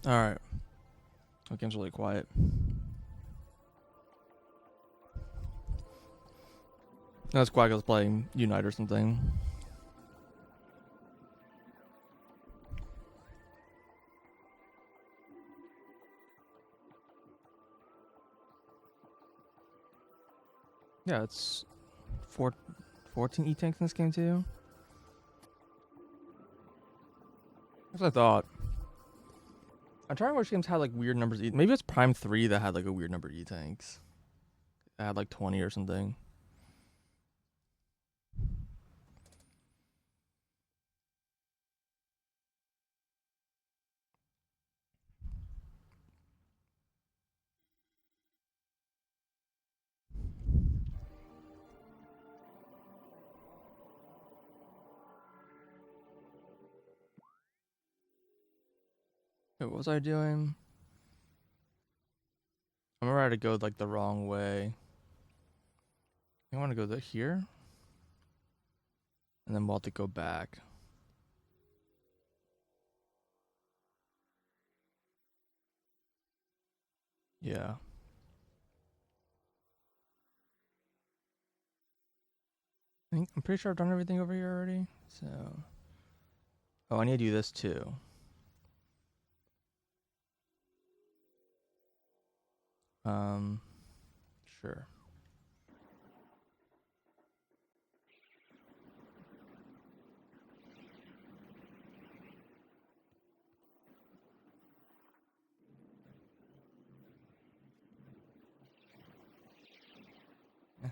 Alright. The game's really quiet. That's quiet because playing Unite or something. Yeah, it's 14 E-tanks in this game too. That's what I thought. I'm trying to watch games had like weird numbers. Maybe it's Prime 3 that had like a weird number of E-tanks. It had like 20 or something. Wait, what was I doing? I remember I had to go like the wrong way. I want to go here, and then we'll have to go back. Yeah. I'm pretty sure I've done everything over here already. So, oh, I need to do this too. Sure. Yeah.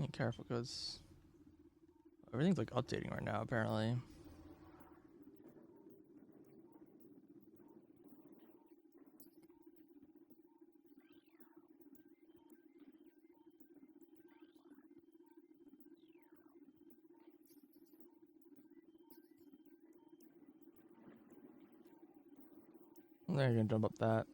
Be careful because everything's like updating right now. Apparently. There, you're gonna jump up that.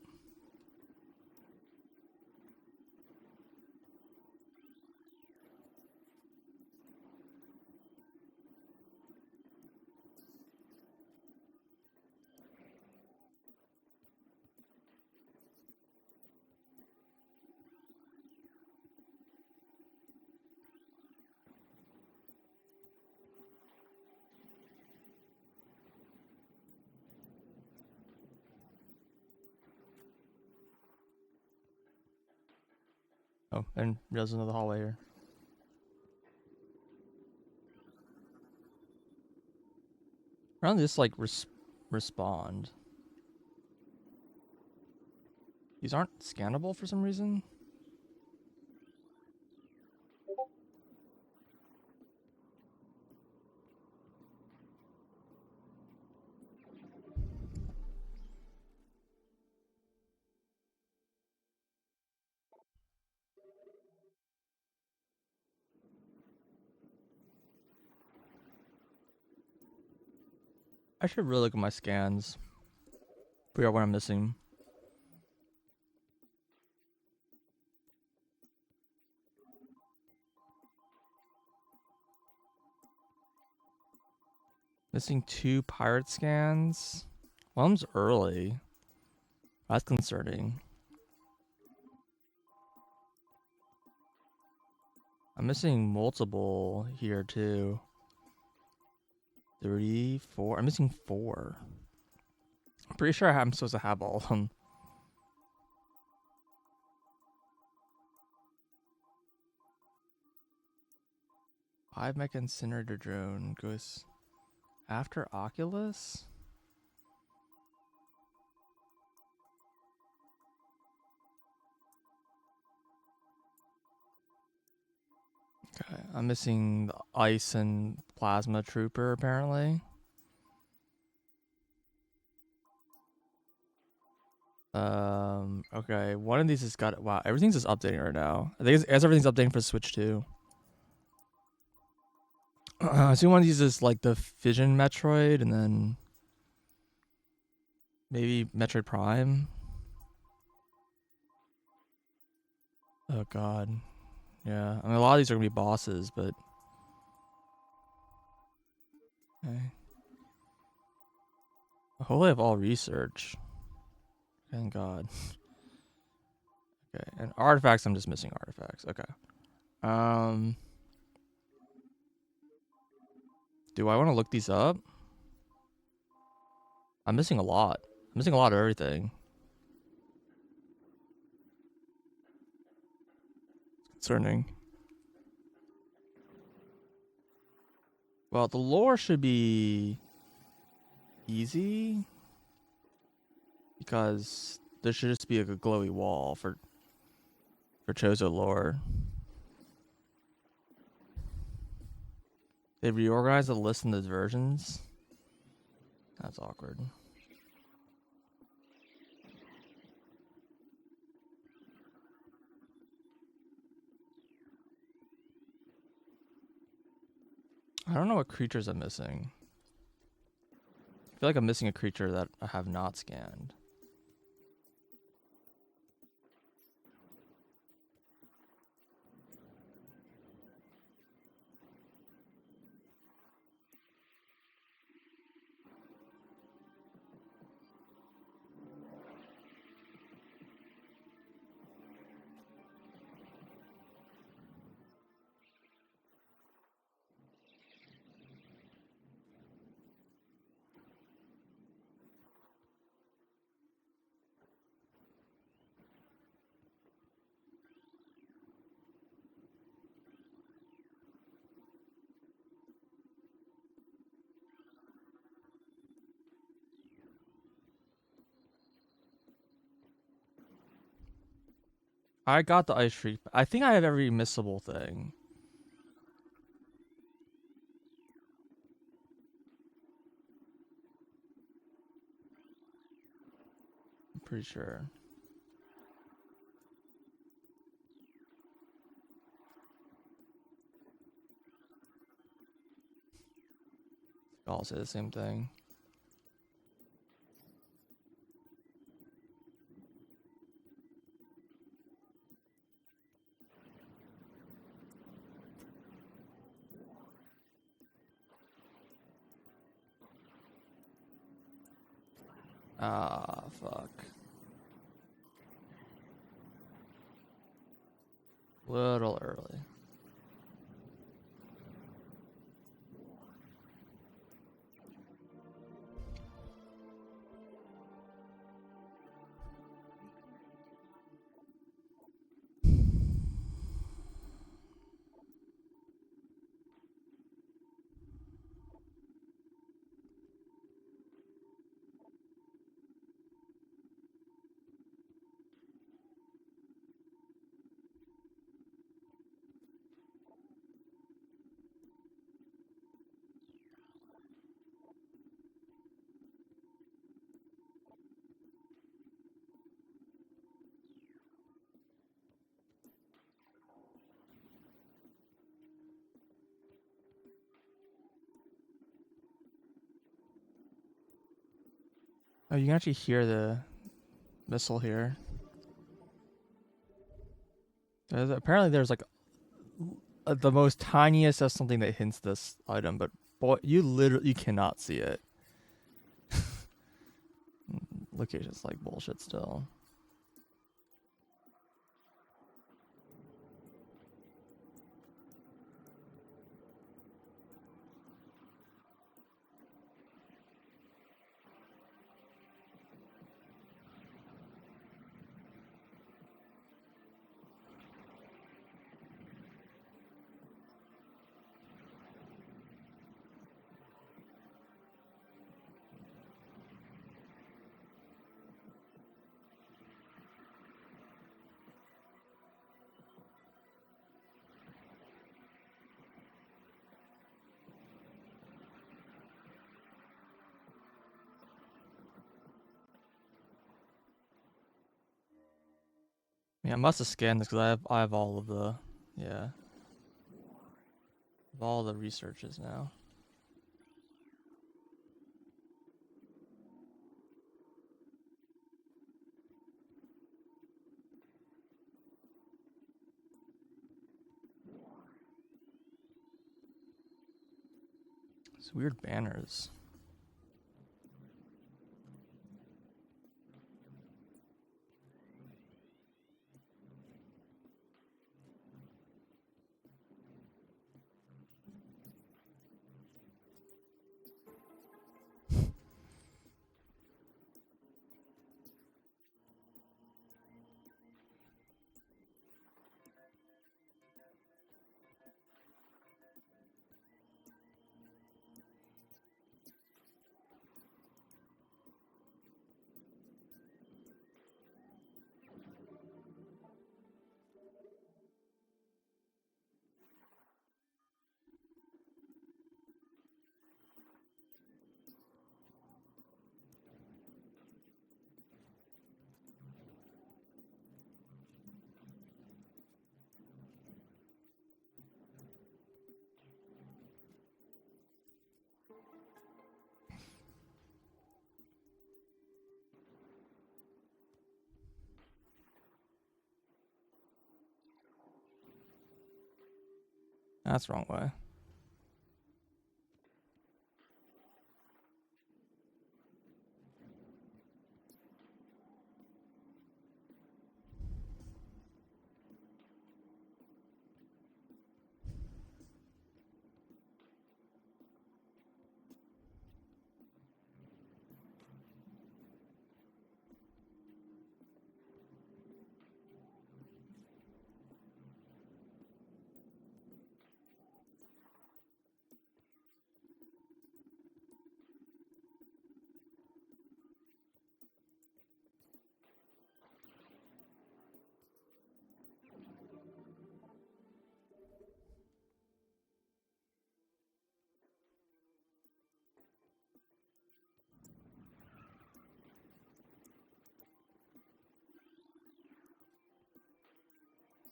Oh, and there's another hallway here. Why don't they just like respond? These aren't scannable for some reason. I should really look at my scans. Figure out what I'm missing. Missing 2 pirate scans. One's early. That's concerning. I'm missing multiple here too. 3, 4. I'm missing 4. I'm pretty sure I'm supposed to have all of them. 5 Mech Incinerator Drone goes after Oculus? Okay, I'm missing the Ice and Plasma Trooper apparently. Okay, one of these has got it. Wow, everything's just updating right now. I think as everything's updating for Switch too. So one uses like the Fission Metroid, and then maybe Metroid Prime. Oh god, yeah. I mean, a lot of these are gonna be bosses, but okay. Hopefully, I have all research. Thank God. Okay, and artifacts. I'm just missing artifacts. Okay. Um, do I want to look these up? I'm missing a lot. I'm missing a lot of everything. Concerning. Well, the lore should be easy because there should just be like a glowy wall for Chozo lore. They reorganized the list in those versions. That's awkward. I don't know what creatures I'm missing. I feel like I'm missing a creature that I have not scanned. I got the ice freak. I think I have every missable thing. I'm pretty sure. They all say the same thing. Ah, fuck. Little early. Oh, you can actually hear the missile here. Apparently there's like the most tiniest of something that hints this item, but boy, you cannot see it. Location's like bullshit still. I mean, I must have scanned this because I have all of the, yeah. of all the researches now. It's weird banners. That's the wrong way.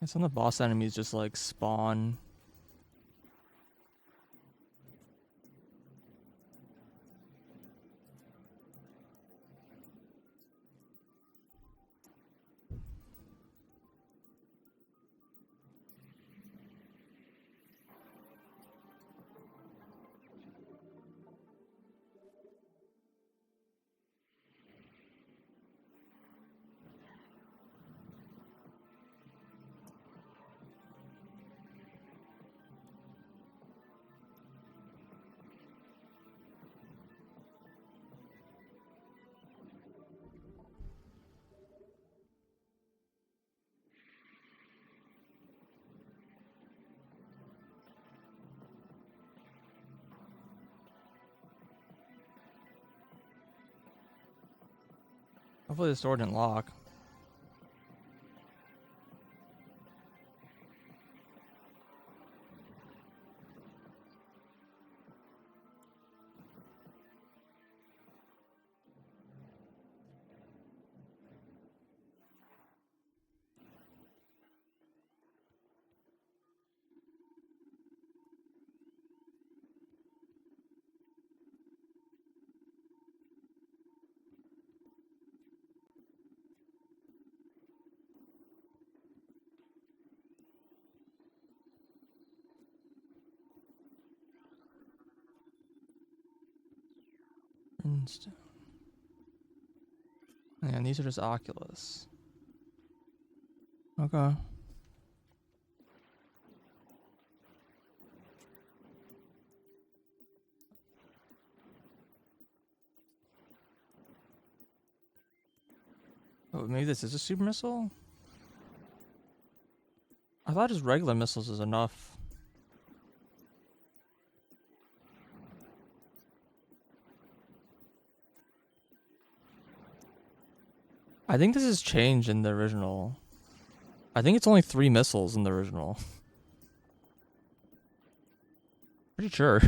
And some of the boss enemies just like spawn. Hopefully this door didn't lock. And these are just Oculus. Okay. Oh, maybe this is a super missile? I thought just regular missiles is enough. I think this has changed in the original. I think it's only 3 missiles in the original. Pretty sure.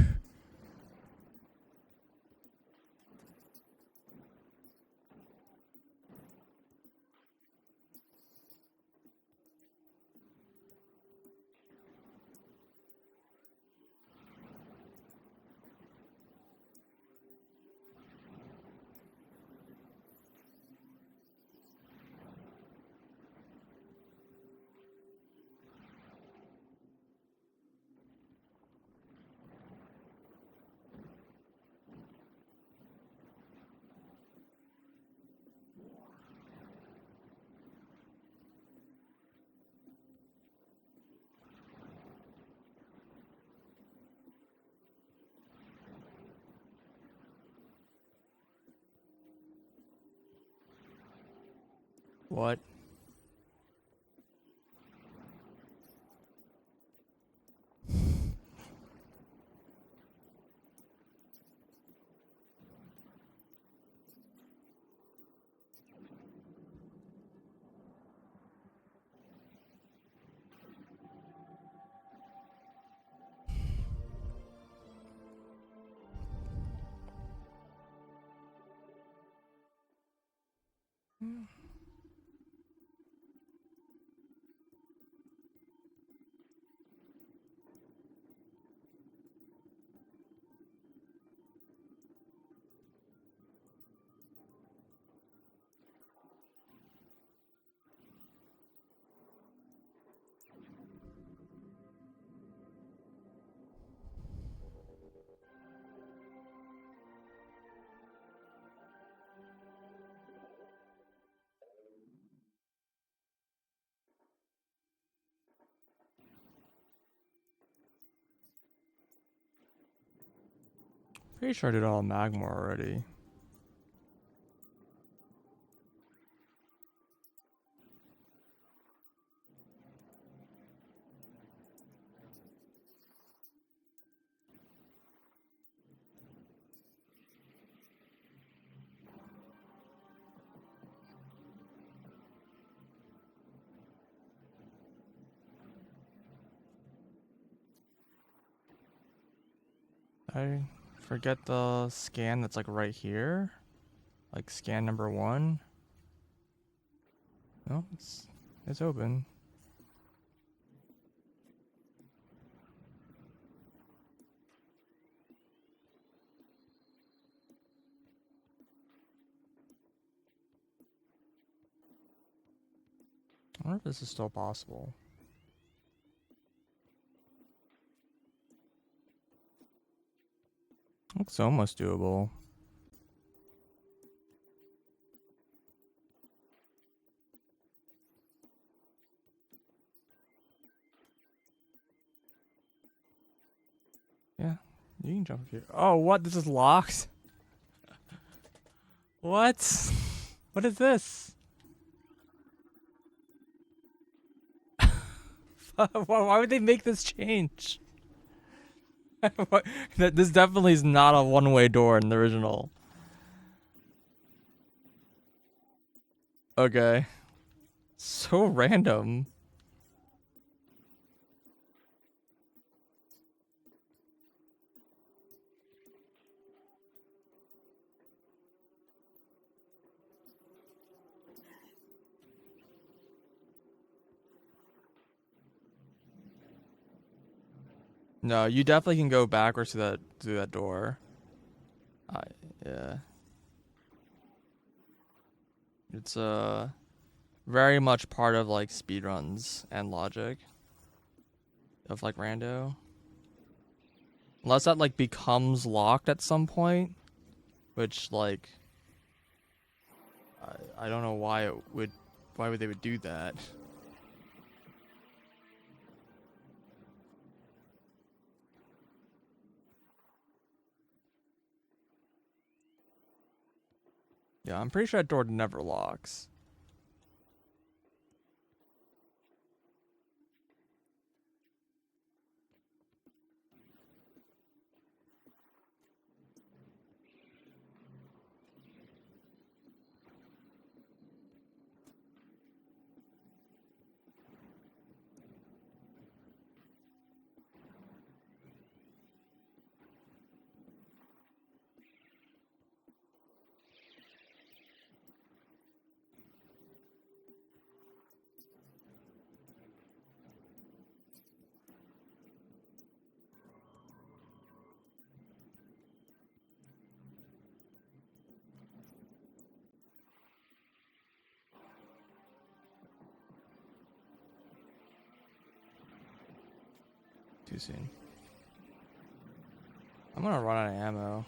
What? Pretty sure I did all Magmar already. I forget the scan that's like right here. Like scan number 1. No, it's open. I wonder if this is still possible. Looks almost doable. Yeah, you can jump up here. Oh, what? This is locked? What? What is this? Why would they make this change? This definitely is not a one-way door in the original. Okay. So random. No, you definitely can go backwards to that door. Yeah. It's very much part of like speedruns and logic of like rando. Unless that like becomes locked at some point, which like I don't know why they would do that. Yeah, I'm pretty sure that door never locks. Too soon. I'm gonna run out of ammo.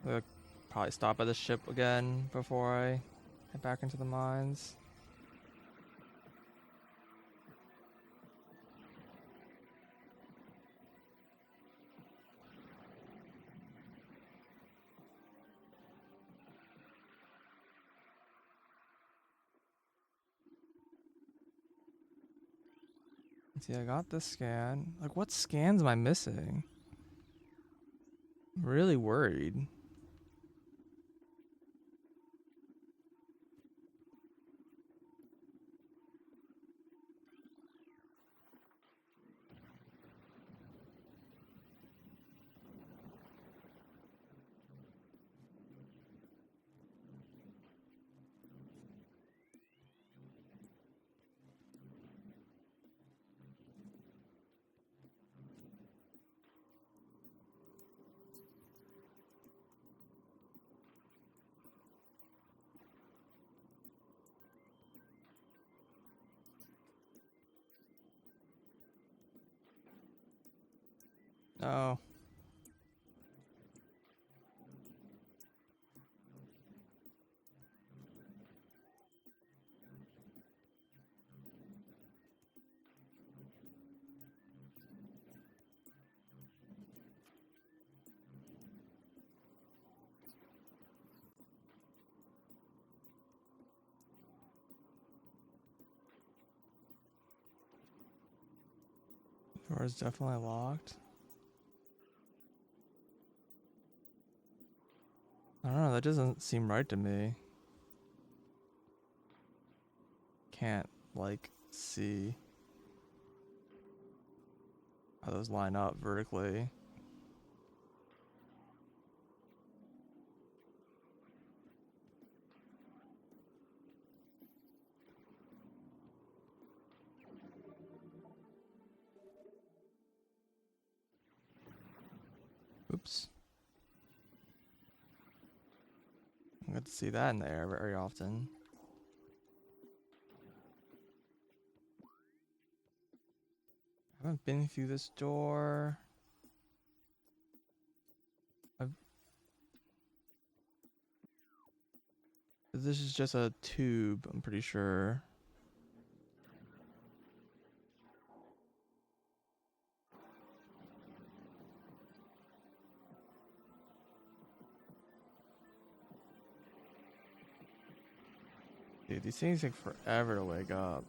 I'll probably stop at the ship again before I head back into the mines. See, I got the scan. Like, what scans am I missing? I'm really worried. Oh. Door is definitely locked. I don't know, that doesn't seem right to me. Can't, like, see how those line up vertically. Oops. I get to see that in the air very often. I haven't been through this door. This is just a tube, I'm pretty sure. Dude, these things take forever to wake up.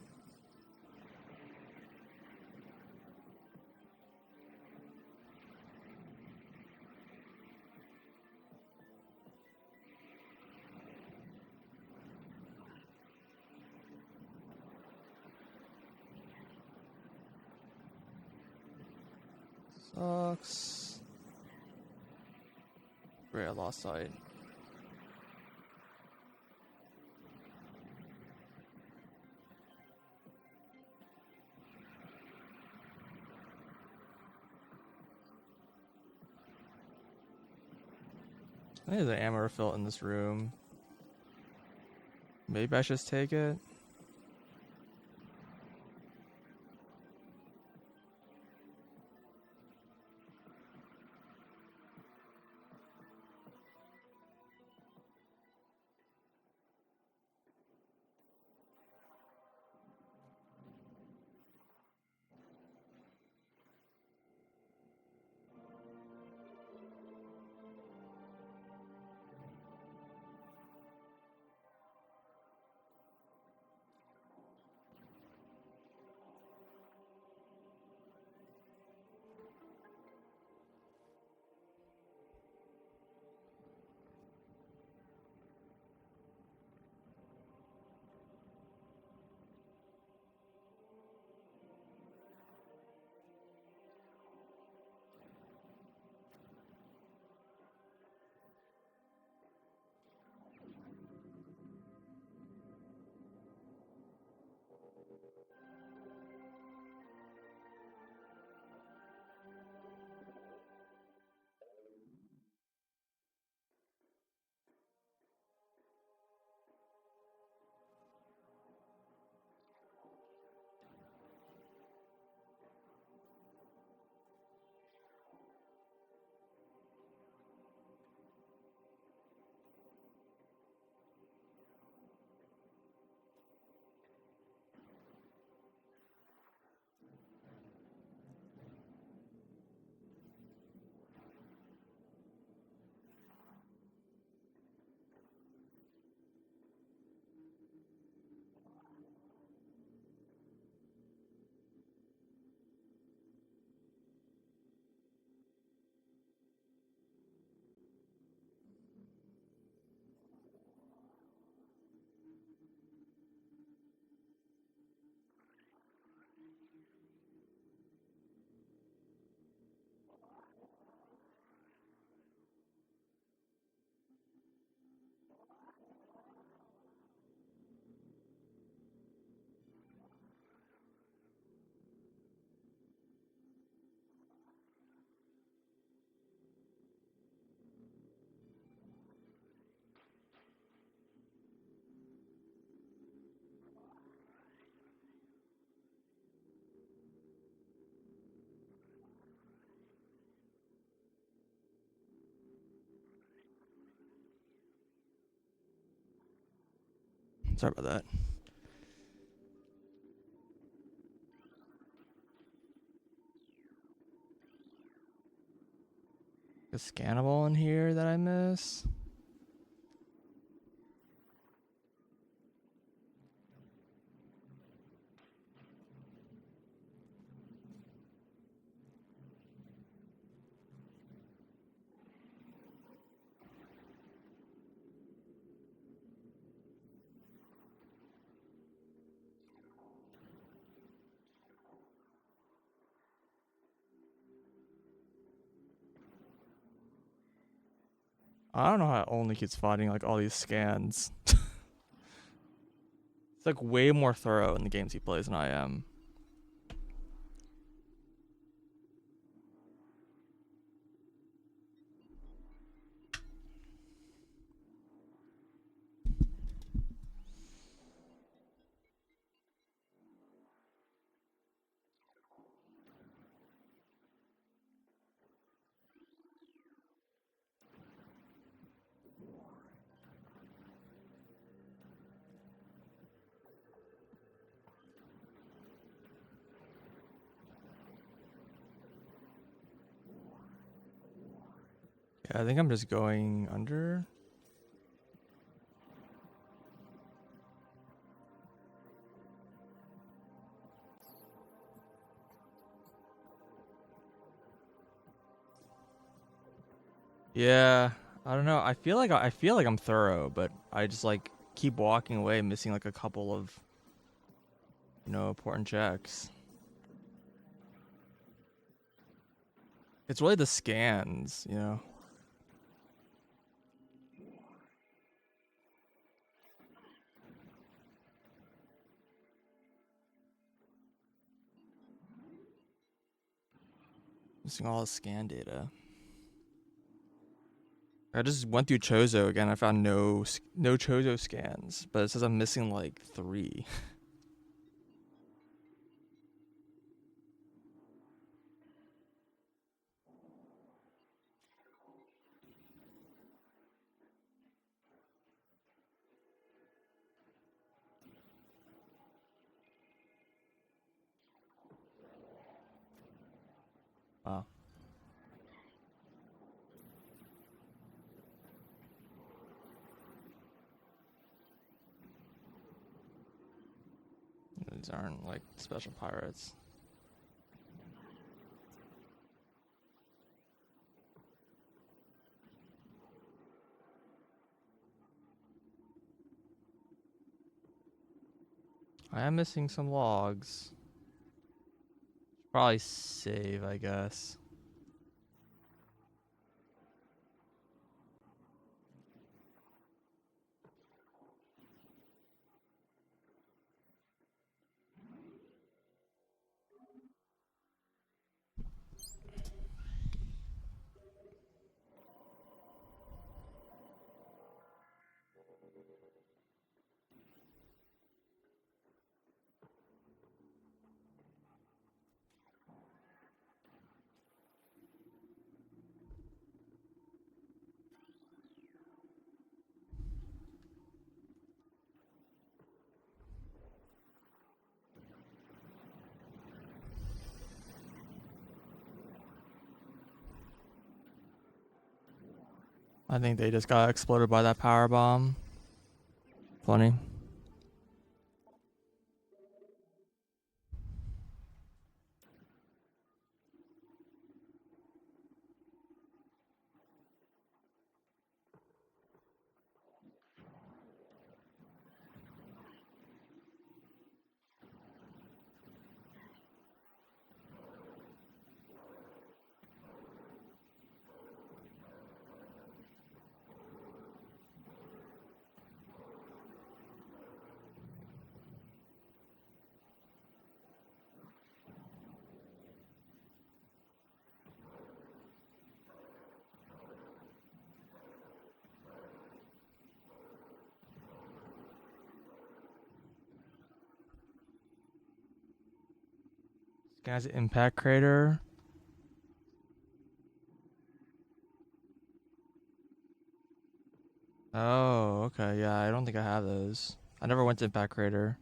Sucks. Great, I lost sight. I think there's an ammo refill in this room. Maybe I should just take it. Sorry about that. A scannable in here that I miss. I don't know how it only keeps finding like all these scans. It's like way more thorough in the games he plays than I am. Yeah, I think I'm just going under. Yeah, I don't know. I feel like I'm thorough, but I just like keep walking away, missing like a couple of important checks. It's really the scans. Missing all the scan data. I just went through Chozo again. I found no Chozo scans, but it says I'm missing like 3. Wow. These aren't like special pirates. I am missing some logs. Probably save, I guess. I think they just got exploded by that power bomb. Funny. This guy's impact crater. Oh, okay. Yeah, I don't think I have those. I never went to Impact Crater.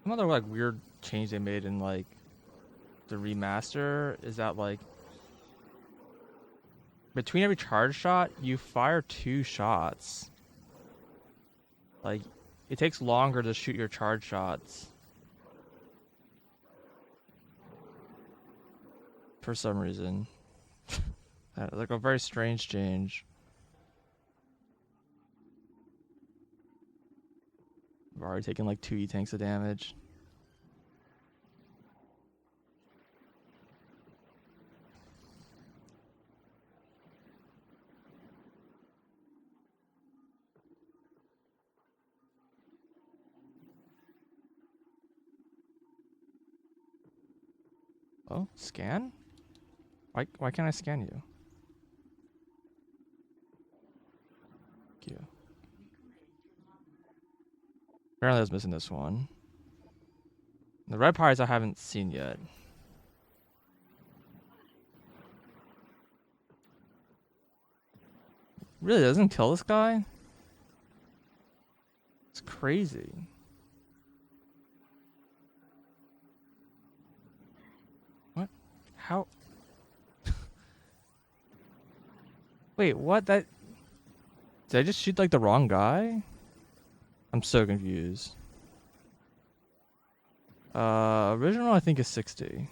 Another like weird change they made in like the remaster is that like between every charge shot you fire 2 shots. Like it takes longer to shoot your charge shots for some reason. Like a very strange change. I've already taken like 2 E-tanks of damage. Oh, scan? Why can't I scan you? Thank you. Apparently I was missing this one. The red pirates I haven't seen yet. Really doesn't kill this guy? It's crazy. What? How? Wait, what? Did I just shoot like the wrong guy? I'm so confused. Original I think is 60.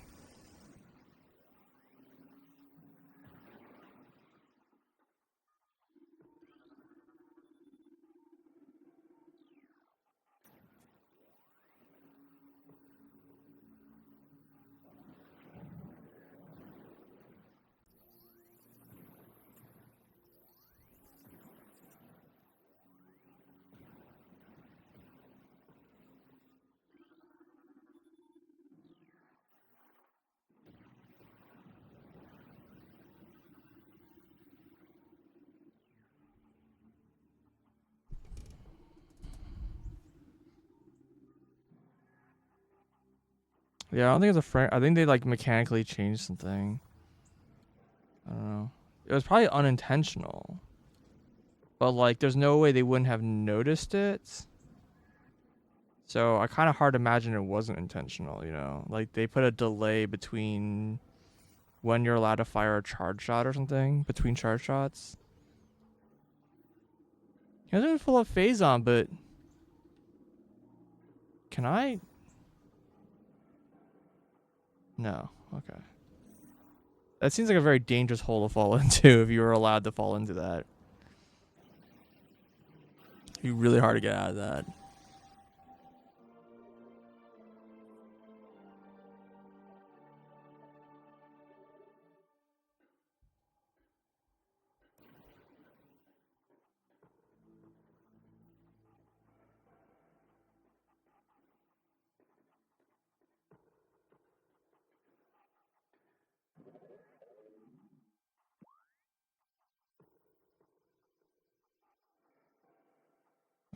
Yeah, I don't think it's a frame. I think they like mechanically changed something. I don't know. It was probably unintentional. But like there's no way they wouldn't have noticed it. So I kind of hard to imagine it wasn't intentional, you know? Like they put a delay between when you're allowed to fire a charge shot or something, between charge shots. He doesn't even pull up phase on, but can I? No. Okay. That seems like a very dangerous hole to fall into if you were allowed to fall into that. It'd be really hard to get out of that.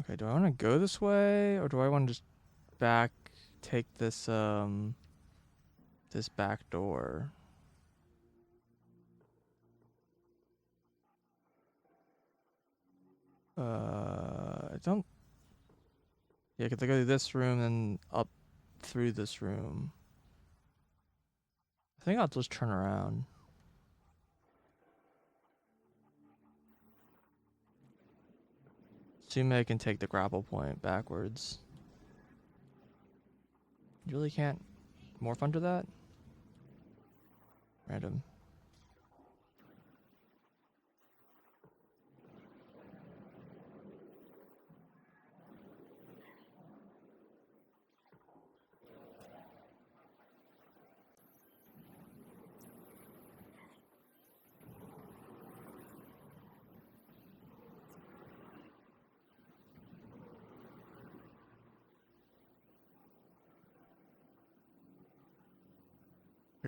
Okay, do I want to go this way or do I want to just take this this back door? I don't. Yeah, cause I go to this room and up through this room. I think I'll just turn around. Assume I can take the grapple point backwards. You really can't morph under that? Random.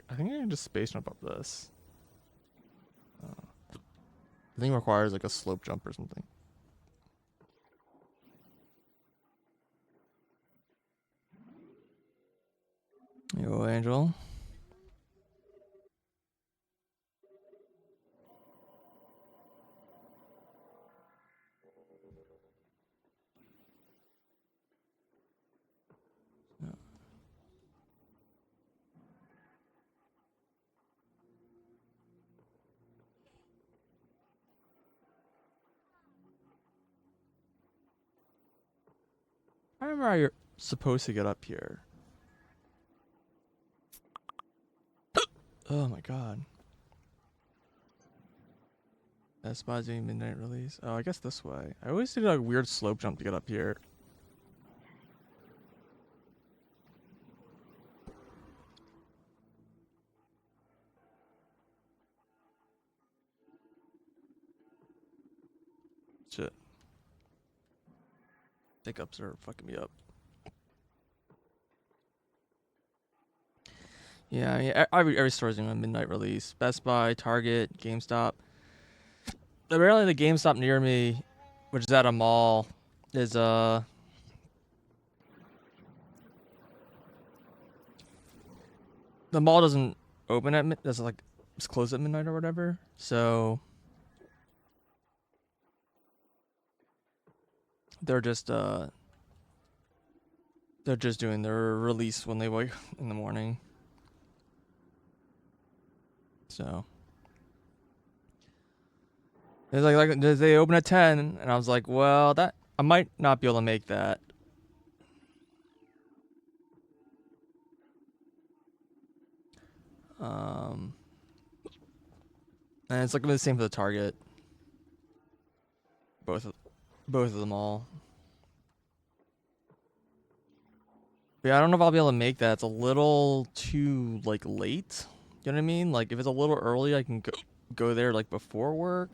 I think I can just space jump up this. I think it requires like a slope jump or something. Yo, Angel. I remember how you're supposed to get up here. Oh my god. Best Buy doing midnight release. Oh, I guess this way. I always do like a weird slope jump to get up here. Shit. Hiccups are fucking me up. Yeah, I mean, every store's doing a midnight release. Best Buy, Target, GameStop. Apparently, the GameStop near me, which is at a mall, is the mall doesn't open at doesn't like it's closed at midnight or whatever. So they're just doing their release when they wake in the morning. So it's like they open at 10, and I was like, well, that I might not be able to make that. And it's like the same for the Target. Both of them all. But yeah, I don't know if I'll be able to make that. It's a little too like late. You know what I mean? Like if it's a little early, I can go there like before work.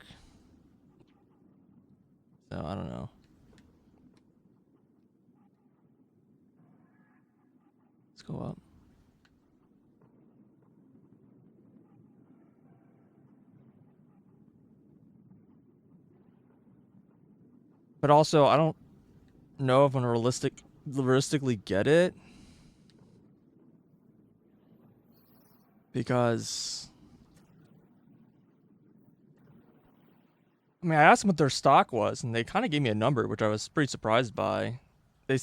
So I don't know. Let's go up. But also, I don't know if I'm gonna realistically get it, because I mean, I asked them what their stock was, and they kind of gave me a number, which I was pretty surprised by. They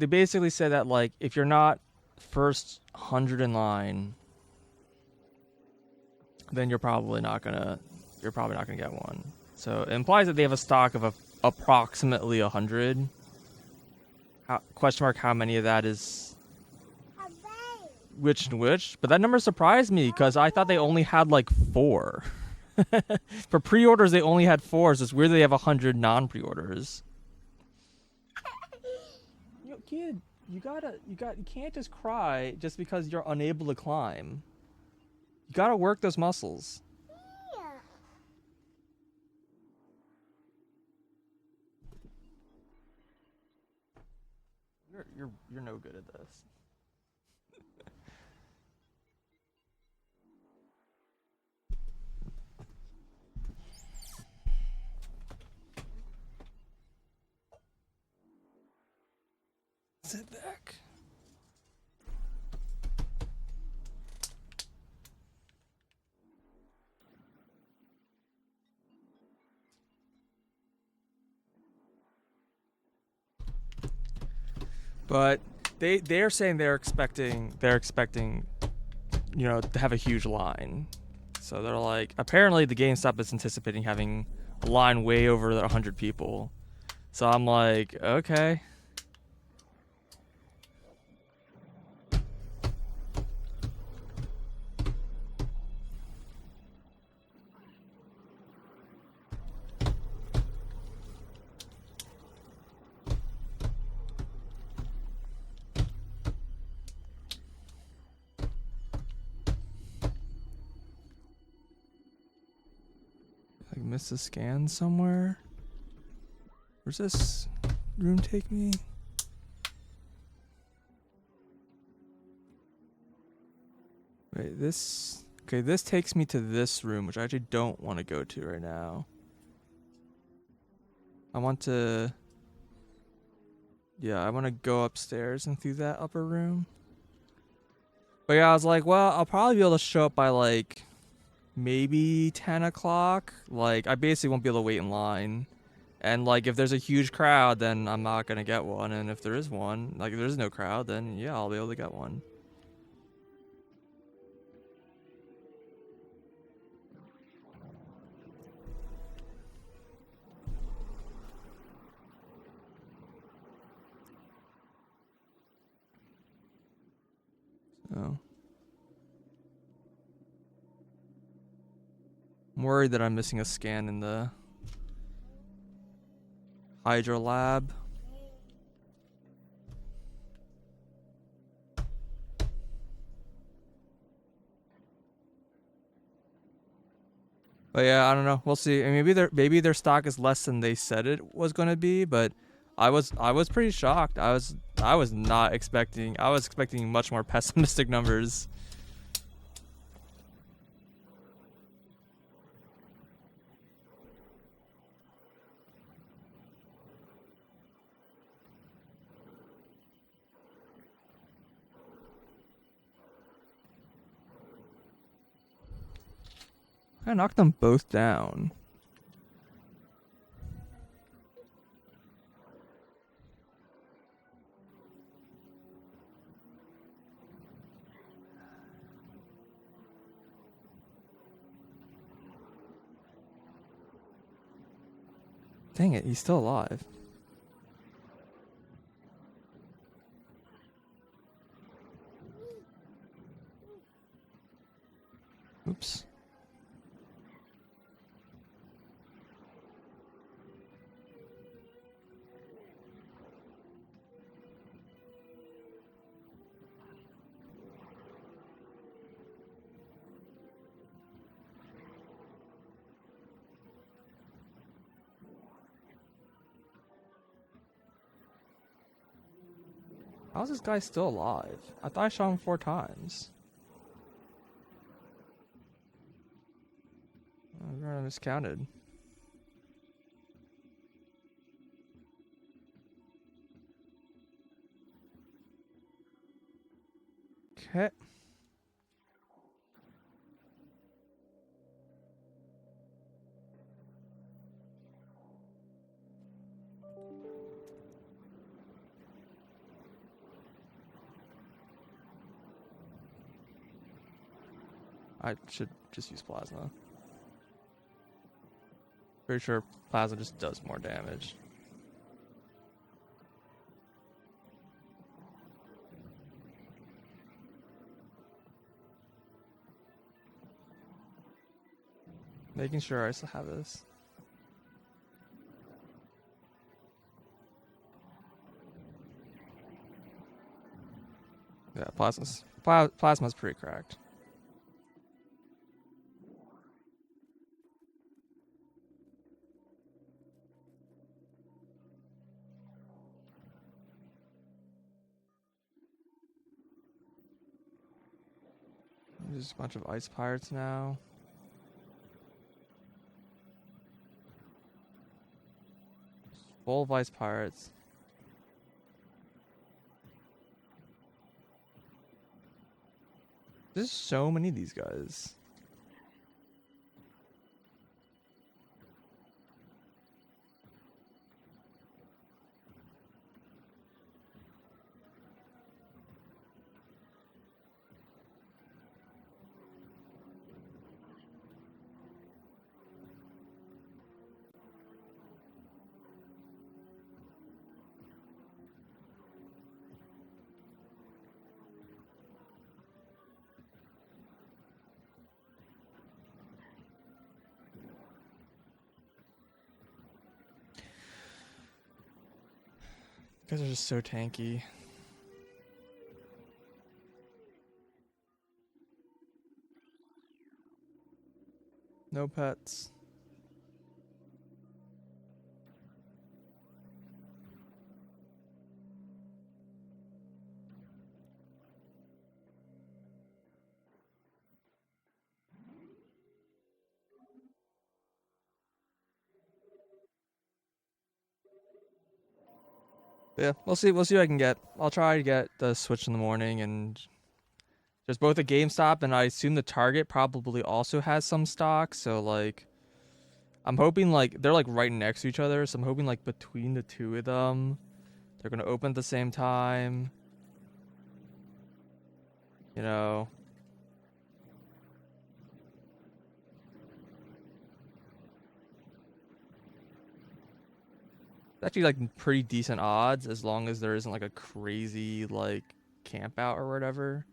basically said that like if you're not first 100 in line, then you're probably not gonna get one. So it implies that they have a stock of approximately 100. Question mark how many of that is which and which? But that number surprised me because I thought they only had like 4. For pre-orders, they only had 4. So it's weird they have 100 non-pre-orders. Yo, kid, you can't just cry just because you're unable to climb. You gotta work those muscles. You're no good at this. Sit back. But they're saying they're expecting to have a huge line. So they're like, apparently the GameStop is anticipating having a line way over 100 people. So I'm like, okay. Like missed a scan somewhere. Where's this room take me? Wait, this takes me to this room, which I actually don't want to go to right now. I want to go upstairs and through that upper room. But yeah, I was like, well, I'll probably be able to show up by like maybe 10 o'clock. Like, I basically won't be able to wait in line. And like, if there's a huge crowd, then I'm not gonna get one. And if there is one, like, if there's no crowd, then yeah, I'll be able to get one. So I'm worried that I'm missing a scan in the Hydro Lab. But yeah, I don't know. We'll see. And maybe their stock is less than they said it was going to be, but I was pretty shocked. I was not expecting. I was expecting much more pessimistic numbers. I knocked them both down. Dang it, he's still alive. Oops. How's this guy still alive? I thought I shot him 4 times. I miscounted. Okay. I should just use plasma. Pretty sure plasma just does more damage. Making sure I still have this. Yeah, plasma's pretty cracked. There's a bunch of ice pirates now. Full of ice pirates. There's so many of these guys. You guys are just so tanky. No pets. But yeah, we'll see. We'll see what I can get. I'll try to get the Switch in the morning and There's both a GameStop and I assume the Target probably also has some stock. So like, I'm hoping like they're like right next to each other. So I'm hoping like between the two of them, they're gonna open at the same time. You know, it's actually like pretty decent odds as long as there isn't like a crazy like camp out or whatever.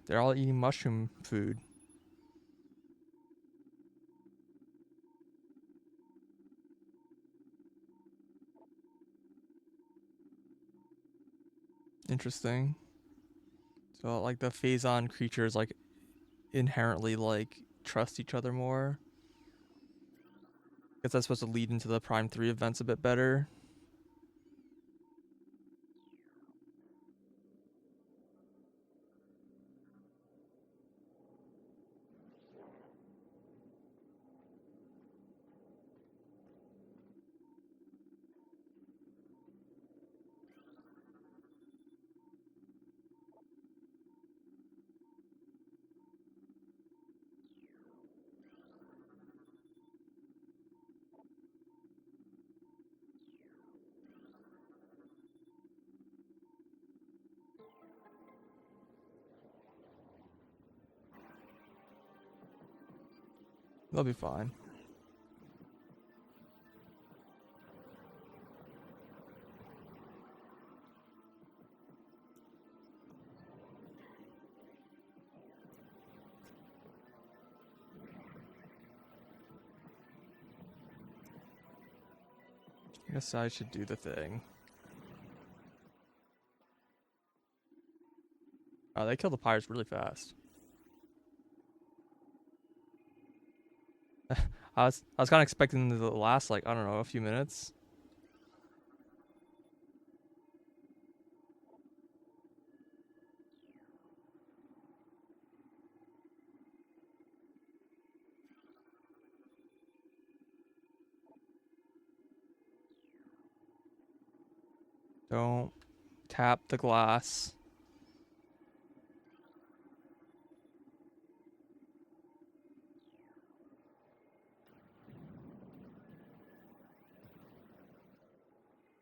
They're all eating mushroom food. Interesting. So like the Phazon creatures like inherently like trust each other more. Guess that's supposed to lead into the Prime 3 events a bit better. They'll be fine. I guess I should do the thing. Oh, they kill the pirates really fast. I was kind of expecting them to last like I don't know a few minutes. Don't tap the glass.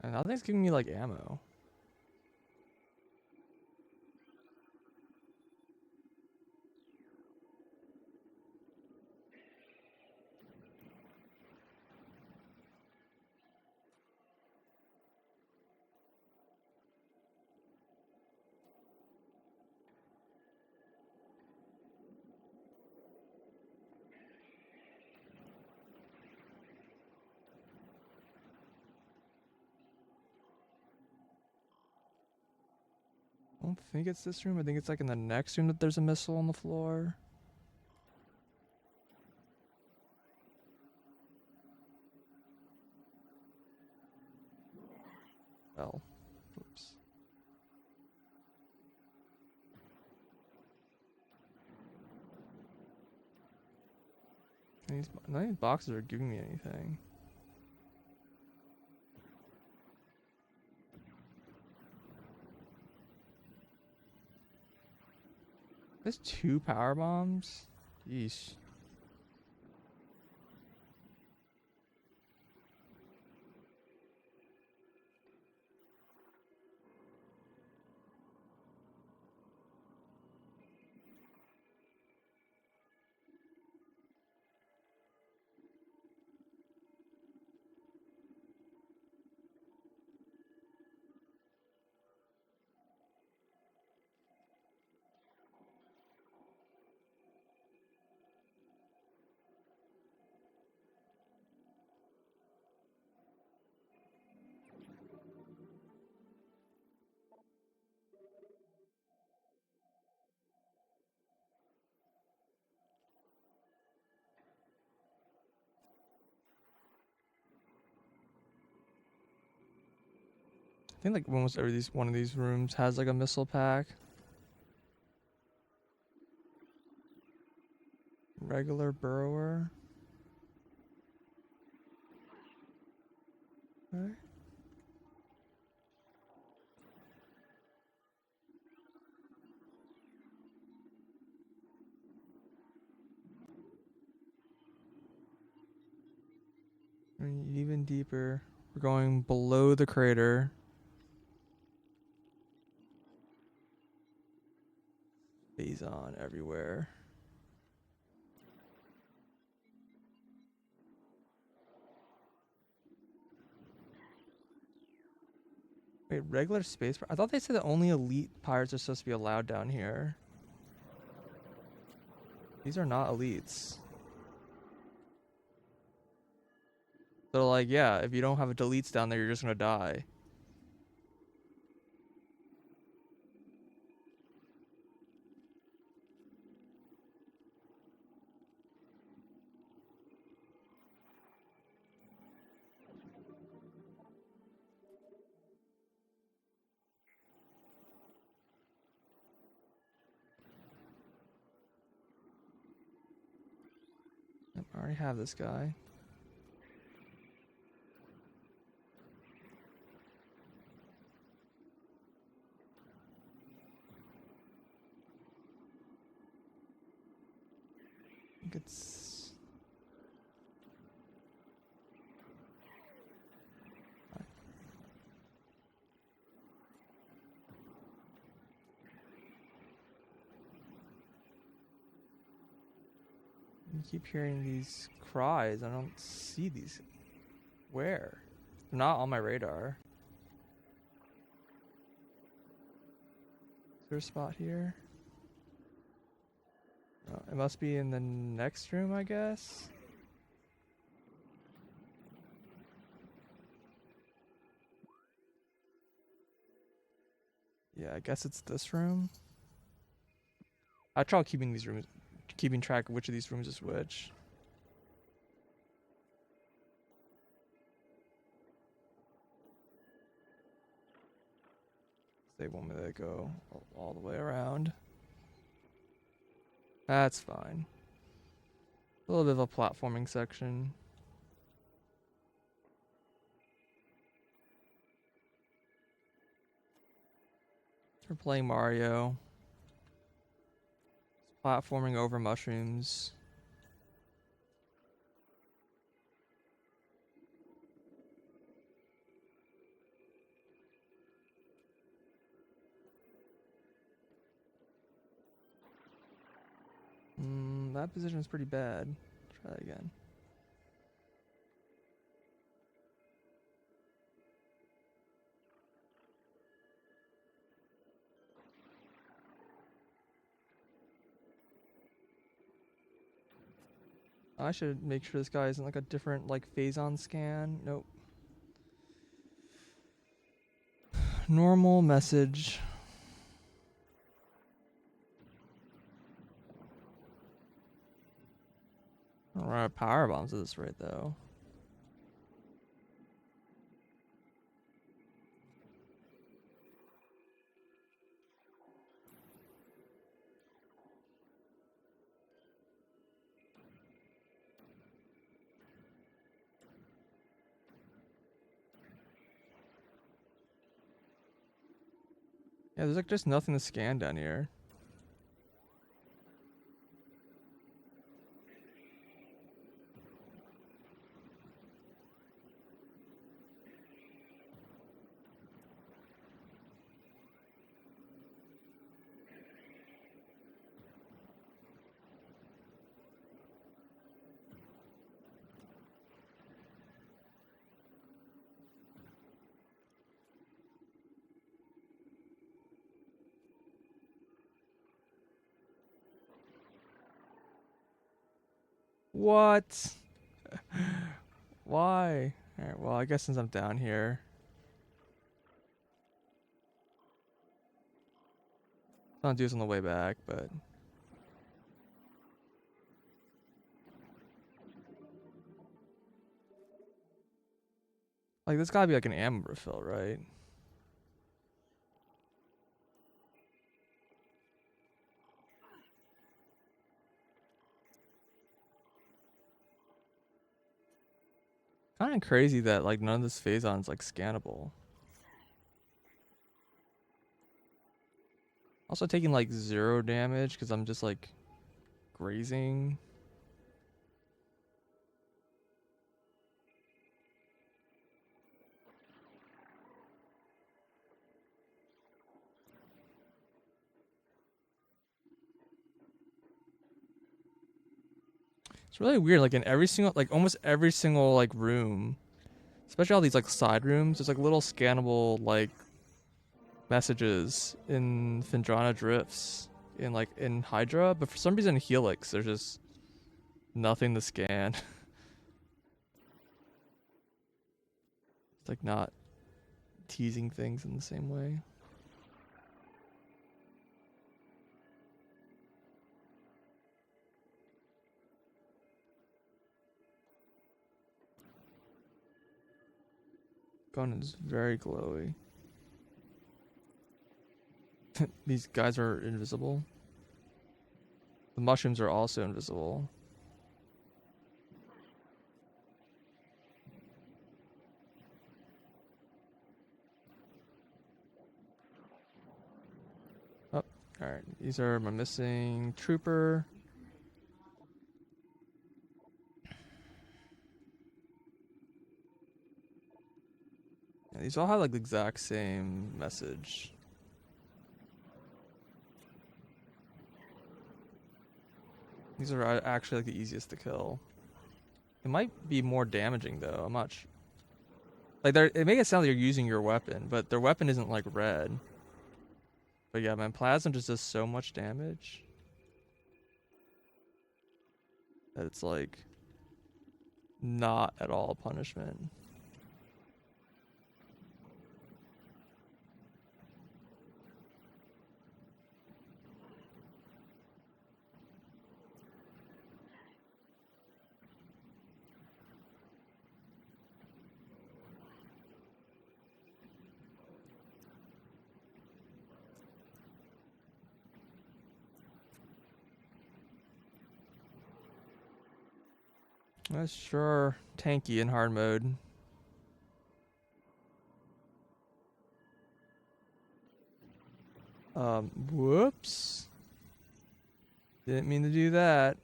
And nothing's giving me like ammo. I don't think it's this room. I think it's like in the next room that there's a missile on the floor. Well, oops. None of these boxes are giving me anything. There's 2 power bombs? Yeesh. I think like almost one of these rooms has like a missile pack. Regular burrower. Okay. Even deeper. We're going below the crater. Phase on everywhere. Wait, regular space? I thought they said that only elite pirates are supposed to be allowed down here. These are not elites. So like, yeah, if you don't have deletes down there, you're just gonna die. I already have this guy. I think it's... I keep hearing these cries. I don't see these. Where? They're not on my radar. Is there a spot here? No, it must be in the next room, I guess. Yeah, I guess it's this room. I try keeping these rooms, keeping track of which of these rooms is which. They want me to go all the way around. That's fine. A little bit of a platforming section. We're playing Mario. Platforming over mushrooms. That position is pretty bad. Try that again. I should make sure this guy isn't like a different like phase-on scan. Nope. Normal message. I don't run out of power bombs at this rate though. Yeah, there's like just nothing to scan down here. What? Why? Alright, well, I guess since I'm down here. I'll do this on the way back, but... Like, this gotta be like an ammo refill, right? Kind of crazy that like none of this Phazon's like scannable. Also taking like 0 damage because I'm just like grazing. It's really weird. Like in every single, like almost every single like room, especially all these like side rooms, there's like little scannable like messages in Phendrana Drifts, in like in Hydra, but for some reason in Helix there's just nothing to scan. It's like not teasing things in the same way. Gun is very glowy. These guys are invisible. The mushrooms are also invisible. Oh, alright. These are my missing trooper. Yeah, these all have like the exact same message. These are actually like the easiest to kill. It might be more damaging though. I'm not like it makes it sound like you're using your weapon, but their weapon isn't like red. But yeah, man, plasma just does so much damage that it's like not at all punishment. That's sure tanky in hard mode. Whoops. Didn't mean to do that.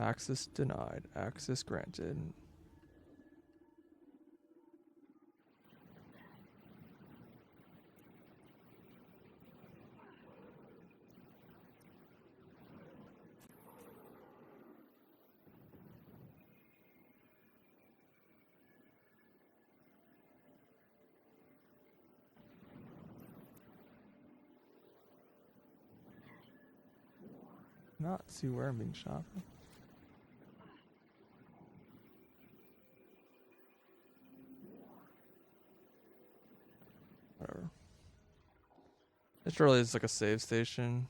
Access denied. Access granted. Not see where I'm being shot. Whatever. This really is like a save station.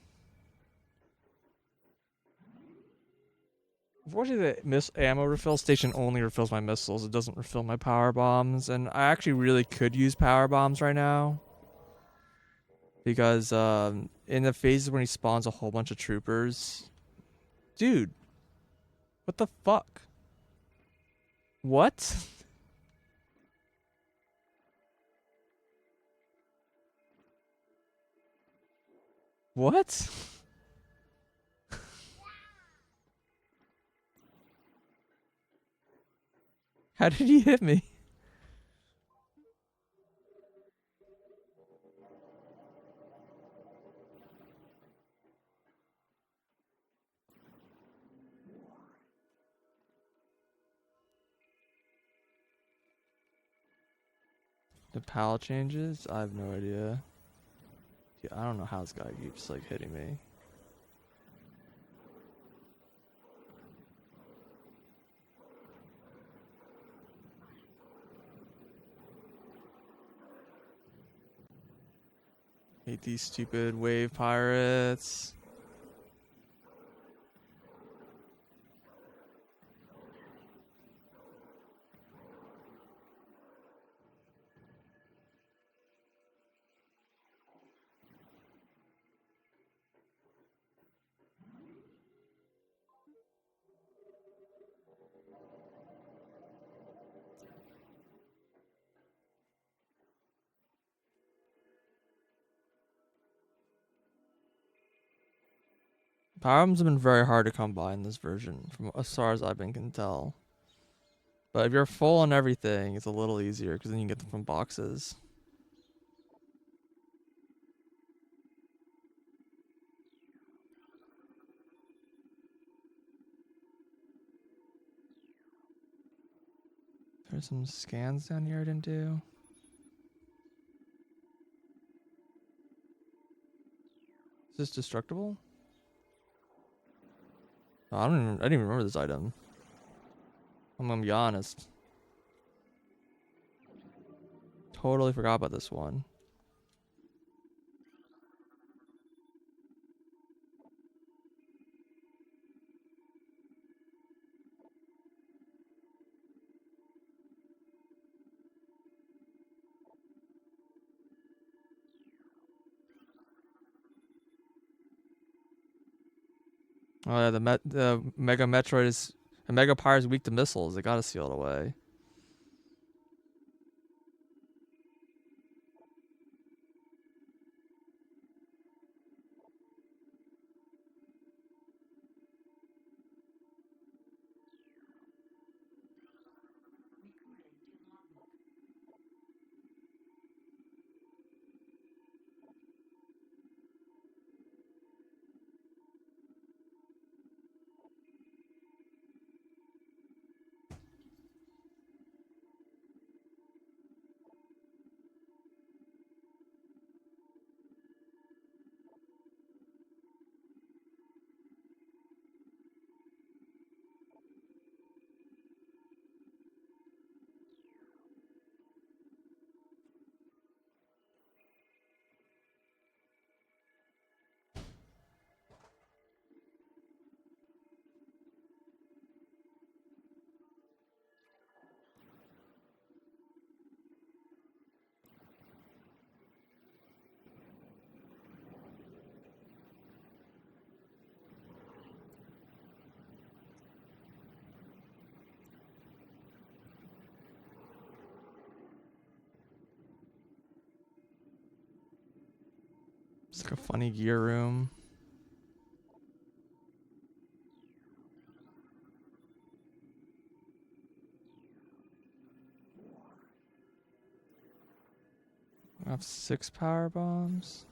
Unfortunately, the ammo refill station only refills my missiles. It doesn't refill my power bombs, and I actually really could use power bombs right now because in the phases when he spawns a whole bunch of troopers, dude, what the fuck? What? What? How did he hit me? The PAL changes? I have no idea. Yeah, I don't know how this guy keeps like hitting me. Hate these stupid wave pirates. Power-ups have been very hard to come by in this version, from as far as I've been can tell. But if you're full on everything, it's a little easier because then you can get them from boxes. There's some scans down here I didn't do. Is this destructible? Oh, I didn't even remember this item. I'm gonna be honest. Totally forgot about this one. Oh yeah, the Mega Metroid is a Mega Pyre is weak to missiles. They gotta seal it away. It's like a funny gear room. I have 6 power bombs.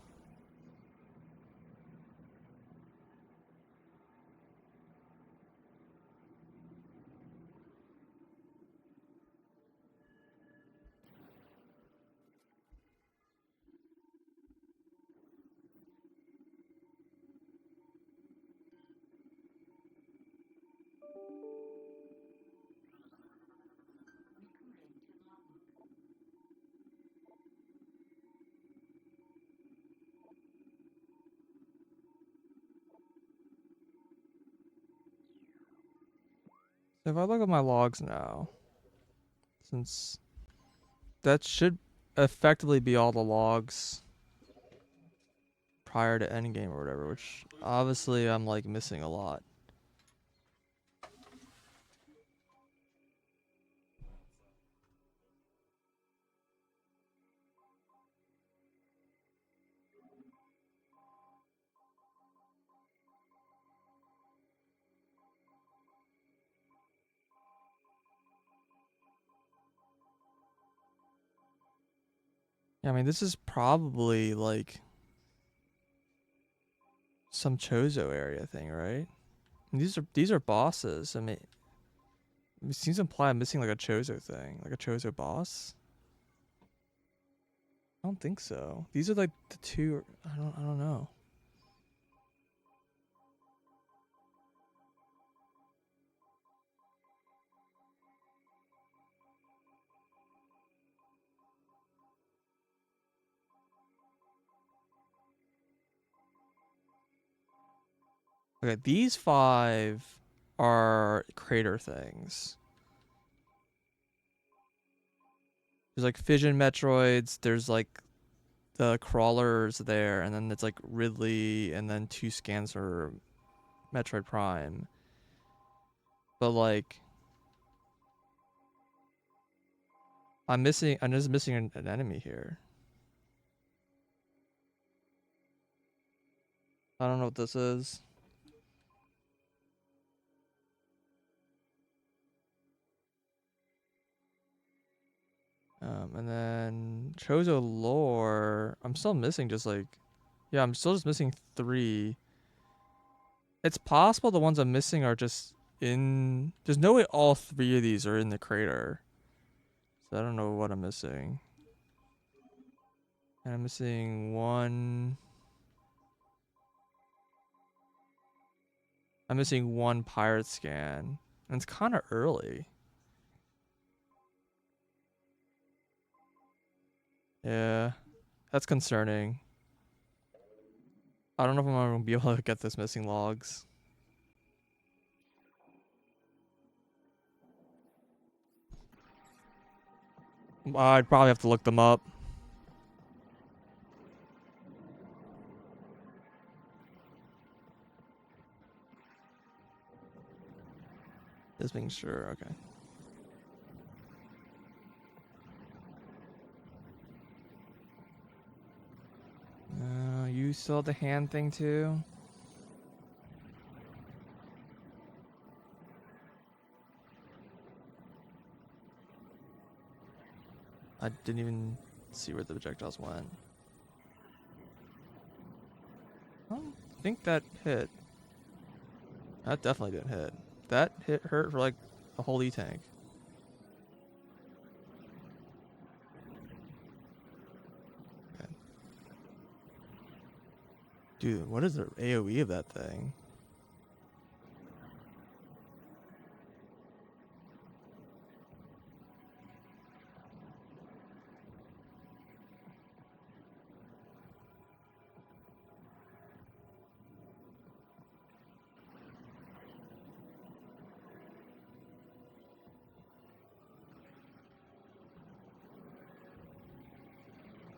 So if I look at my logs now, since that should effectively be all the logs prior to endgame or whatever, which obviously I'm like missing a lot. Yeah, I mean this is probably like some Chozo area thing, right? And these are bosses. I mean, it seems to imply I'm missing like a Chozo thing, like a Chozo boss. I don't think so. These are like the two. I don't know. Okay, these 5 are crater things. There's like fission Metroids. There's like the crawlers there, and then it's like Ridley, and then 2 scans for Metroid Prime. But like, I'm missing. I'm just missing an enemy here. I don't know what this is. And then Chozo lore. I'm still missing just like, yeah, I'm still just missing 3. It's possible the ones I'm missing are just in. There's no way all 3 of these are in the crater. So I don't know what I'm missing. And I'm missing 1. I'm missing 1 pirate scan. And it's kind of early. Yeah, that's concerning. I don't know if I'm gonna be able to get this missing logs. I'd probably have to look them up. Just making sure, okay. You saw the hand thing too? I didn't even see where the projectiles went. I don't think that hit. That definitely didn't hit. That hurt for like a whole E-tank. Okay. Dude, what is the AoE of that thing?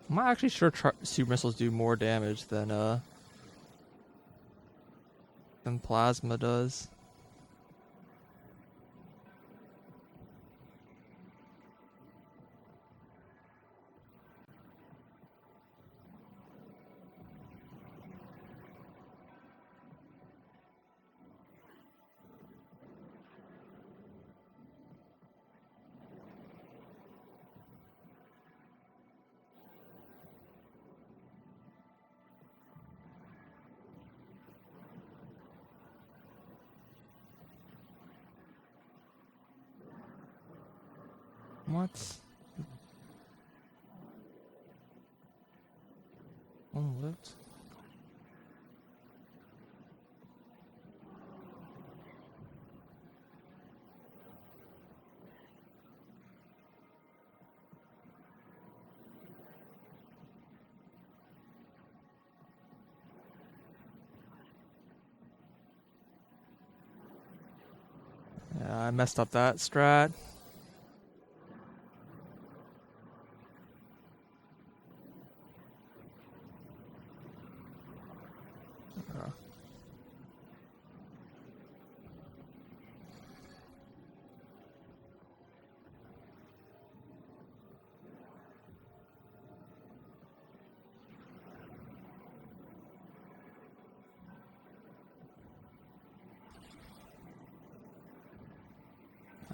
I'm not actually sure super missiles do more damage than plasma does. What? What? Yeah, I messed up that strat.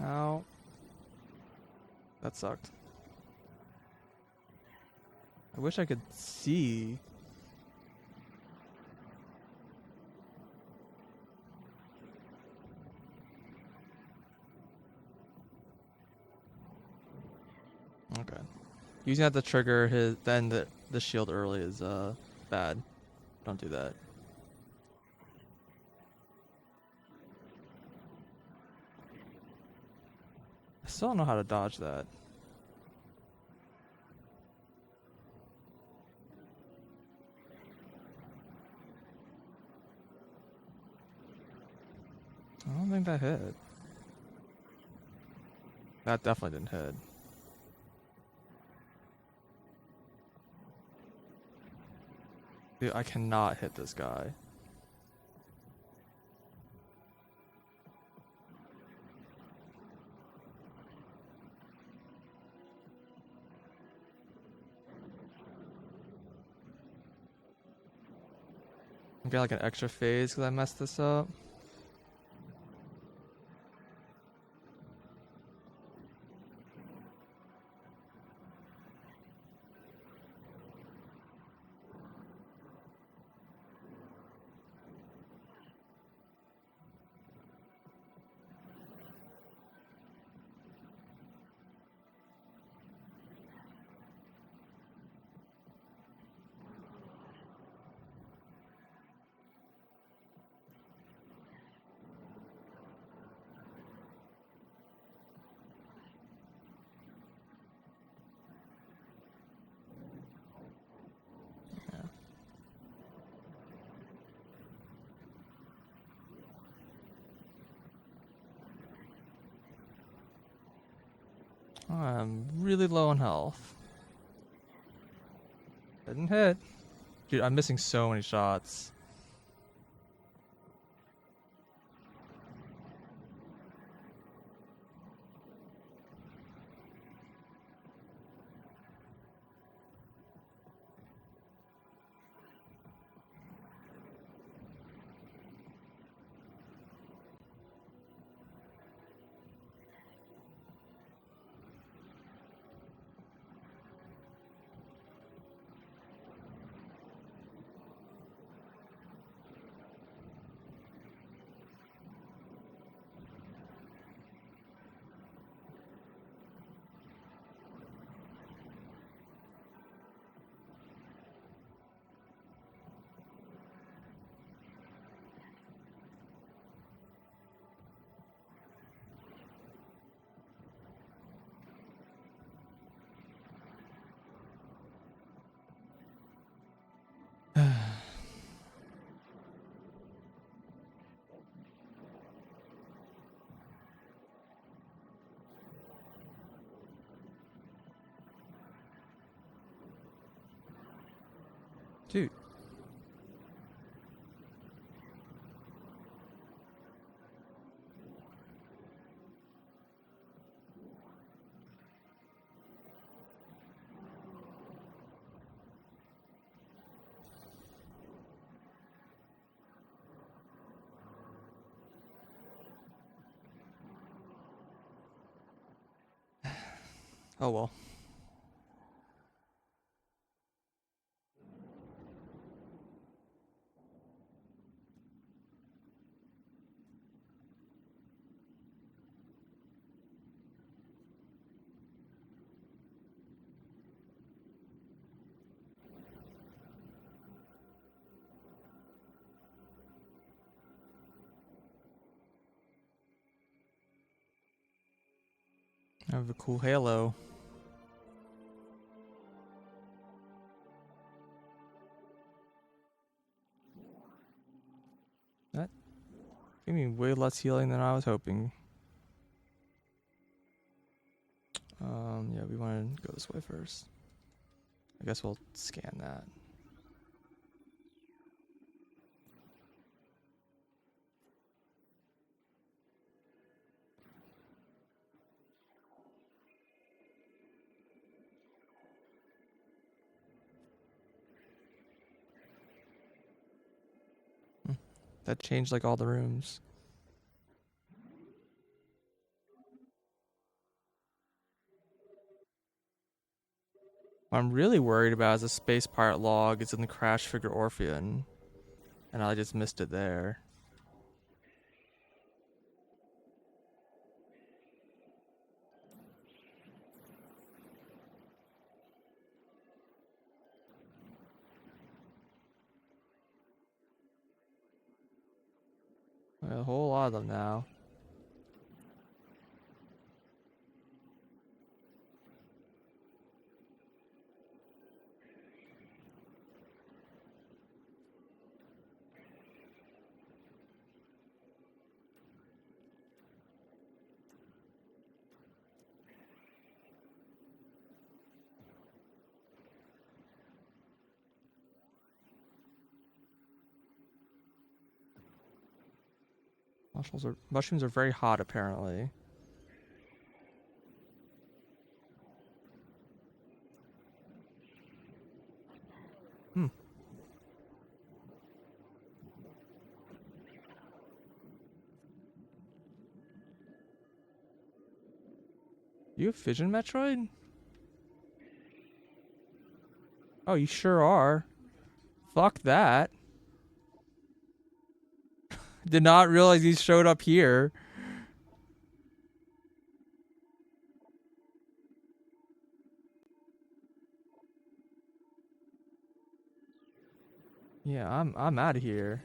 Ow. That sucked. I wish I could see. Okay. Using that to trigger his then the shield early is bad. Don't do that. I still don't know how to dodge that. I don't think that hit. That definitely didn't hit. Dude, I cannot hit this guy. I'm getting like an extra phase because I messed this up. I'm really low on health. Didn't hit. Dude, I'm missing so many shots. Dude. Oh well. I have a cool halo. That gave me way less healing than I was hoping. Yeah, we want to go this way first. I guess we'll scan that. That changed like all the rooms. What I'm really worried about is a space pirate log. It's in the Crash Figure Orpheon. And I just missed it there. A whole lot of them now. Mushrooms are very hot apparently. Hmm. You have Fission Metroid? Oh, you sure are. Fuck that. Did not realize he showed up here. Yeah, I'm out of here.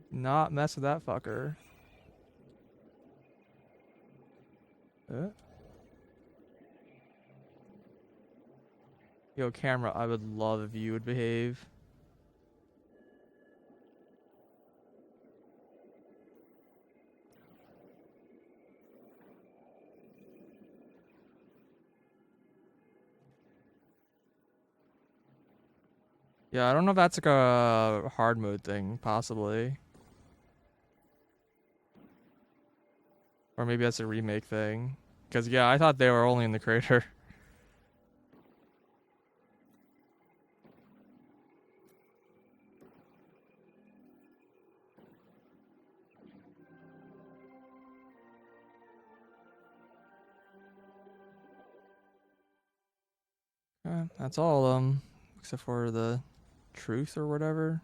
Not mess with that fucker. Yo, camera, I would love if you would behave. Yeah, I don't know if that's like a hard mode thing, possibly. Or maybe that's a remake thing. Because, yeah, I thought they were only in the crater. That's all of them. Except for the truth or whatever.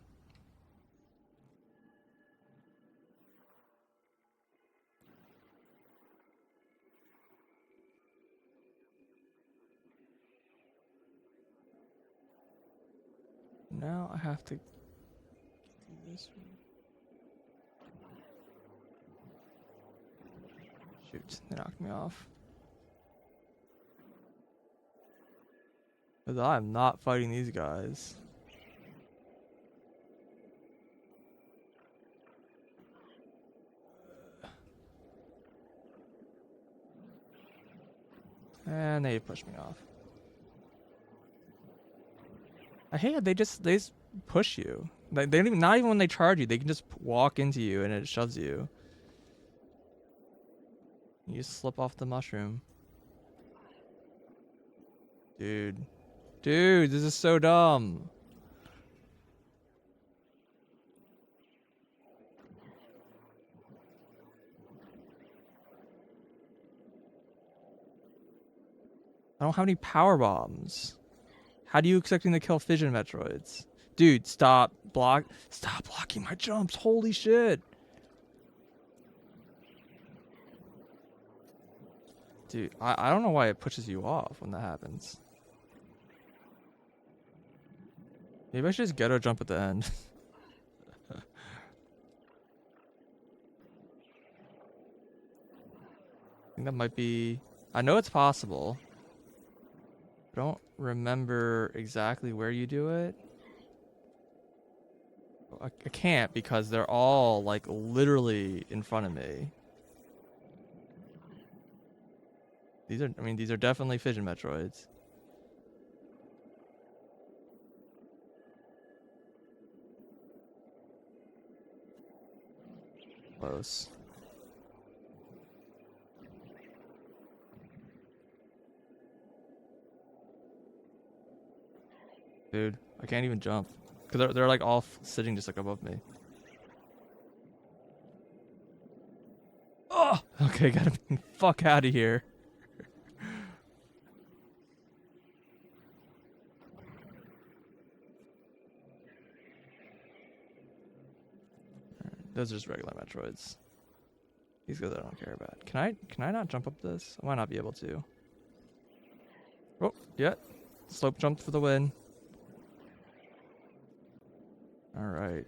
Now I have to do this. Shoot, they knocked me off. Because I'm not fighting these guys. And they pushed me off. I hate it. They just push you. They don't even, not even when they charge you. They can just walk into you and it shoves you. You just slip off the mushroom. Dude. Dude, this is so dumb. I don't have any power bombs. How do you expect me to kill fission Metroids? Dude, stop blocking my jumps. Holy shit. Dude, I don't know why it pushes you off when that happens. Maybe I should just ghetto jump at the end. I think that might be... I know it's possible. I don't remember exactly where you do it. I can't because they're all, like, literally in front of me. These are definitely fission Metroids. Close. Dude, I can't even jump. Because they're like all sitting just like above me. Oh! Okay, gotta be the fuck out of here. Those are just regular Metroids. These guys I don't care about. Can I not jump up this? I might not be able to. Oh, yeah. Slope jump for the win. Alright.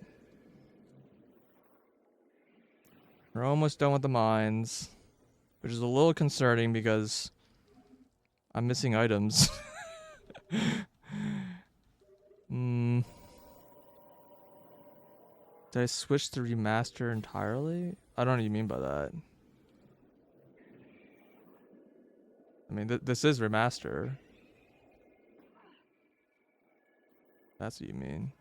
We're almost done with the mines. Which is a little concerning because I'm missing items. Did I switch to remaster entirely? I don't know what you mean by that. I mean, this is remaster. That's what you mean.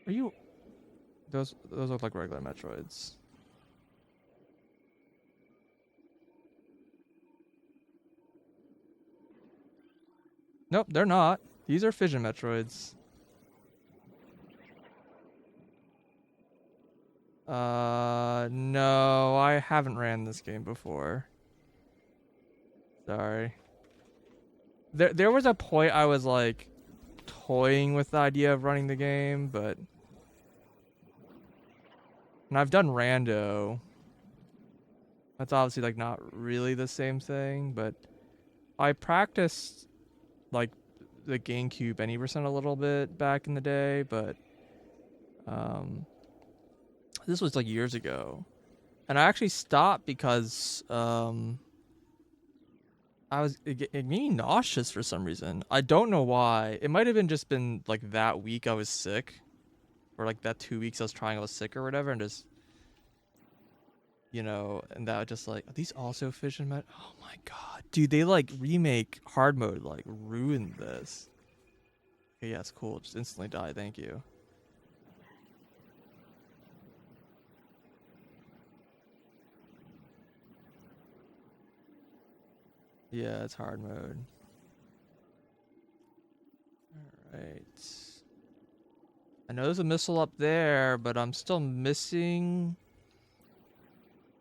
Are you... Those look like regular Metroids. Nope, they're not. These are fission Metroids. No, I haven't ran this game before. Sorry. There was a point I was like toying with the idea of running the game, but and I've done rando. That's obviously like not really the same thing, but I practiced like the GameCube any% a little bit back in the day, but this was like years ago. And I actually stopped because I was it made me nauseous for some reason. I don't know why. It might have been just been like that week I was sick. or like that 2 weeks I was trying, I was sick or whatever, and just, and that just like, are these also fission met? Oh my god, dude, they like remake hard mode like ruined this. Okay, yeah, it's cool. Just instantly die. Thank you. Yeah, it's hard mode. All right. I know there's a missile up there, but I'm still missing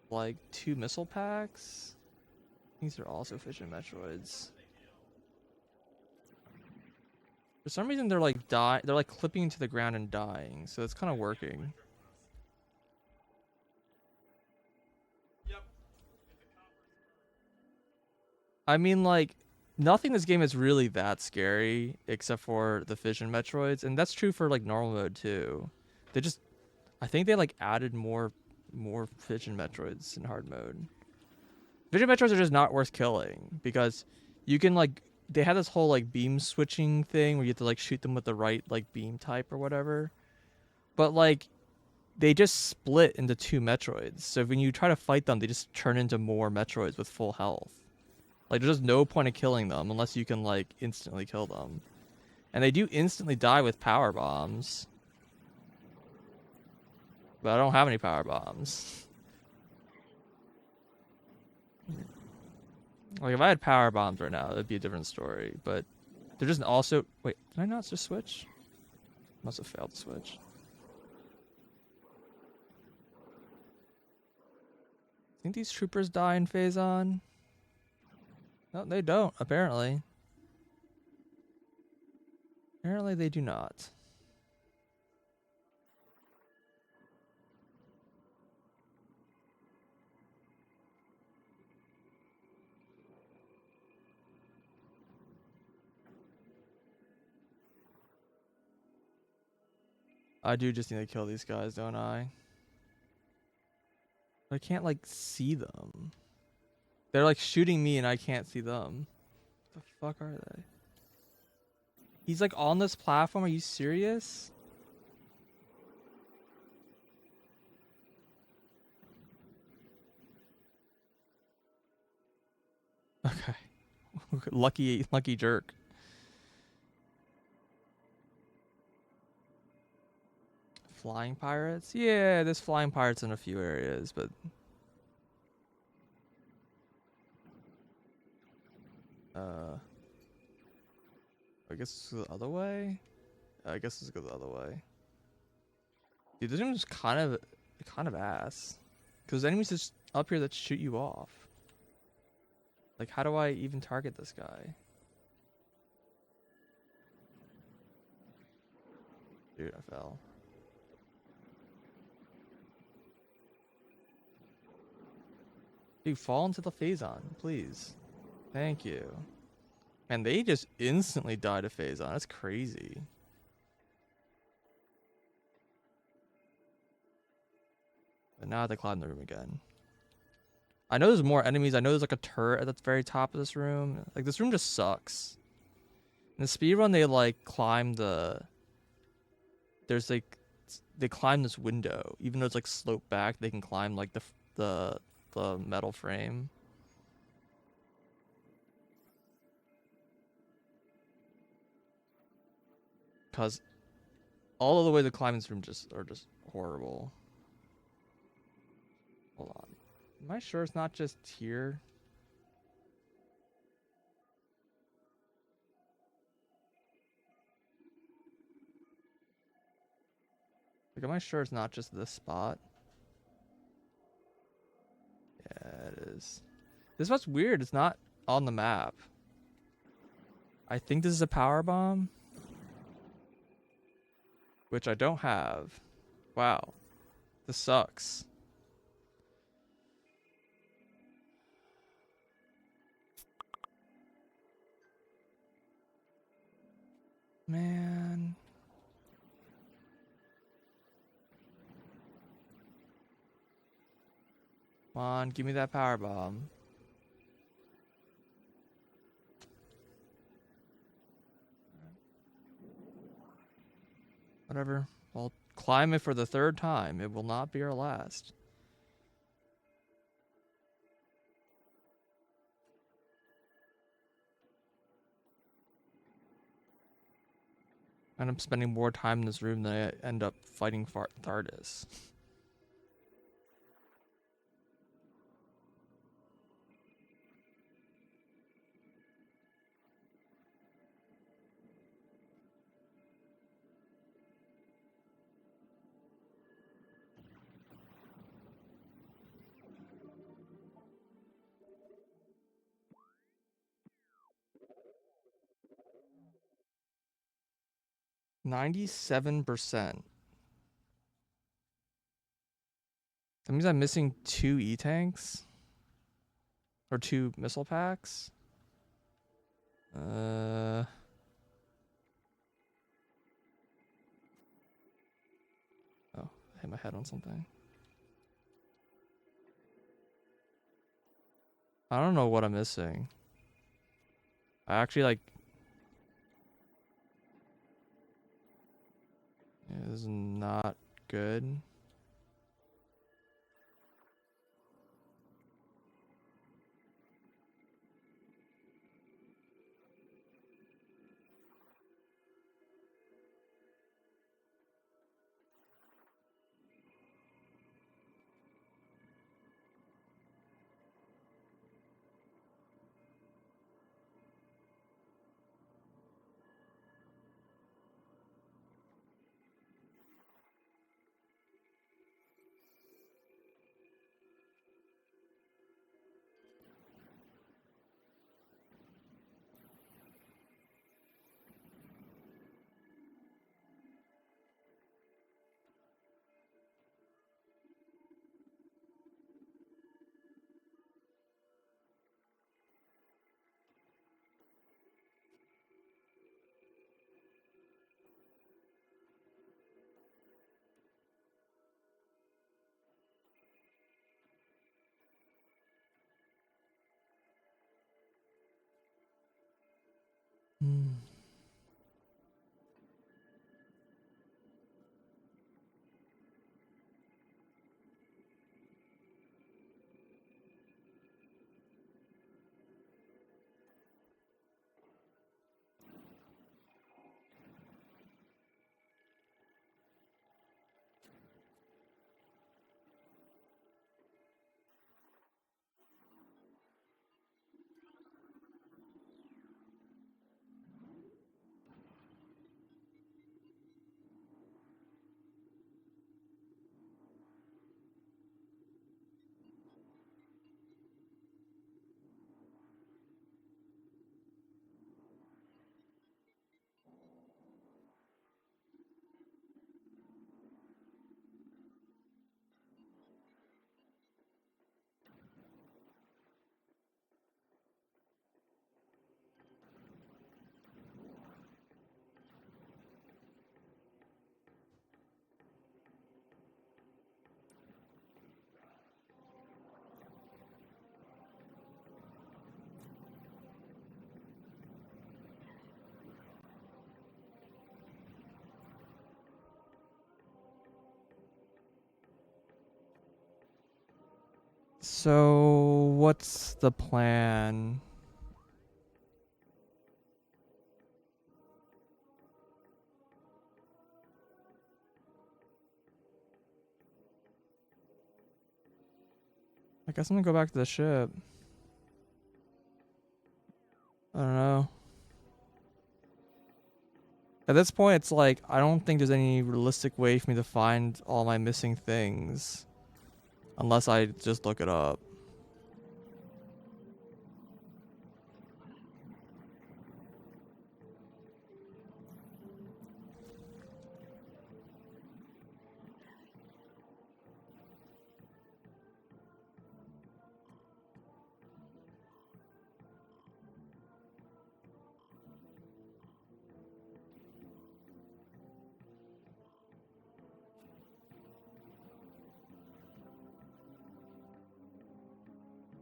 like 2 missile packs. These are also fission Metroids. For some reason, they're like they're like clipping to the ground and dying, so it's kind of working. I mean, like, nothing in this game is really that scary except for the fission Metroids, and that's true for like normal mode too. They just, I think they like added more fission Metroids in hard mode. Fission Metroids are just not worth killing because you can like, they have this whole like beam switching thing where you have to like shoot them with the right like beam type or whatever. But like, they just split into 2 Metroids. So when you try to fight them, they just turn into more Metroids with full health. Like, there's just no point of killing them unless you can like instantly kill them. And they do instantly die with power bombs. But I don't have any power bombs. Like, if I had power bombs right now, it'd be a different story. But they're just also... Wait, did I not just switch? Must have failed to switch. Think these troopers die in Phazon? No, they don't, apparently. Apparently they do not. I do just need to kill these guys, don't I? But I can't, like, see them. They're, like, shooting me and I can't see them. What the fuck are they? He's, like, on this platform? Are you serious? Okay. Lucky jerk. Flying pirates? Yeah, there's flying pirates in a few areas, but... I guess it's the other way? I guess let's go the other way. Dude, this room is kind of ass. Because enemies just up here that shoot you off. Like, how do I even target this guy? Dude, I fell. Dude, fall into the Phazon, please. Thank you. And they just instantly died to Phazon. That's crazy. But now I have to climb the room again. I know there's more enemies. I know there's like a turret at the very top of this room. Like, this room just sucks. In the speedrun, they like climb the... There's like... They climb this window. Even though it's like sloped back, they can climb like the metal frame. Because all of the way to climb this room are just horrible. Hold on. Am I sure it's not just here? Like, am I sure it's not just this spot? Yeah, it is. This spot's weird. It's not on the map. I think this is a power bomb. Which I don't have. Wow. This sucks. Man. Come on, give me that power bomb. Whatever. I'll climb it for the third time. It will not be our last. I end up spending more time in this room than I end up fighting Thardis. %97%. That means I'm missing 2 E-tanks? Or 2 missile packs? Oh, I hit my head on something. I don't know what I'm missing. I actually like... Yeah, this is not good. Hmm. So, what's the plan? I guess I'm gonna go back to the ship. I don't know. At this point, it's like, I don't think there's any realistic way for me to find all my missing things. Unless I just look it up.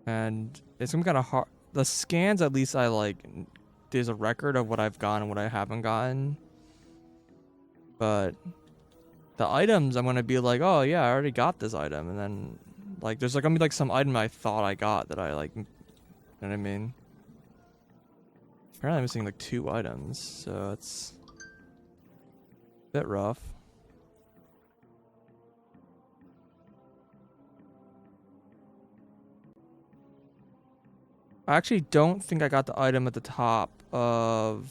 And it's some kind of hard. The scans, at least I like. There's a record of what I've gotten and what I haven't gotten. But the items, I'm gonna be like, oh yeah, I already got this item, and then like there's like gonna be like some item I thought I got that I like, you know what I mean? Apparently I'm missing like 2 items, so it's a bit rough. I actually don't think I got the item at the top of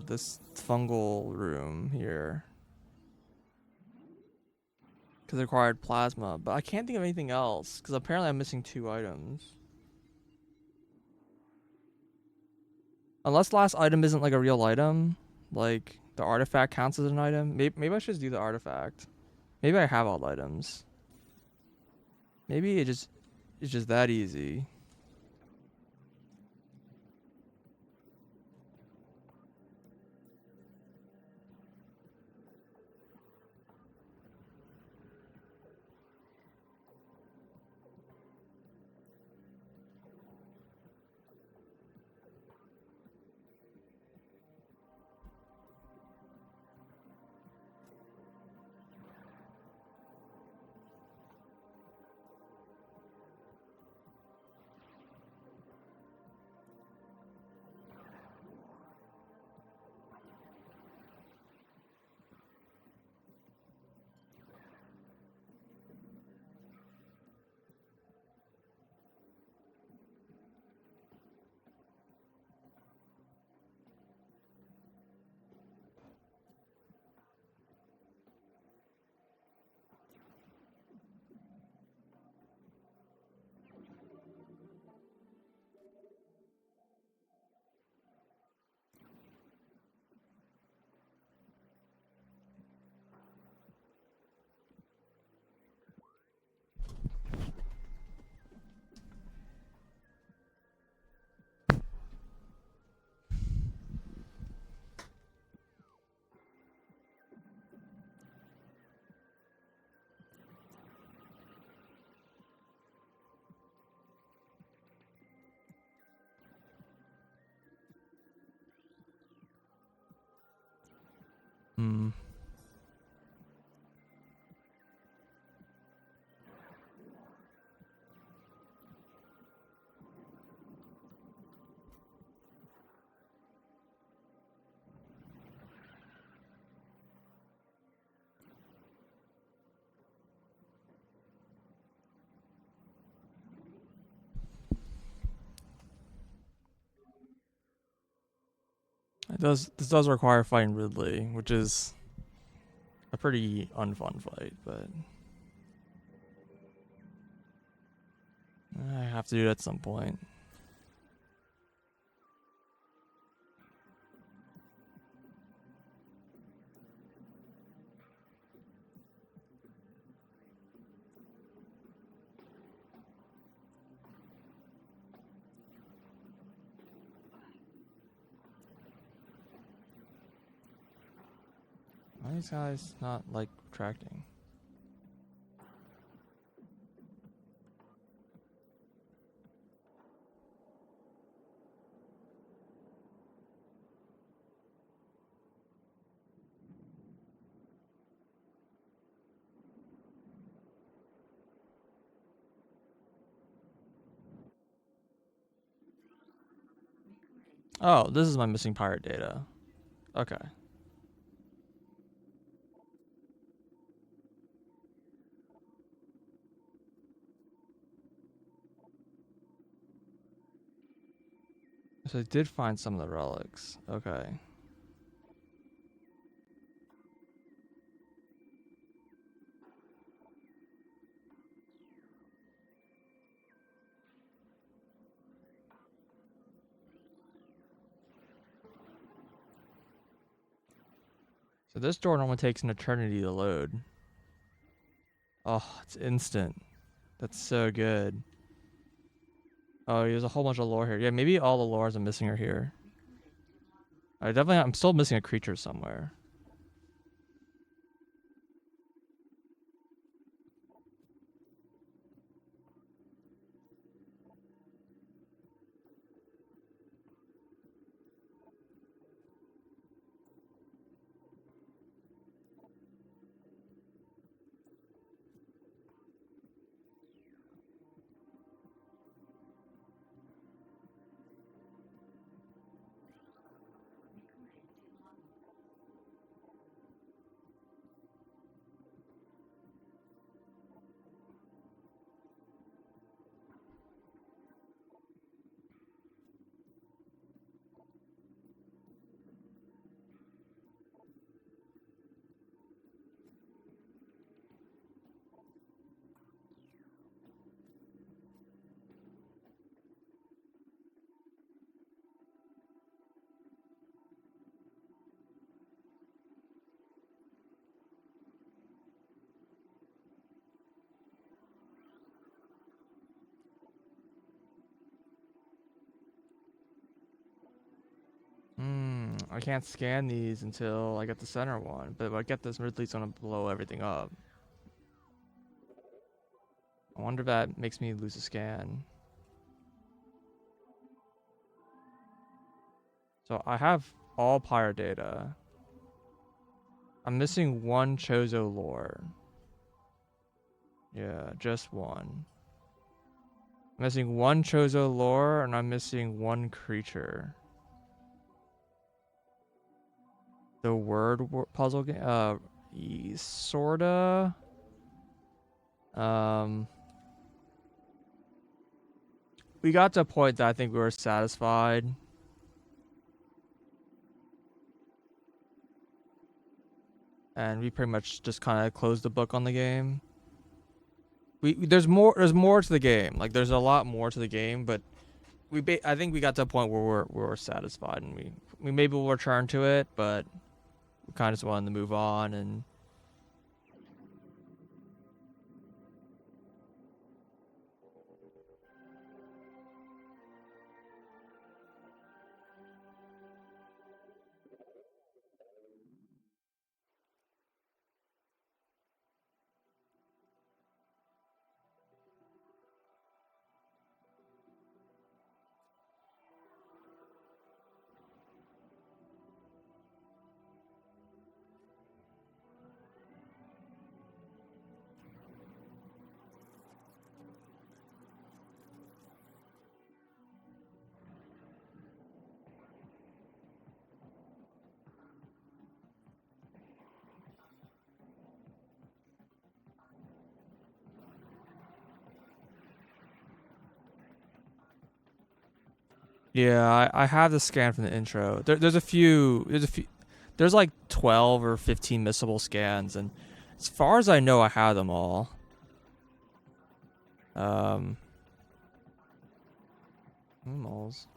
this fungal room here. Because it required plasma, but I can't think of anything else, because apparently I'm missing 2 items. Unless the last item isn't like a real item, like the artifact counts as an item. Maybe I should just do the artifact. Maybe I have all the items. Maybe it's just that easy. Hmm. This does require fighting Ridley, which is a pretty unfun fight, but I have to do it at some point. Why are these guys not like retracting? Oh, this is my missing pirate data. Okay. So I did find some of the relics. Okay. So this door normally takes an eternity to load. Oh, it's instant. That's so good. Oh, there's a whole bunch of lore here. Yeah, maybe all the lores I'm missing are here. I'm still missing a creature somewhere. I can't scan these until I get the center one. But if I get this, Ridley's gonna blow everything up. I wonder if that makes me lose a scan. So I have all Pyre data. I'm missing one Chozo lore. Yeah, just one. I'm missing one Chozo lore, and I'm missing one creature. The puzzle game? Sorta. We got to a point that I think we were satisfied. And we pretty much just kind of closed the book on the game. There's more to the game. Like there's a lot more to the game, but I think we got to a point where we're satisfied, and we maybe will return to it, but we kind of just wanted to move on. And yeah, I have the scan from the intro. There's a few. There's like 12 or 15 missable scans, and as far as I know, I have them all. Moles.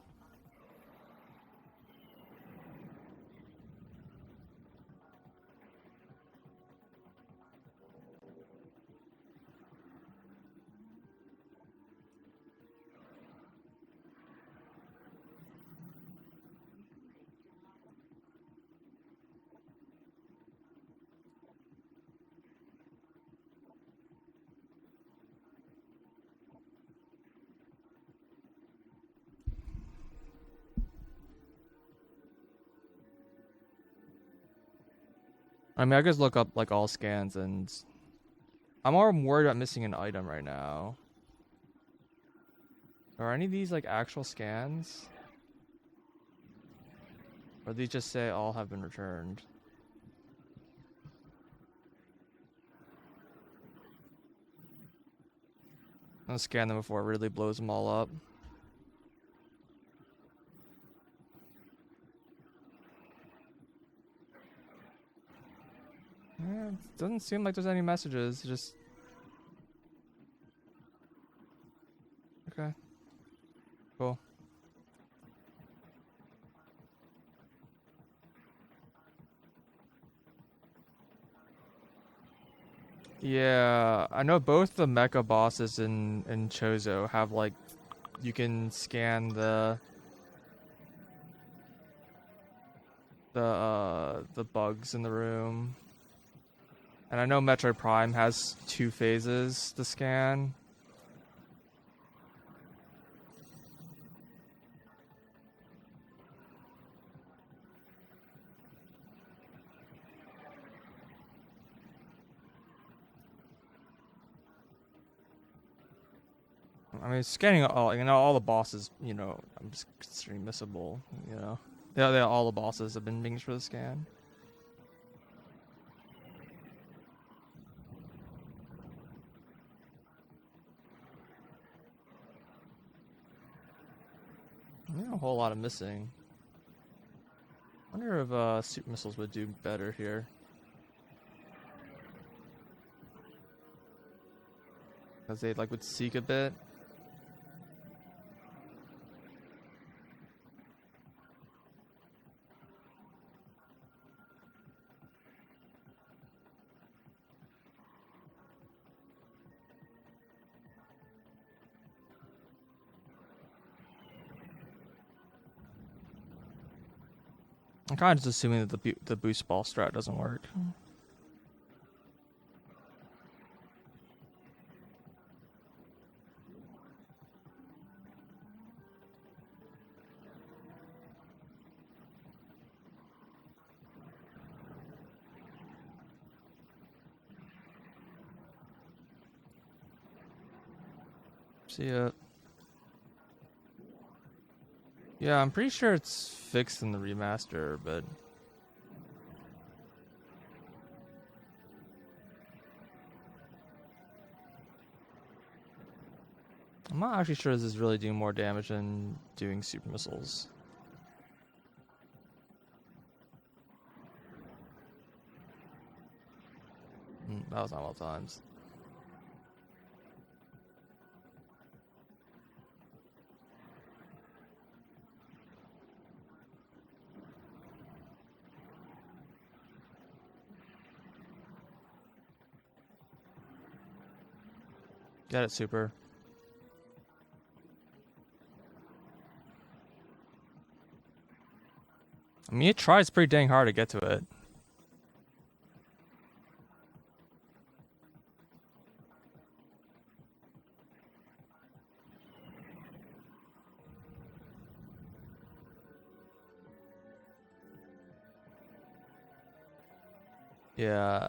I mean, I just look up like all scans, and I'm more worried about missing an item right now. Are any of these like actual scans? Or these just say all have been returned? I'm gonna scan them before it really blows them all up. Yeah, it doesn't seem like there's any messages. Just okay, cool. Yeah, I know both the mecha bosses in Chozo have like you can scan the bugs in the room. And I know Metroid Prime has 2 phases to scan. I mean, scanning all the bosses, I'm just considering missable, all the bosses have been minged for the scan. A whole lot of missing. Wonder if super missiles would do better here. Because they would seek a bit. I'm kind of just assuming that the boost ball strat doesn't work. See ya. Yeah, I'm pretty sure it's fixed in the remaster, but I'm not actually sure this is really doing more damage than doing super missiles. That was not well timed. Get it, super. I mean, it tries pretty dang hard to get to it. Yeah.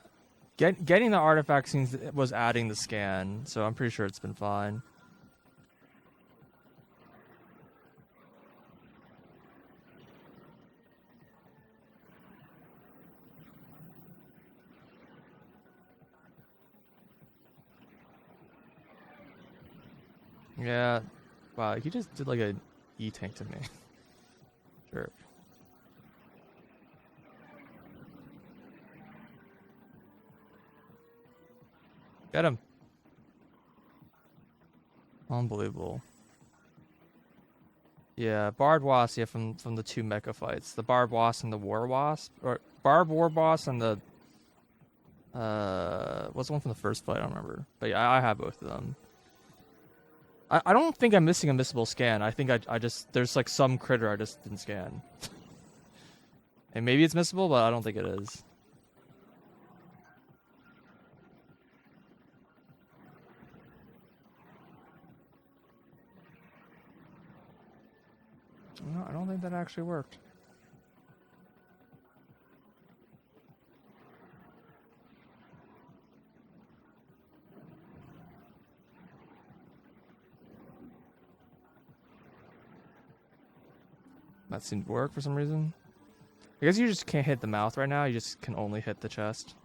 Getting the artifact seems was adding the scan, so I'm pretty sure it's been fine. Yeah. Wow, he just did like a E-tank to me. Sure. Get him. Unbelievable. Yeah, Barbed Wasp, yeah, from the two mecha fights. The Barbed Wasp and the War Wasp. Or Barbed War Boss and the what's the one from the first fight? I don't remember. But yeah, I have both of them. I don't think I'm missing a missable scan. I think I just there's like some critter I just didn't scan. And maybe it's missable, but I don't think it is. No, I don't think that actually worked. That seemed to work for some reason. I guess you just can't hit the mouth right now. You just can only hit the chest.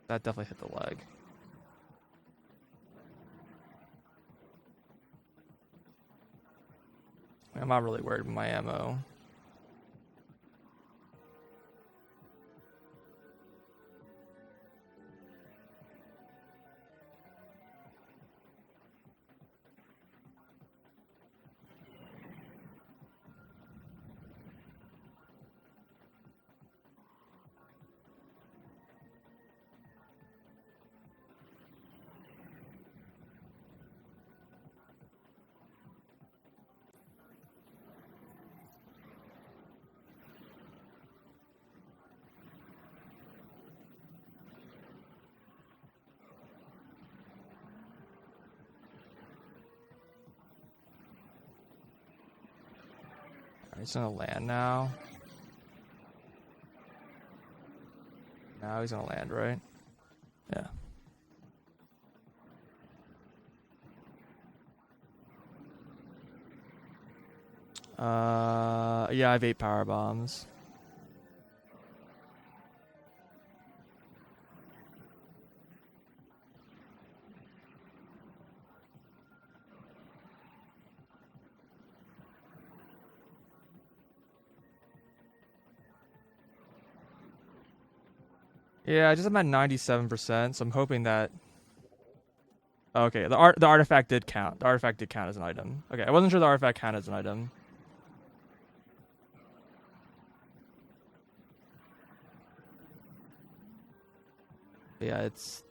That definitely hit the leg. I'm not really worried about my ammo. He's gonna land now. Now he's gonna land, right? Yeah. Yeah, I have 8 power bombs. Yeah, I just am at 97%, so I'm hoping that. Okay, the artifact did count. The artifact did count as an item. Okay, I wasn't sure the artifact counted as an item. But yeah, it's.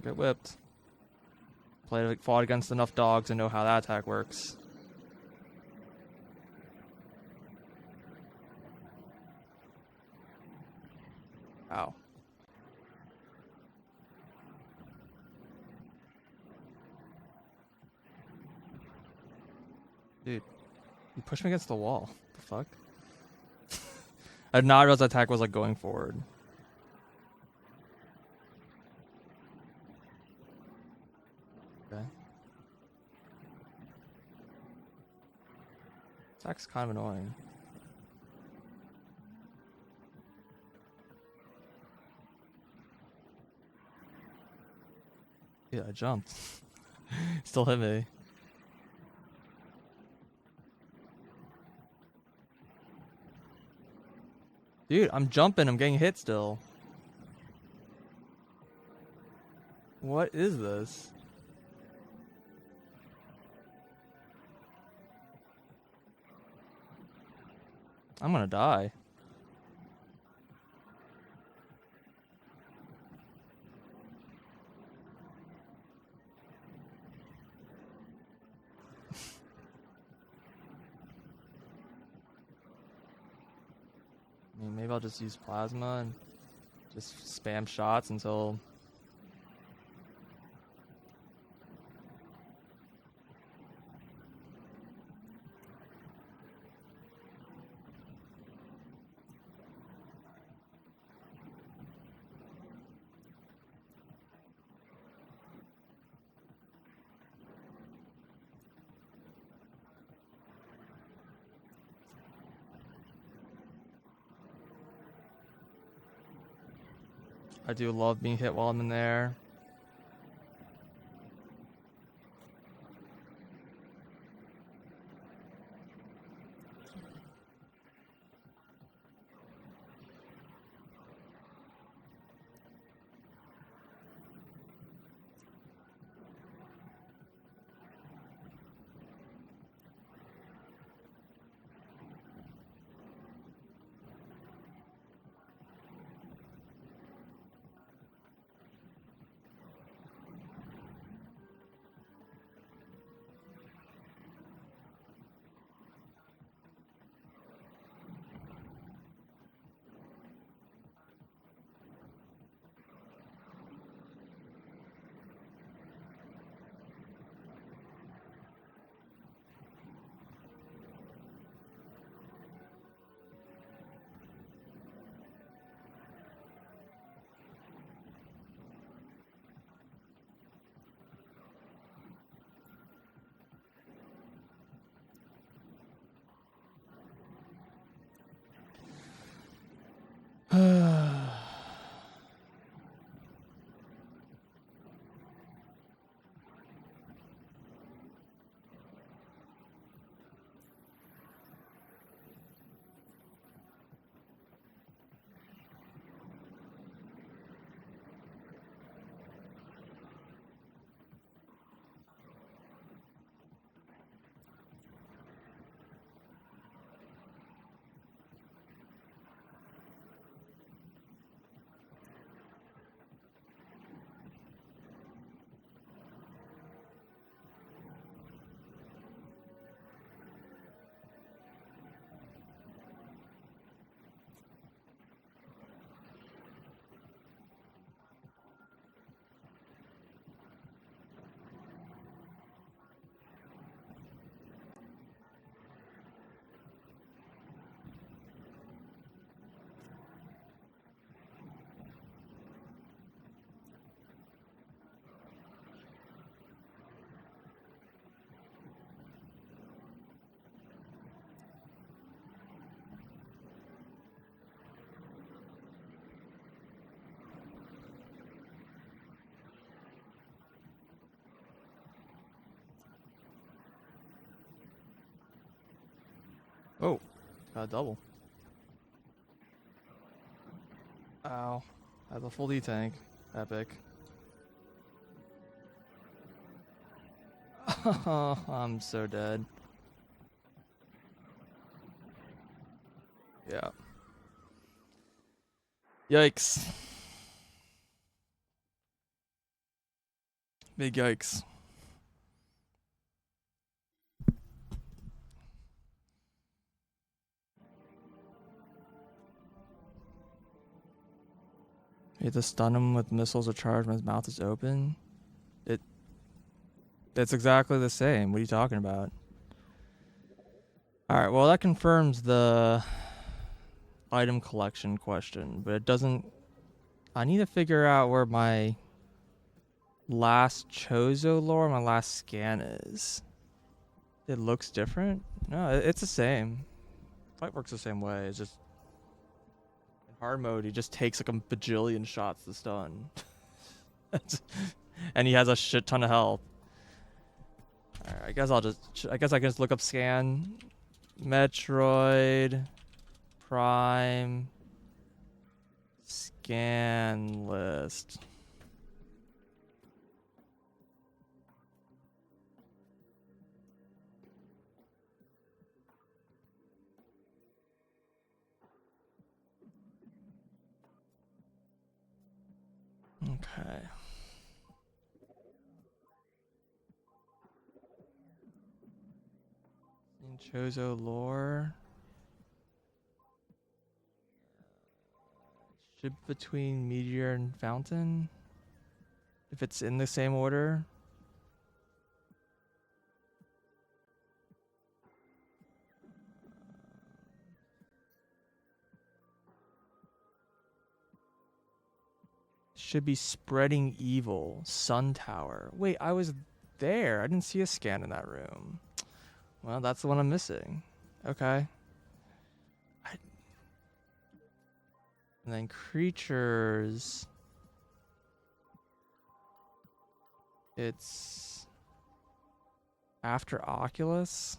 Get whipped. Fought against enough dogs and know how that attack works. Ow. Dude, you pushed me against the wall. What the fuck? I did not realize that attack was like going forward. Okay. Attack's kind of annoying. Yeah, I jumped. Still hit me. Dude, I'm jumping. I'm getting hit still. What is this? I'm gonna die. I mean, maybe I'll just use plasma and just spam shots until... I do love being hit while I'm in there. Oh, got a double. Ow. I have a full D-tank. Epic. I'm so dead. Yeah. Yikes. Big yikes. You have to stun him with missiles or charge when his mouth is open. It's exactly the same. What are you talking about? Alright, well that confirms the item collection question, but it doesn't... I need to figure out where my last Chozo lore, my last scan is. It looks different? No, it's the same. Fight works the same way. It's just in hard mode, he just takes like a bajillion shots to stun. And he has a shit ton of health. Alright, I guess I can just look up scan. Metroid Prime scan list. Okay. In Chozo lore. Ship between Meteor and Fountain. If it's in the same order. Should be Spreading Evil. Sun Tower. Wait, I was there. I didn't see a scan in that room. Well, that's the one I'm missing. Okay. And then creatures. It's after Oculus.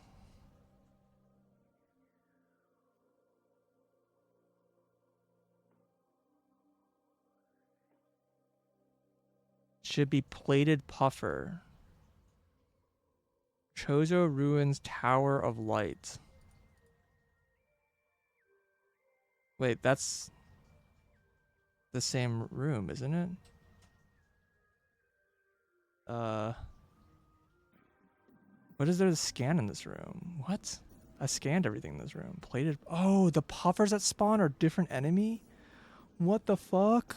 Should be Plated Puffer. Chozo Ruins Tower of Light. Wait, that's the same room, isn't it? What is there to scan in this room? What? I scanned everything in this room. Plated. Oh, the puffers that spawn are different enemy? What the fuck?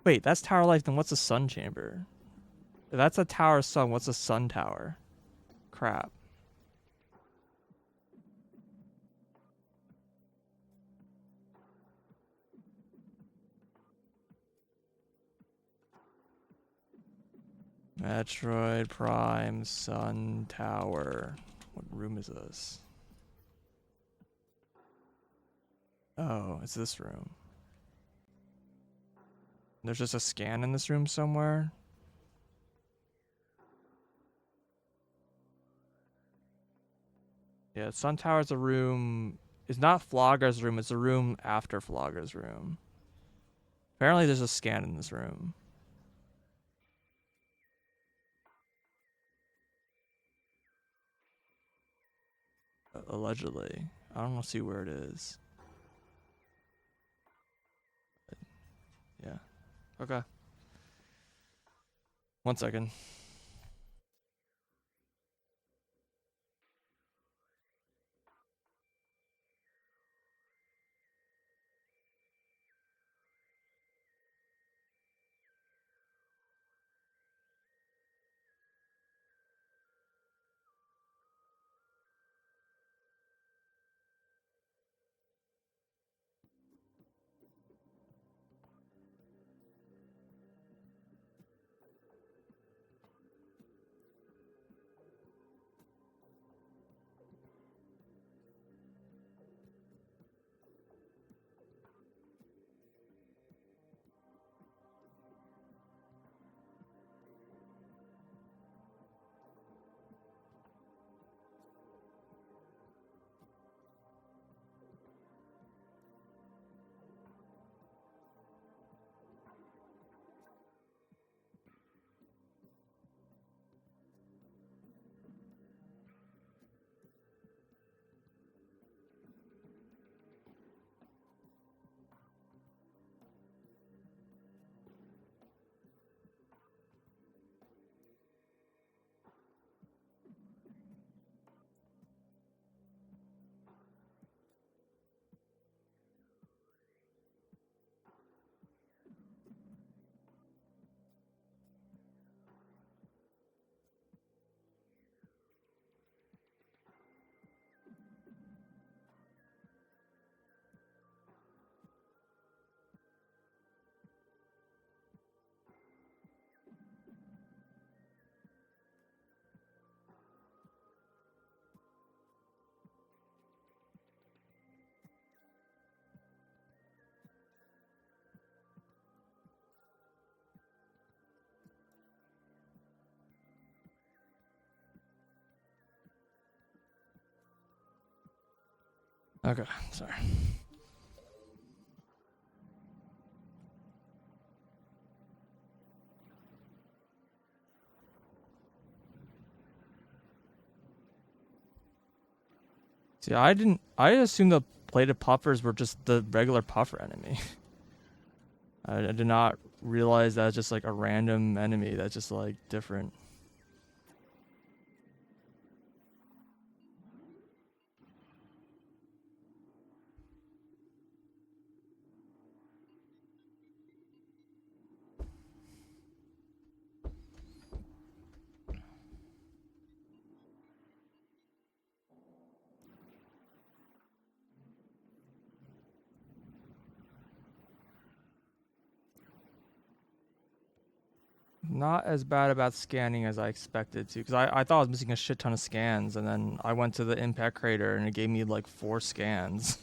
Wait, that's Tower of Life, then what's a Sun Chamber? If that's a Tower of Sun, what's a Sun Tower? Crap. Metroid Prime Sun Tower. What room is this? Oh, it's this room. There's just a scan in this room somewhere. Yeah, Sun Tower's a room. It's not Flogger's room, it's a room after Flogger's room. Apparently there's a scan in this room. Allegedly. I don't see where it is. Yeah. Okay. 1 second. Okay, sorry. See, I assumed the plated puffers were just the regular puffer enemy. I did not realize that's just like a random enemy that's just like different. Not as bad about scanning as I expected to, because I thought I was missing a shit ton of scans, and then I went to the impact crater and it gave me like 4 scans.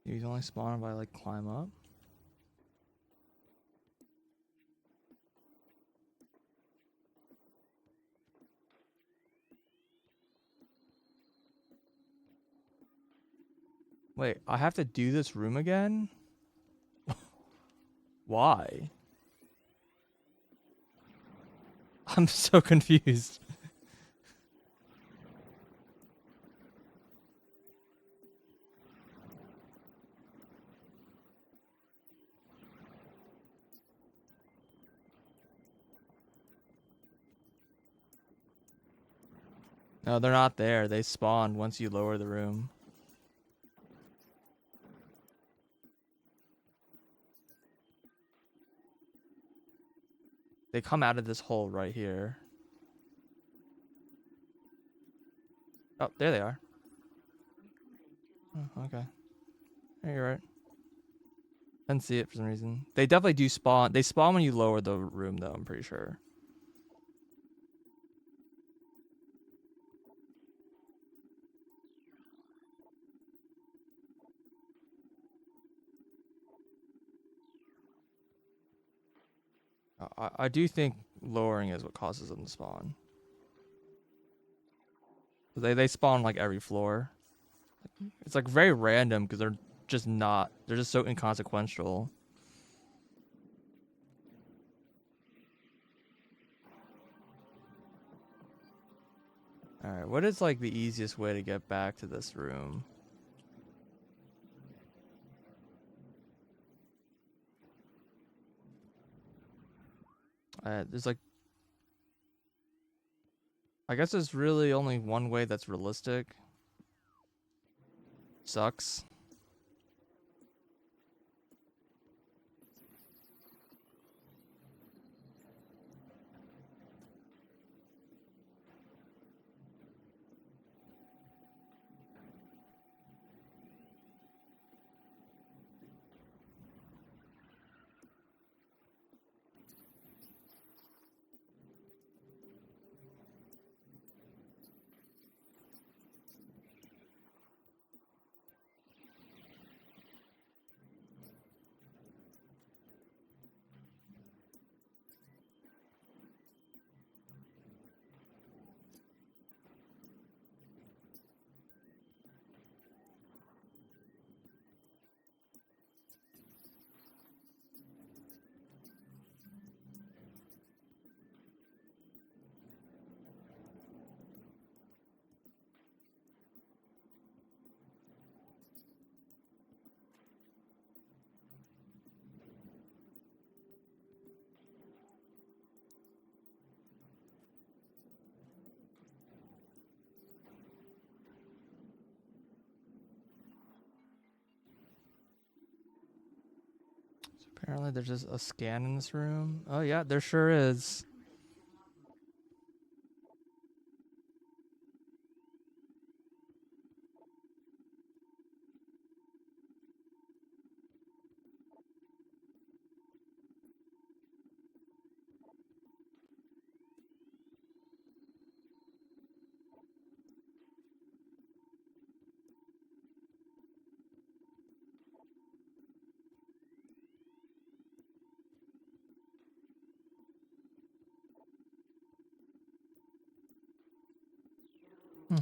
You only spawn if I like climb up. Wait, I have to do this room again? Why? I'm so confused. No, they're not there. They spawn once you lower the room. They come out of this hole right here. Oh, there they are. Oh, okay. Yeah, you're right. Didn't see it for some reason. They definitely do spawn. They spawn when you lower the room, though, I'm pretty sure. I do think lowering is what causes them to spawn. They spawn like every floor. It's like very random because they're just not. They're just so inconsequential. All right, what is like the easiest way to get back to this room? There's like, I guess there's really only one way that's realistic. Sucks. Apparently there's just a scan in this room. Oh yeah, there sure is.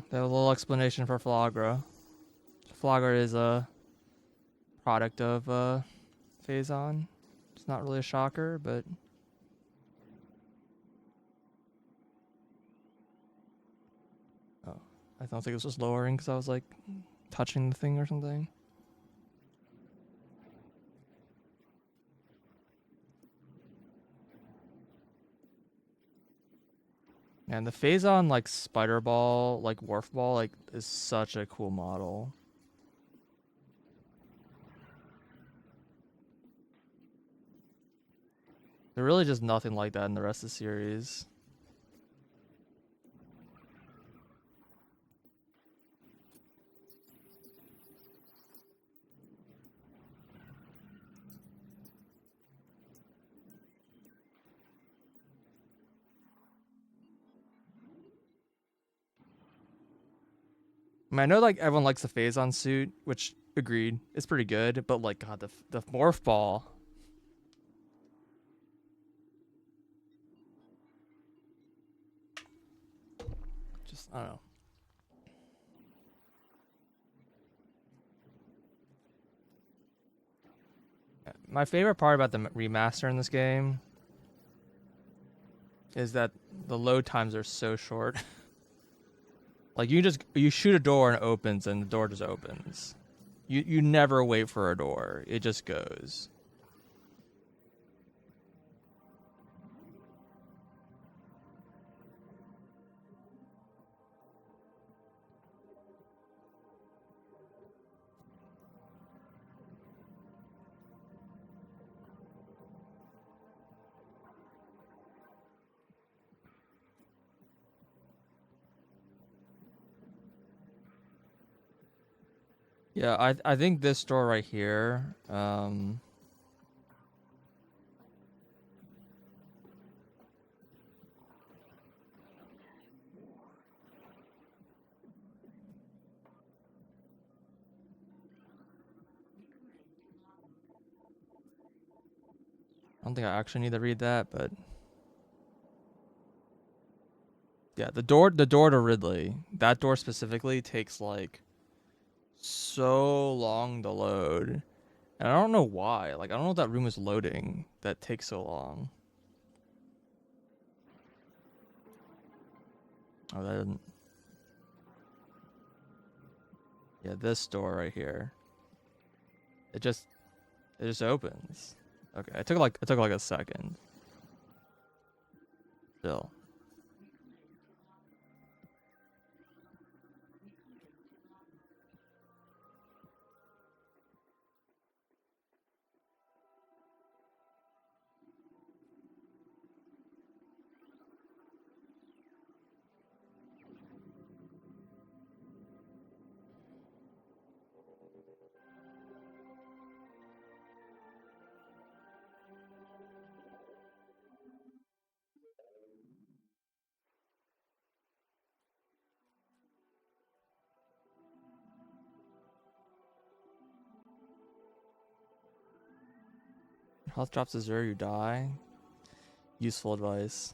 They have a little explanation for Flagra. Flagra is a product of Phazon. It's not really a shocker, but oh, I don't think it was just lowering because I was like touching the thing or something. And the Phazon like spider ball, like Wharf ball, like is such a cool model. There really just nothing like that in the rest of the series. I mean, I know like everyone likes the Phazon suit, which agreed, it's pretty good. But like, God, the Morph ball, just I don't know. My favorite part about the remaster in this game is that the load times are so short. Like you shoot a door and it opens, and the door just opens. You never wait for a door; it just goes. Yeah, I think this door right here. I don't think I actually need to read that, but yeah, the door to Ridley, that door specifically takes like so long to load. And I don't know why. Like I don't know if that room is loading that takes so long. Oh, that didn't. Yeah, this door right here. It just it just opens. Okay, it took like a second. Still. Health drops to 0, you die. Useful advice.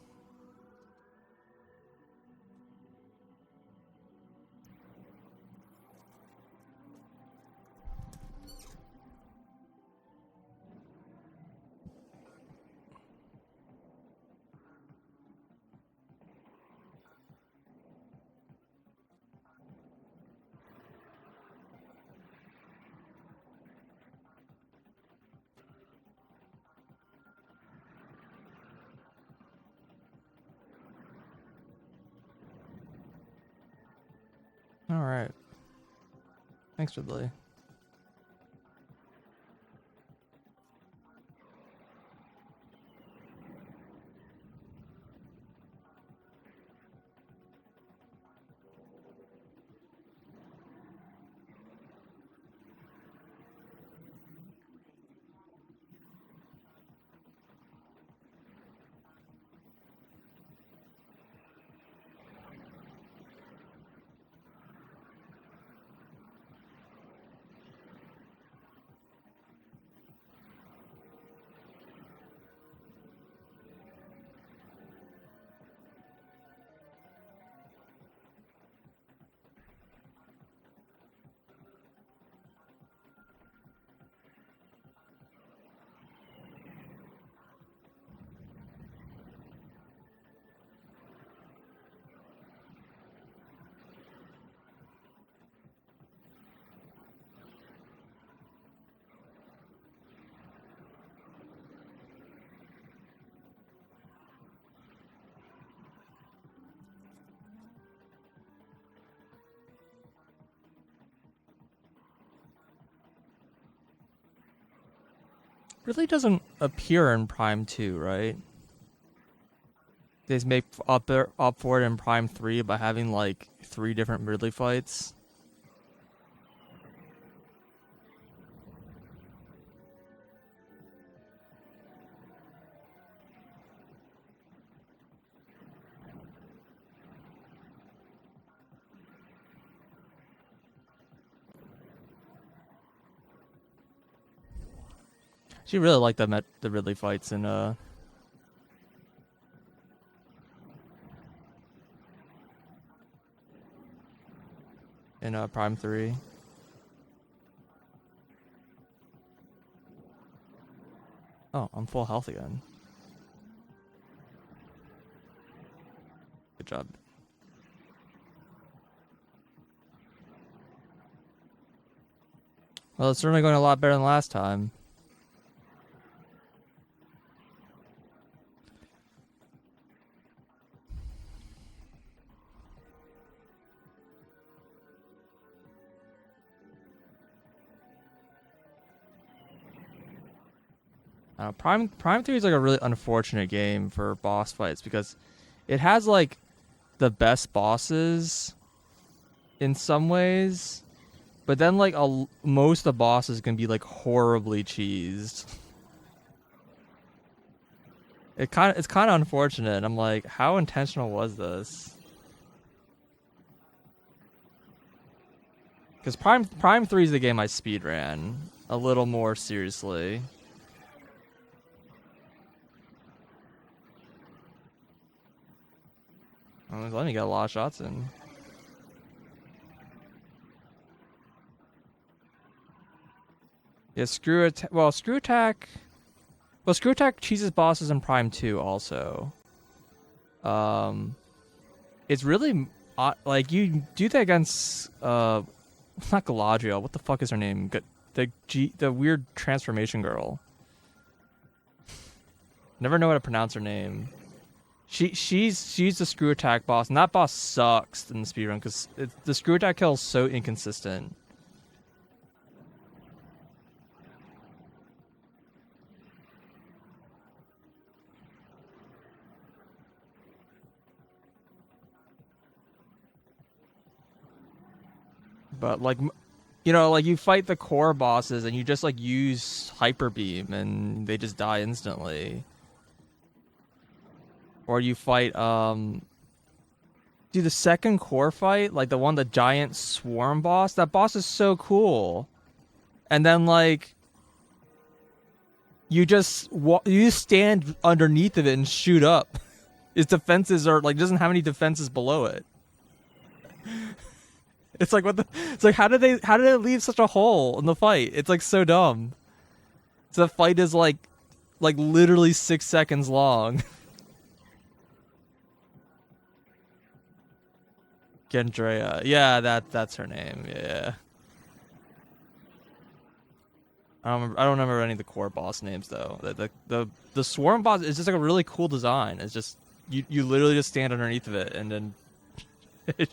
Alright. Thanks, Ridley. really doesn't appear in Prime 2, right? They just make up for it in Prime 3 by having like 3 different Ridley fights. She really liked the Ridley fights in Prime 3. Oh, I'm full health again. Good job. Well, it's certainly going a lot better than last time. Prime 3 is like a really unfortunate game for boss fights because it has like the best bosses in some ways, but then like most of the bosses can be like horribly cheesed. It's kind of unfortunate. I'm like, how intentional was this? Because Prime 3 is the game I speedran a little more seriously. Let me get a lot of shots in. Yeah, screw attack. Well, screw attack. Well, screw attack cheeses bosses in Prime 2 also. It's really like you do that against not Galadriel. What the fuck is her name? The weird transformation girl. Never know how to pronounce her name. She's the screw attack boss, and that boss sucks in the speedrun because the screw attack kill is so inconsistent. But like, like you fight the core bosses and you just like use hyper beam and they just die instantly. Or you fight do the second core fight, like the giant swarm boss. That boss is so cool. And then like you just stand underneath of it and shoot up. His defenses are like doesn't have any defenses below it. It's like it's like how did they leave such a hole in the fight? It's like so dumb. So the fight is like literally 6 seconds long. Gendrea. Yeah, that's her name. Yeah. I don't remember any of the core boss names though. The swarm boss is just like a really cool design. It's just you literally just stand underneath of it and then it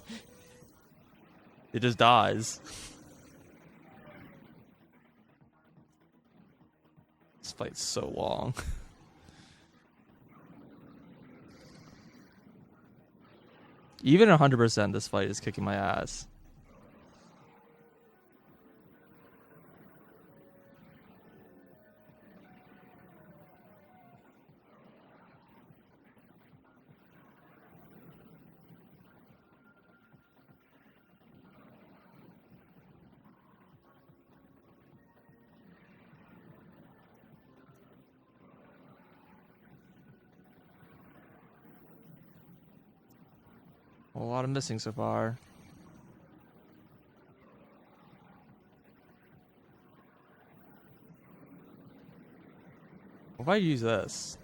just dies. This fight's so long. Even 100%, this fight is kicking my ass. A lot of missing so far. What if I use this?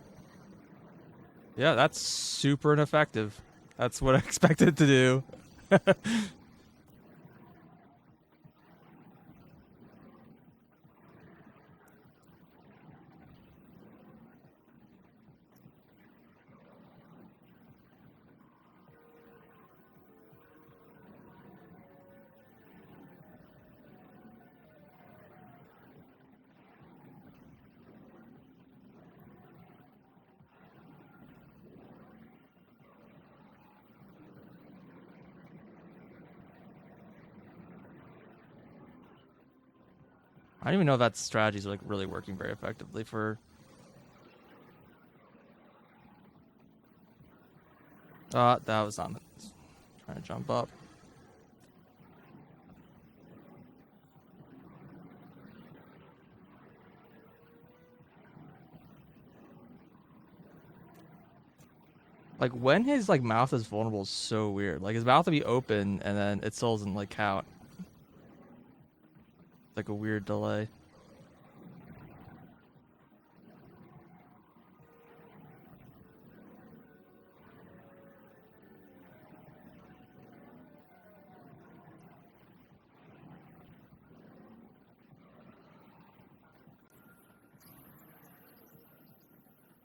Yeah, that's super ineffective. That's what I expected to do. I don't even know if that strategy is like really working very effectively for. That was on trying to jump up. Like when his like mouth is vulnerable is so weird. Like his mouth will be open and then it still doesn't like count. Like a weird delay.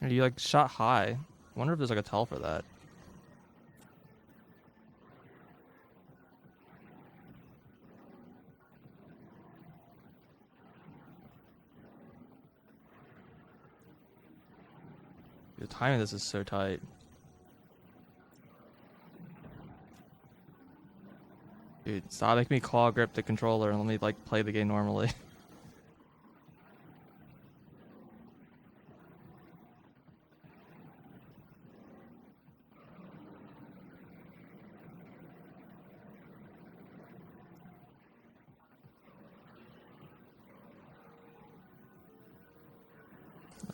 And you like shot high. I wonder if there's like a tell for that. The timing of this is so tight. Dude, stop making me claw grip the controller and let me like play the game normally.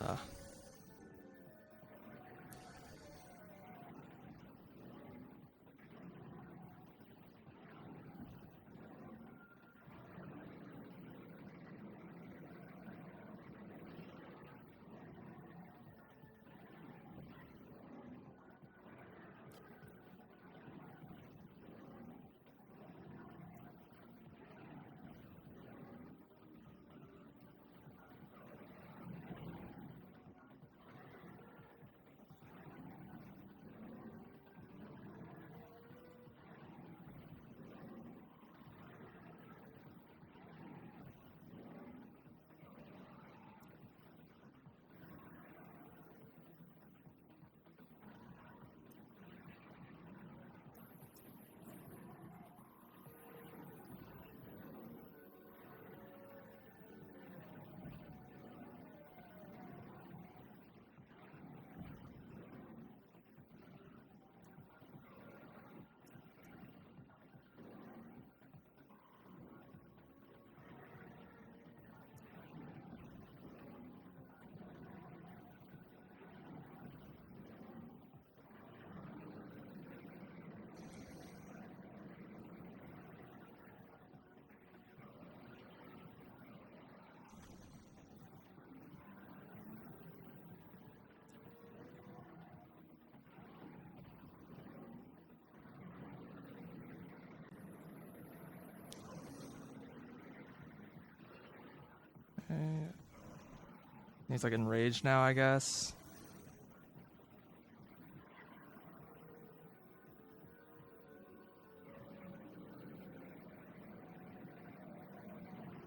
uh. He's like enraged now, I guess.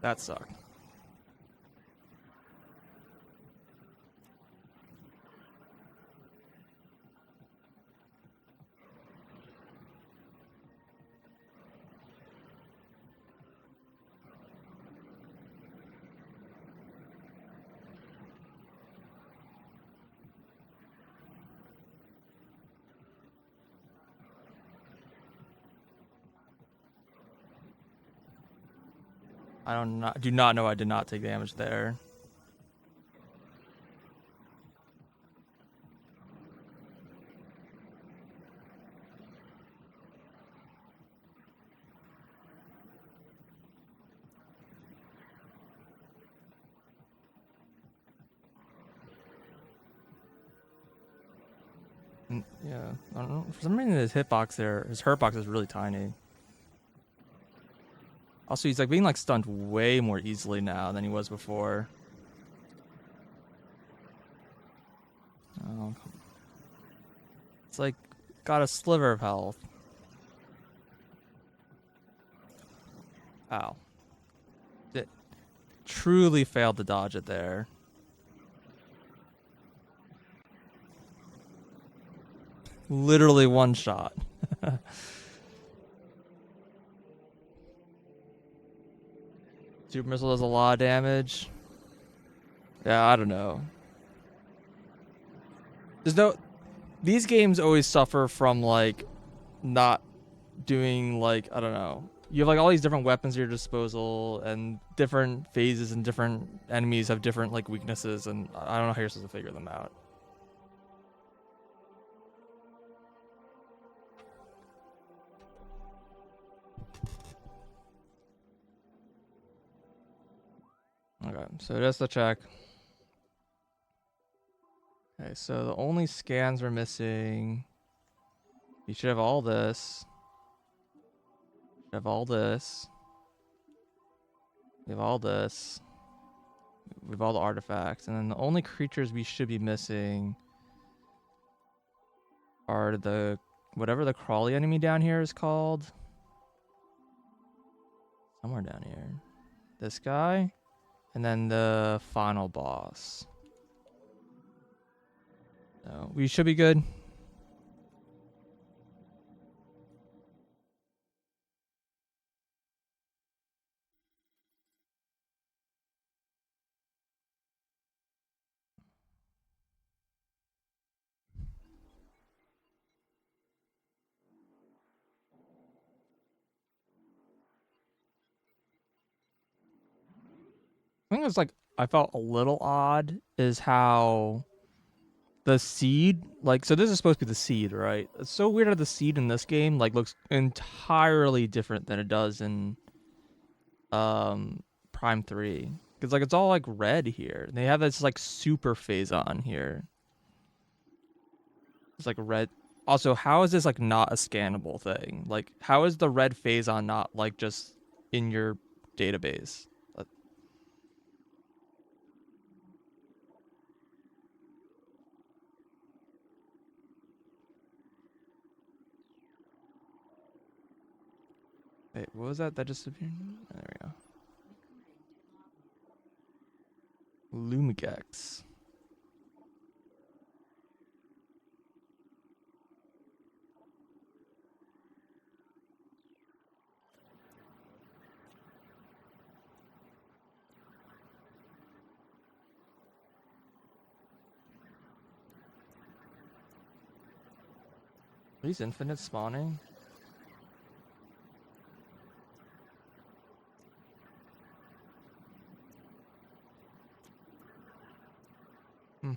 That sucked. Do not know I did not take damage there. Yeah, I don't know. For some reason, his hitbox there, his hurtbox is really tiny. Also, he's like being like stunned way more easily now than he was before. Oh, it's like got a sliver of health. Ow. It truly failed to dodge it there. Literally one shot. Super missile does a lot of damage. Yeah, I don't know. There's no. These games always suffer from like not doing like I don't know. You have like all these different weapons at your disposal, and different phases and different enemies have different like weaknesses, and I don't know how you're supposed to figure them out. Okay, so just to check. Okay, so the only scans we're missing. You should have all this. You should have all this. We have all this. We have all the artifacts, and then the only creatures we should be missing are the whatever the crawly enemy down here is called. Somewhere down here. This guy, and then the final boss. So we should be good. I think it's like I felt a little odd is how the seed, like, so this is supposed to be the seed, right? It's so weird how the seed in this game like looks entirely different than it does in Prime 3. Cuz like it's all like red here. They have this like super phase on here. It's like red. Also, how is this like not a scannable thing? Like how is the red phase on not like just in your database? Wait, what was that? That just appeared? There we go. Lumigex. Are these infinite spawning? Hmm.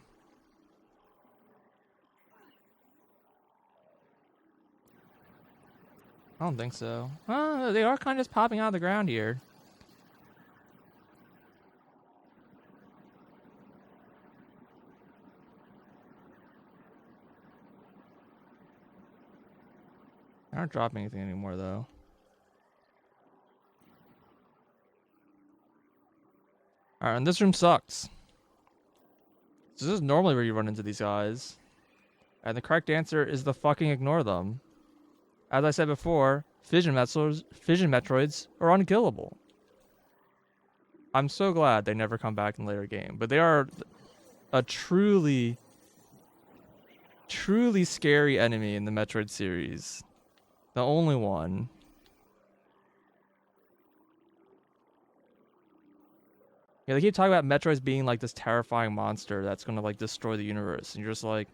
I don't think so. They are kind of just popping out of the ground here. They aren't dropping anything anymore, though. Alright, and this room sucks. So this is normally where you run into these guys. And the correct answer is to fucking ignore them. As I said before, fission Metroids are unkillable. I'm so glad they never come back in later game. But they are a truly, truly scary enemy in the Metroid series. The only one. Yeah, they keep talking about Metroids being like this terrifying monster that's gonna like destroy the universe, and you're just like,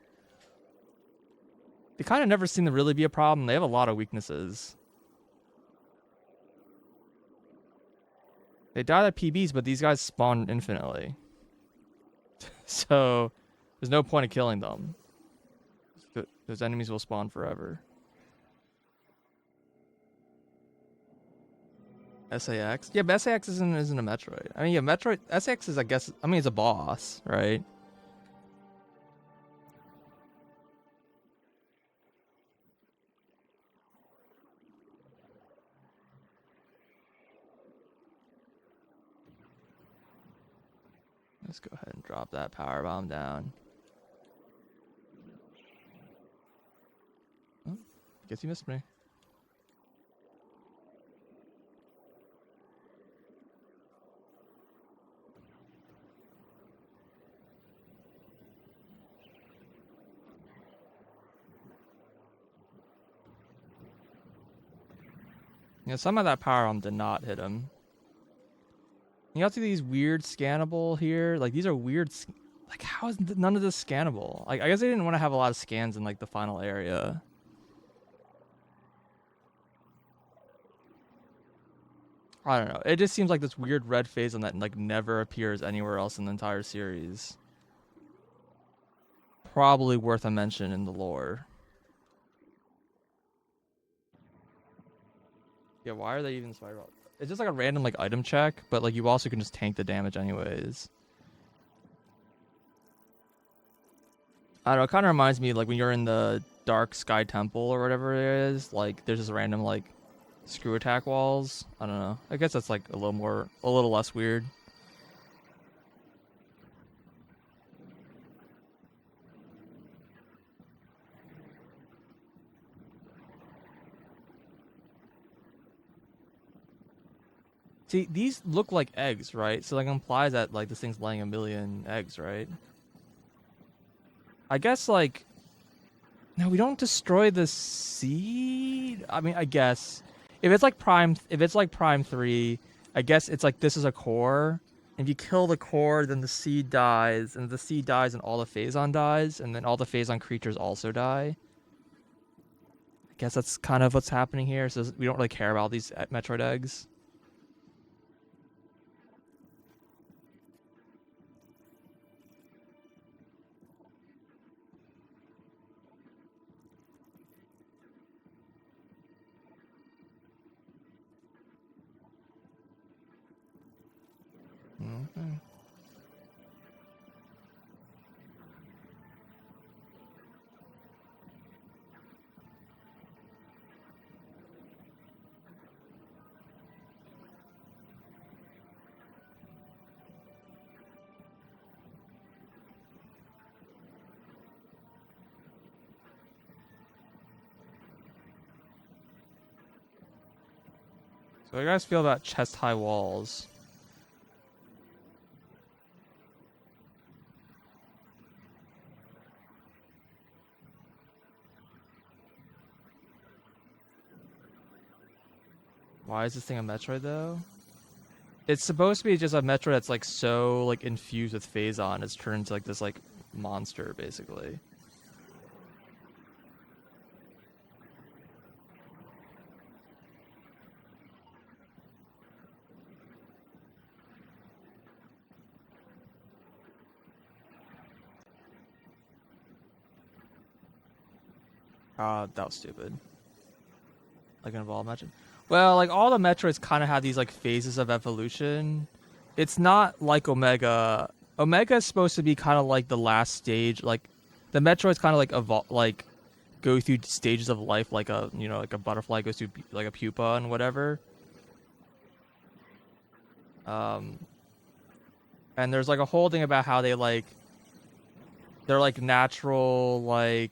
they kind of never seem to really be a problem. They have a lot of weaknesses. They died at PBs, but these guys spawn infinitely, so there's no point in killing them. Those enemies will spawn forever. SAX? Yeah, but SAX isn't a Metroid. I mean, yeah, Metroid SAX is, I guess, I mean, it's a boss, right? Let's go ahead and drop that power bomb down. Oh, guess you missed me. Yeah, some of that power bomb did not hit him. You got to these weird scannable here. Like these are weird. Like how is none of this scannable? Like I guess they didn't want to have a lot of scans in like the final area. I don't know. It just seems like this weird red phase on that like never appears anywhere else in the entire series. Probably worth a mention in the lore. Yeah, why are they even spiral? It's just like a random like item check, but like you also can just tank the damage anyways. I don't know, it kind of reminds me like when you're in the Dark Sky Temple or whatever it is, like there's just random like screw attack walls. I don't know. I guess that's like a little less weird. See, these look like eggs, right? So like implies that like this thing's laying a million eggs, right? I guess like no, we don't destroy the seed. I mean, I guess if it's like prime 3, I guess it's like this is a core. If you kill the core, then the seed dies, and the seed dies, and all the Phazon dies, and then all the Phazon creatures also die. I guess that's kind of what's happening here. So we don't really care about these Metroid eggs. Okay. So how do you guys feel about chest high walls? Why is this thing a Metroid though? It's supposed to be just a Metroid that's like so like infused with Phazon, it's turned into like this like monster basically. That was stupid. Like an evolved Metroid. Well, like all the Metroids kind of have these like phases of evolution. It's not like Omega. Omega is supposed to be kind of like the last stage. Like the Metroids kind of like like go through stages of life, like a like a butterfly goes through like a pupa and whatever. Um, and there's like a whole thing about how they're like natural like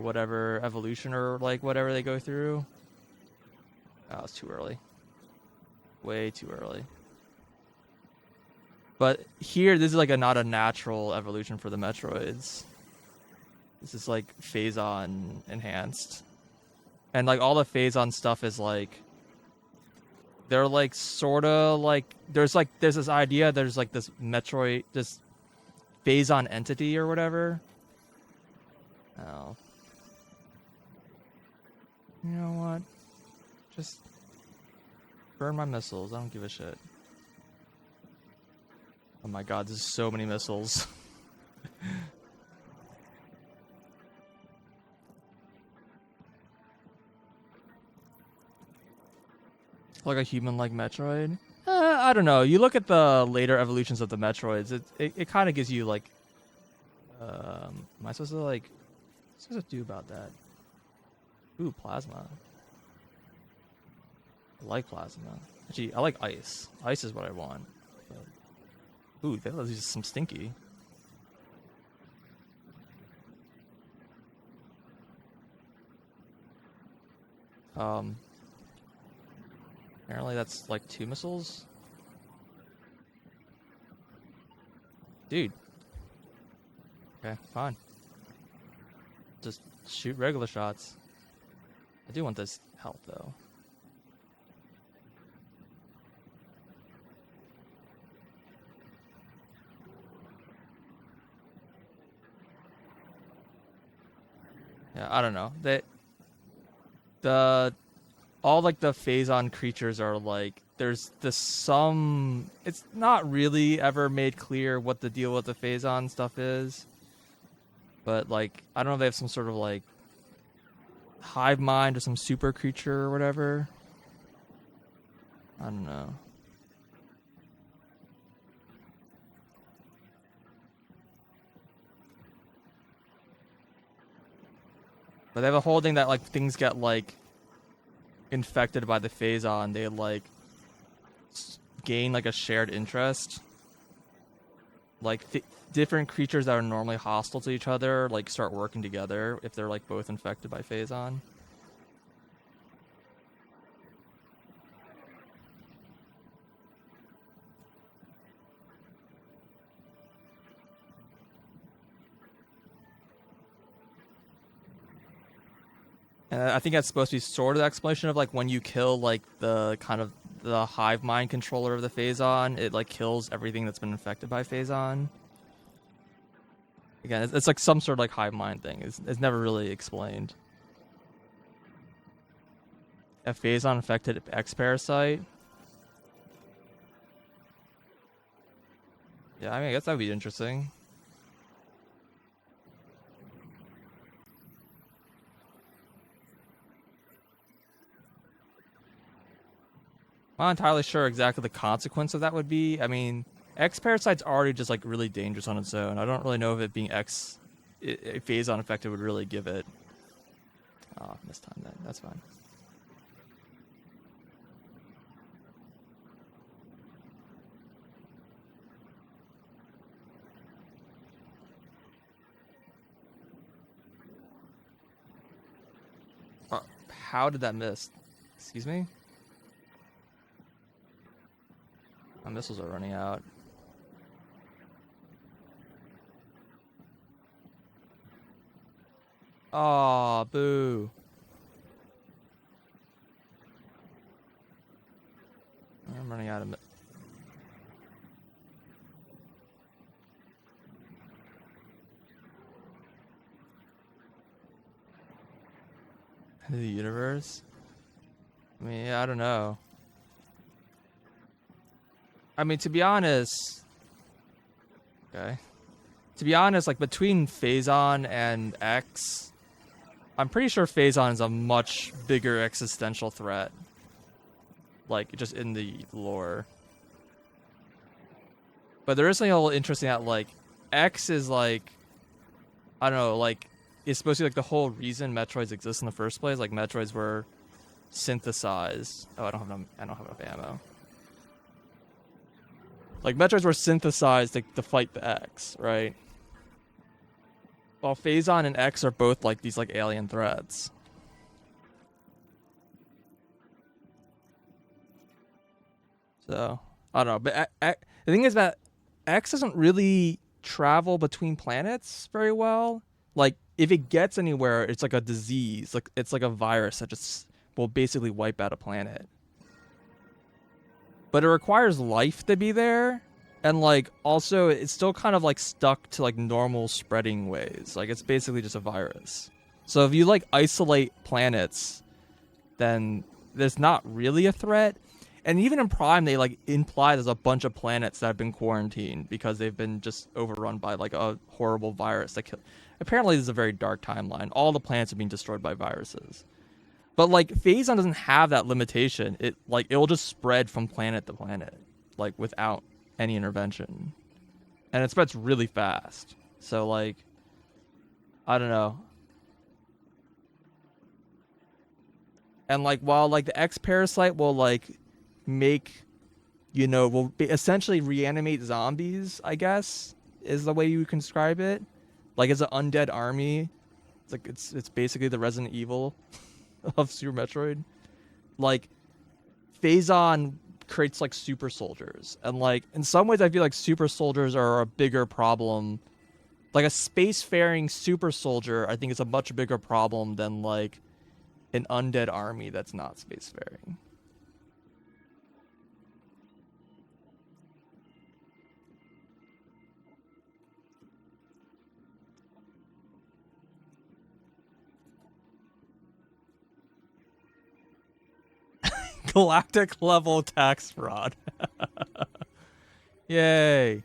whatever evolution or like whatever they go through. Oh, it's too early. Way too early. But here, this is like not a natural evolution for the Metroids. This is like Phazon enhanced. And like all the Phazon stuff is like they're like sorta like there's this idea there's like this Metroid this Phazon entity or whatever. Oh. You know what? Just burn my missiles. I don't give a shit. Oh my god, there's so many missiles. Like a human-like Metroid? I don't know. You look at the later evolutions of the Metroids, it kind of gives you like, am I supposed to like, what's I supposed to do about that? Ooh, plasma. I like plasma. Actually, I like ice. Ice is what I want. But, ooh, that was just some stinky. Um, Apparently that's like 2 missiles. Dude. Okay, fine. Just shoot regular shots. I do want this health though. Yeah, I don't know. The all like the Phazon creatures are like there's the some it's not really ever made clear what the deal with the Phazon stuff is. But like I don't know if they have some sort of like hive mind or some super creature or whatever. I don't know. But they have a whole thing that like things get like infected by the Phazon, they like gain like a shared interest. Like different creatures that are normally hostile to each other like start working together if they're like both infected by Phazon. And I think that's supposed to be sort of the explanation of like when you kill like the kind of the hive mind controller of the Phazon, it like kills everything that's been infected by Phazon. Again, it's like some sort of like hive mind thing. It's never really explained. A Phazon infected X parasite. Yeah, I mean, I guess that'd be interesting. I'm not entirely sure exactly the consequence of that would be. I mean, X parasite's already just like really dangerous on its own. I don't really know if it being X Phazon infected would really give it. Oh, missed time then. That's fine. How did that miss? Excuse me? My missiles are running out. Aw, boo. I'm running out of... the universe? I mean, yeah, I don't know. I mean, to be honest... Okay. To be honest, like, between Phazon and X, I'm pretty sure Phazon is a much bigger existential threat. Like, just in the lore. But there is something a little interesting that, like, X is, like... I don't know, like... It's supposed to be, like, the whole reason Metroids exist in the first place. Like, Metroids were synthesized... Oh, I don't have enough ammo. Like, Metroids were synthesized to fight the X, right? While Phazon and X are both, like, these, like, alien threats. So, I don't know. But the thing is that X doesn't really travel between planets very well. Like, if it gets anywhere, it's like a disease. Like, it's like a virus that just will basically wipe out a planet. But it requires life to be there. And, like, also, it's still kind of, like, stuck to, like, normal spreading ways. Like, it's basically just a virus. So if you, like, isolate planets, then there's not really a threat. And even in Prime, they, like, imply there's a bunch of planets that have been quarantined because they've been just overrun by, like, a horrible virus that kill. Apparently, this is a very dark timeline. All the planets are being destroyed by viruses. But, like, Phazon doesn't have that limitation. It'll just spread from planet to planet, like, without any intervention. And it spreads really fast. So, like, I don't know. And, like, while, like, the X parasite will, like, will essentially reanimate zombies, I guess, is the way you can describe it. Like, it's an undead army. It's like, it's basically the Resident Evil of Super Metroid. Like, Phazon creates, like, super soldiers. And, like, in some ways, I feel like super soldiers are a bigger problem. Like, a spacefaring super soldier, I think, is a much bigger problem than, like, an undead army that's not spacefaring. Galactic level tax fraud. Yay.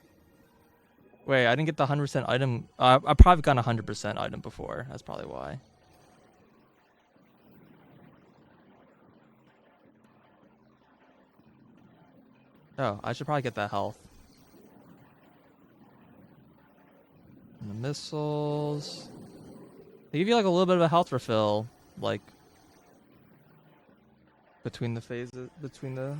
Wait, I didn't get the 100% item. I probably got a 100% item before. That's probably why. Oh, I should probably get that health. And the missiles. They give you like a little bit of a health refill, like between the phases, between the.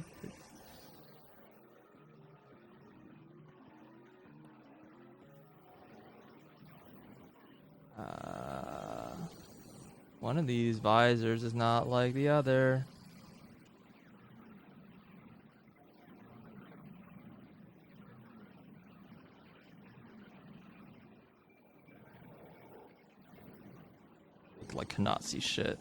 One of these visors is not like the other. Like cannot see shit.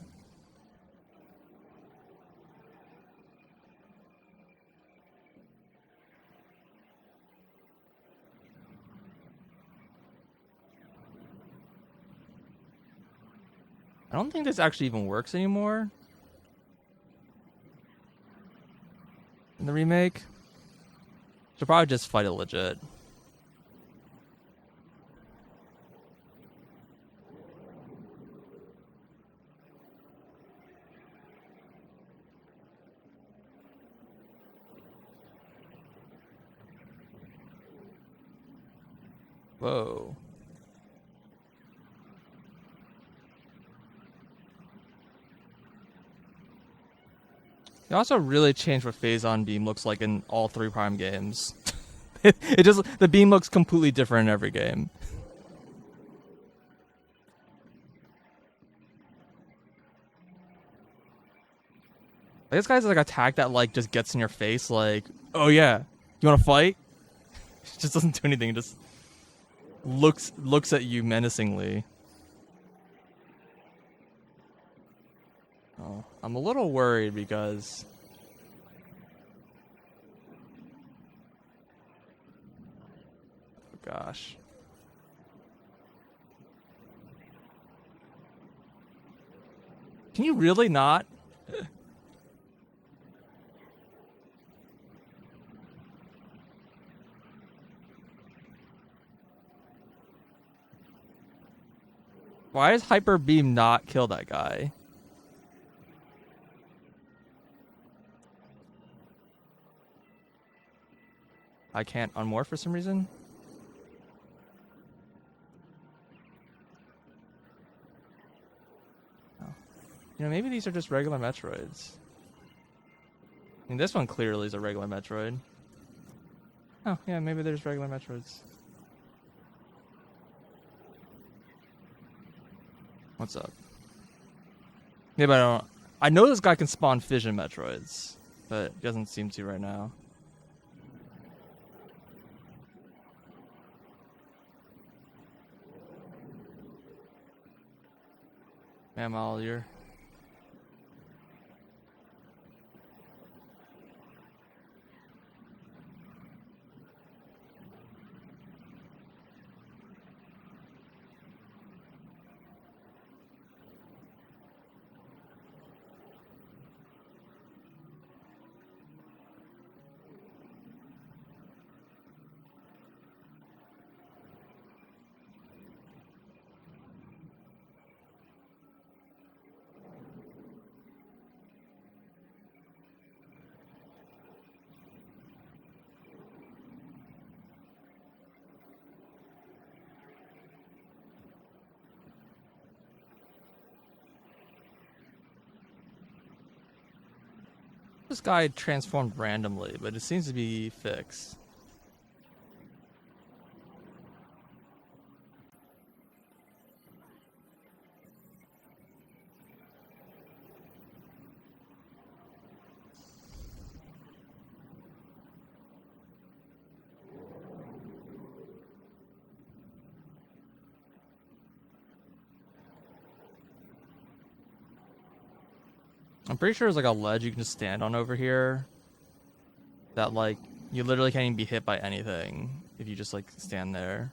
I don't think this actually even works anymore in the remake. Should probably just fight it legit. Whoa. They also really changed what Phazon Beam looks like in all 3 Prime games. It just, the beam looks completely different in every game. Like, this guy's like attack that like just gets in your face like, oh yeah, you wanna fight? It just doesn't do anything, it just looks at you menacingly. Oh, I'm a little worried because oh gosh. Can you really not? Why does Hyper Beam not kill that guy? I can't unmorph for some reason. Oh. You know, maybe these are just regular Metroids. I mean, this one clearly is a regular Metroid. Oh, yeah, maybe they're just regular Metroids. What's up? Yeah, but I don't. I know this guy can spawn fission Metroids, but he doesn't seem to right now. Man, you're. This guy transformed randomly, but it seems to be fixed. pretty sure there's like a ledge you can just stand on over here. That like you literally can't even be hit by anything if you just like stand there.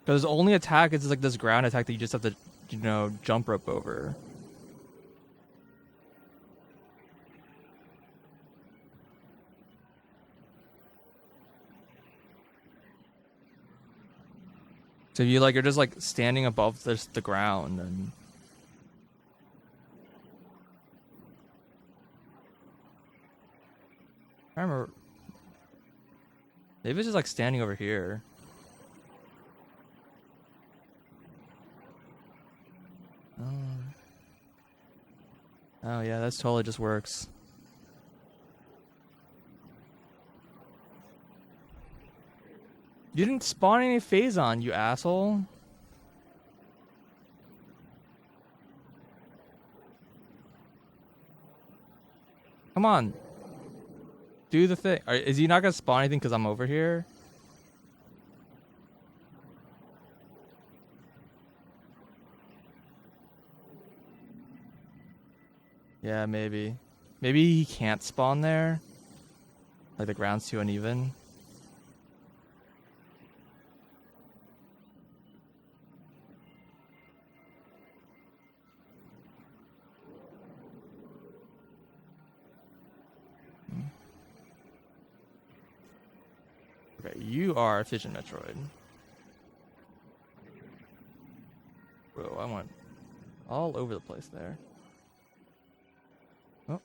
Because the only attack is like this ground attack that you just have to, you know, jump rope over. So you like you're just like standing above the ground and I remember maybe it's just like standing over here. Oh yeah, that's totally just works. You didn't spawn any Phazon, you asshole. Come on. Do the thing. Is he not gonna spawn anything because I'm over here? Yeah, maybe. Maybe he can't spawn there. Like the ground's too uneven. Okay, you are a Fission Metroid. Bro, I went all over the place there. Oh.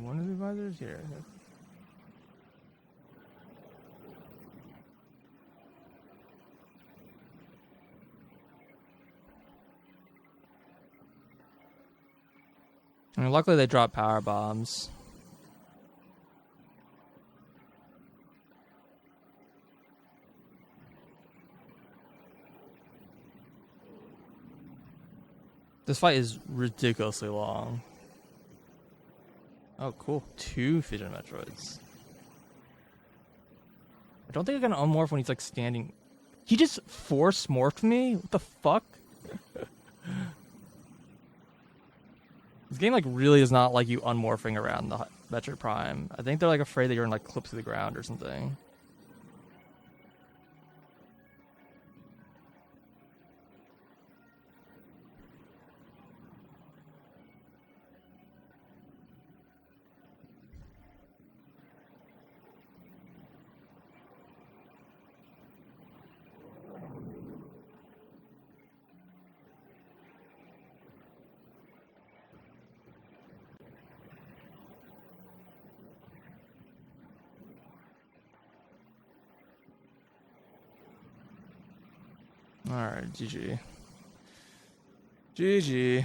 One of the advisors here. I mean, luckily they dropped power bombs. This fight is ridiculously long. Oh, cool. 2 Fission Metroids. I don't think I can unmorph when he's like standing. He just force morphed me? What the fuck? This game like really is not like you unmorphing around the Metroid Prime. I think they're like afraid that you're gonna like clip through the ground or something. Alright, GG. GG.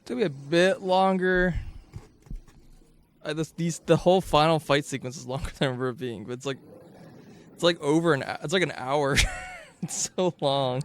It's gonna be a bit longer. The whole final fight sequence is longer than I remember it being, but it's like over it's like an hour. It's so long.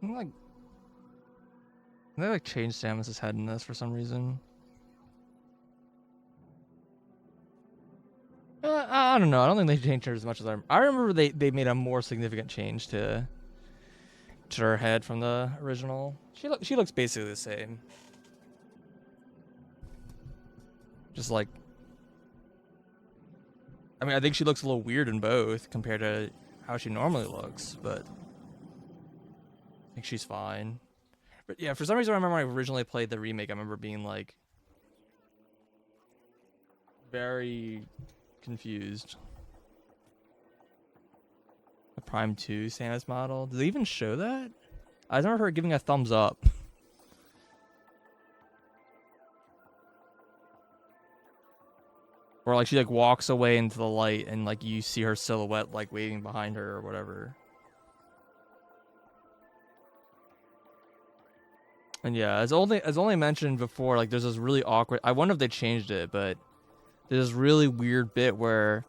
Like they like changed Samus's head in this for some reason. I don't know. I don't think they changed her as much as I remember. They made a more significant change to her head from the original. She looks basically the same. Just like, I mean, I think she looks a little weird in both compared to how she normally looks, but I think she's fine. But yeah, for some reason, I remember when I originally played the remake, I remember being like very confused. The Prime 2 Samus model. Did they even show that? I remember her giving a thumbs up. Or like she like walks away into the light and like you see her silhouette like waving behind her or whatever. And yeah, as only mentioned before, like there's this really awkward. I wonder if they changed it, but there's this really weird bit where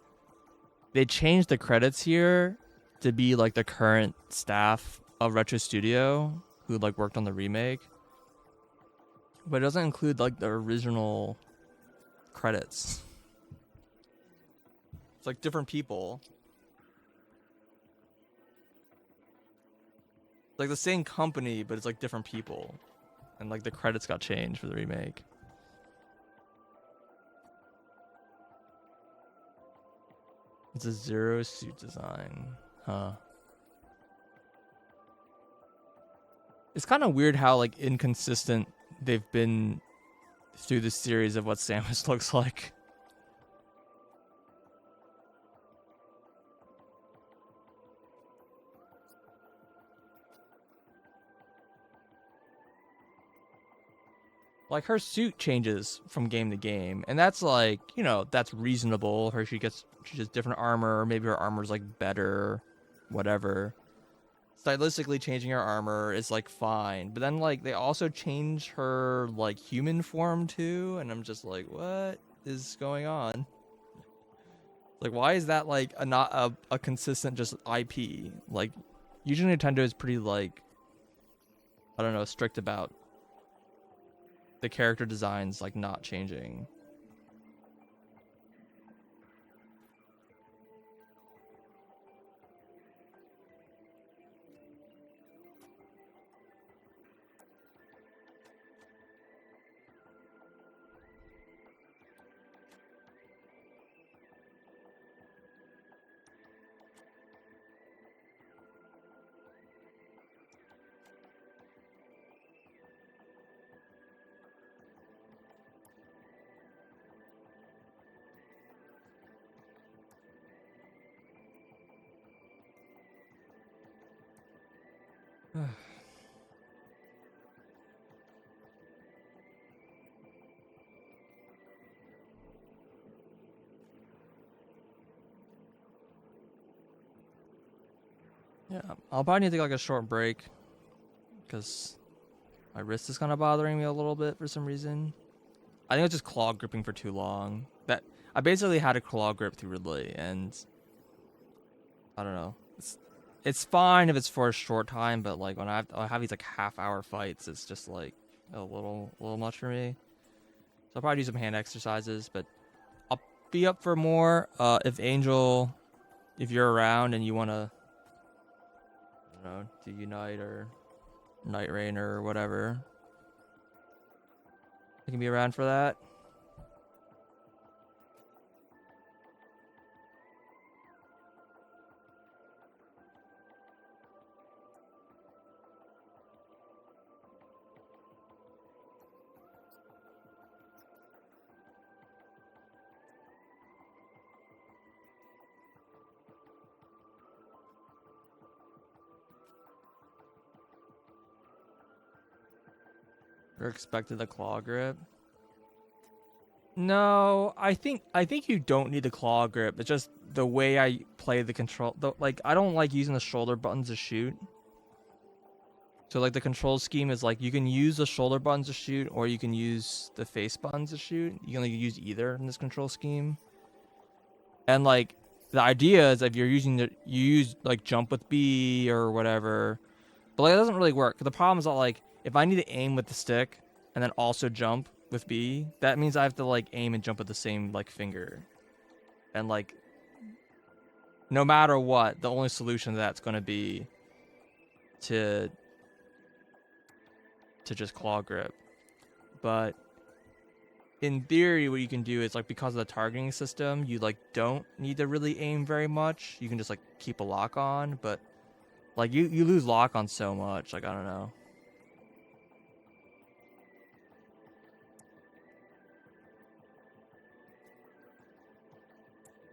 they changed the credits here to be like the current staff of Retro Studio who like worked on the remake, but it doesn't include like the original credits. It's like different people. It's like the same company, but it's like different people. And like the credits got changed for the remake. It's a Zero suit design. Huh. It's kind of weird how like inconsistent they've been through the series of what Samus looks like. Like her suit changes from game to game, and that's like, you know, that's reasonable. She gets different armor, or maybe her armor's like better, whatever. Stylistically changing her armor is like fine, but then like they also change her like human form too, and I'm just like, what is going on? Like, why is that like not a consistent just IP? Like, usually Nintendo is pretty like, I don't know, strict about the character designs like not changing. Yeah, I'll probably need to take like a short break because my wrist is kind of bothering me a little bit for some reason. I think it's just claw gripping for too long. That I basically had a claw grip through Ridley, and I don't know. It's fine if it's for a short time, but like when I have these like half-hour fights, it's just like a little much for me. So I'll probably do some hand exercises, but I'll be up for more. If Angel, if you're around and you wanna, I don't know, do Unite or Night Rain or whatever, I can be around for that. Or expected the claw grip. No, I think you don't need the claw grip. It's just the way I play the control. Like I don't like using the shoulder buttons to shoot. So like the control scheme is like you can use the shoulder buttons to shoot, or you can use the face buttons to shoot. You can like use either in this control scheme. And like the idea is if you're using you use like jump with B or whatever. But like, it doesn't really work. The problem is that like, if I need to aim with the stick and then also jump with B, that means I have to like aim and jump with the same like finger. And like, no matter what, the only solution to that's going to be to just claw grip. But in theory, what you can do is like, because of the targeting system, you like don't need to really aim very much. You can just like keep a lock on, but like you lose lock on so much. Like, I don't know.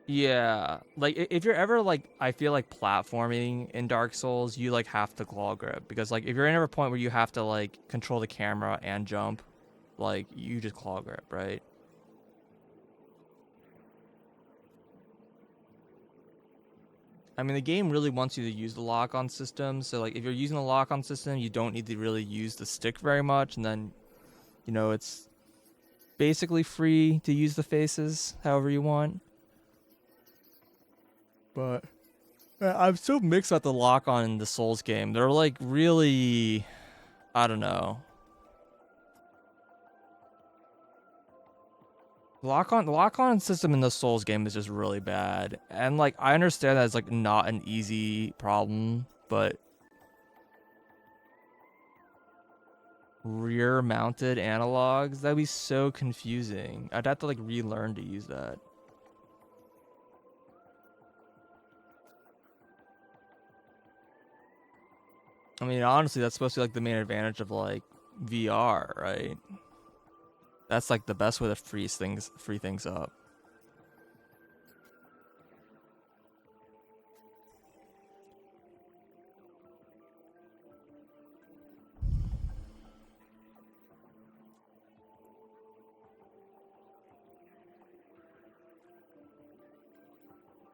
Yeah, like if you're ever like, I feel like platforming in Dark Souls, you like have to claw grip, because like if you're in a point where you have to like control the camera and jump, like you just claw grip, right? I mean, the game really wants you to use the lock-on system, so like if you're using the lock-on system, you don't need to really use the stick very much, and then it's basically free to use the faces however you want. But I'm so mixed about the lock-on in the Souls game. They're like really, I don't know. The lock-on system in the Souls game is just really bad. And like, I understand that it's like not an easy problem, but rear mounted analogs, that'd be so confusing. I'd have to like relearn to use that. I mean, honestly, that's supposed to be like the main advantage of like VR, right? That's like the best way to free things up.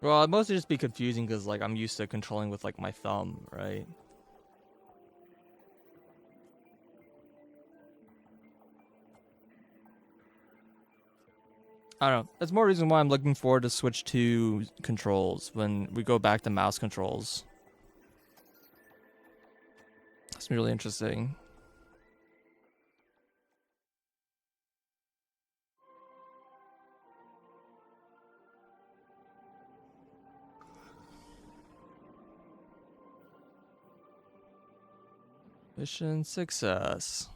Well, it'd mostly just be confusing because like I'm used to controlling with like my thumb, right? I don't know. That's more reason why I'm looking forward to Switch 2 controls when we go back to mouse controls. That's really interesting. Mission success.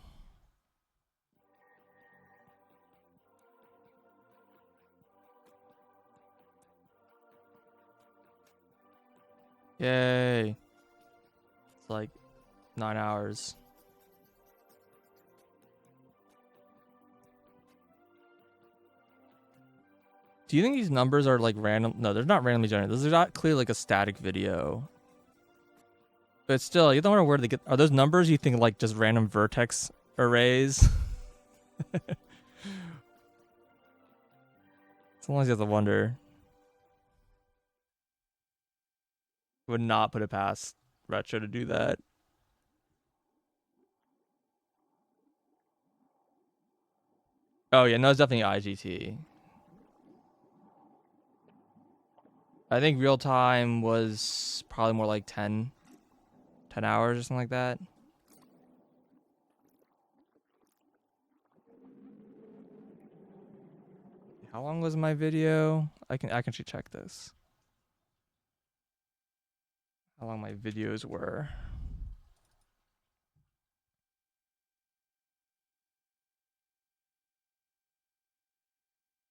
Yay. It's like 9 hours. Do you think these numbers are like random? No, they're not randomly generated. This is not clearly like a static video. But still, you don't know where they get. Are those numbers you think like just random vertex arrays? Sometimes you have to wonder. Would not put it past Retro to do that. Oh yeah, no, it's definitely IGT. I think real time was probably more like 10 hours or something like that. How long was my video? I can actually check this. How long my videos were.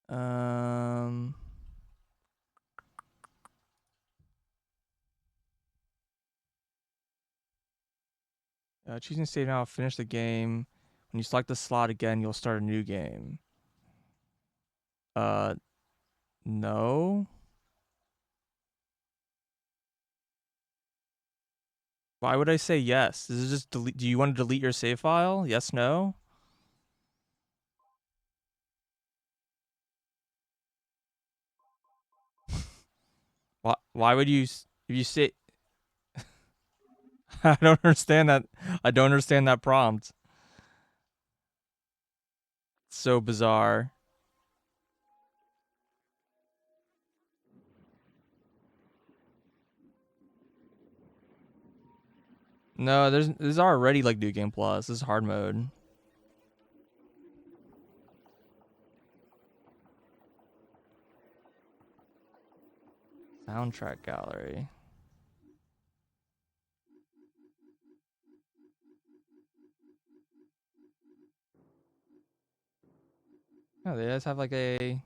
Um Choosing save now, finish the game. When you select the slot again, you'll start a new game. Uh no. Why would I say yes? This is just delete. Do you want to delete your save file? Yes, no? Why would you if you say I don't understand that. I don't understand that prompt. It's so bizarre. No, there's already like New Game Plus. This is hard mode. Soundtrack gallery. Oh, they guys have like a.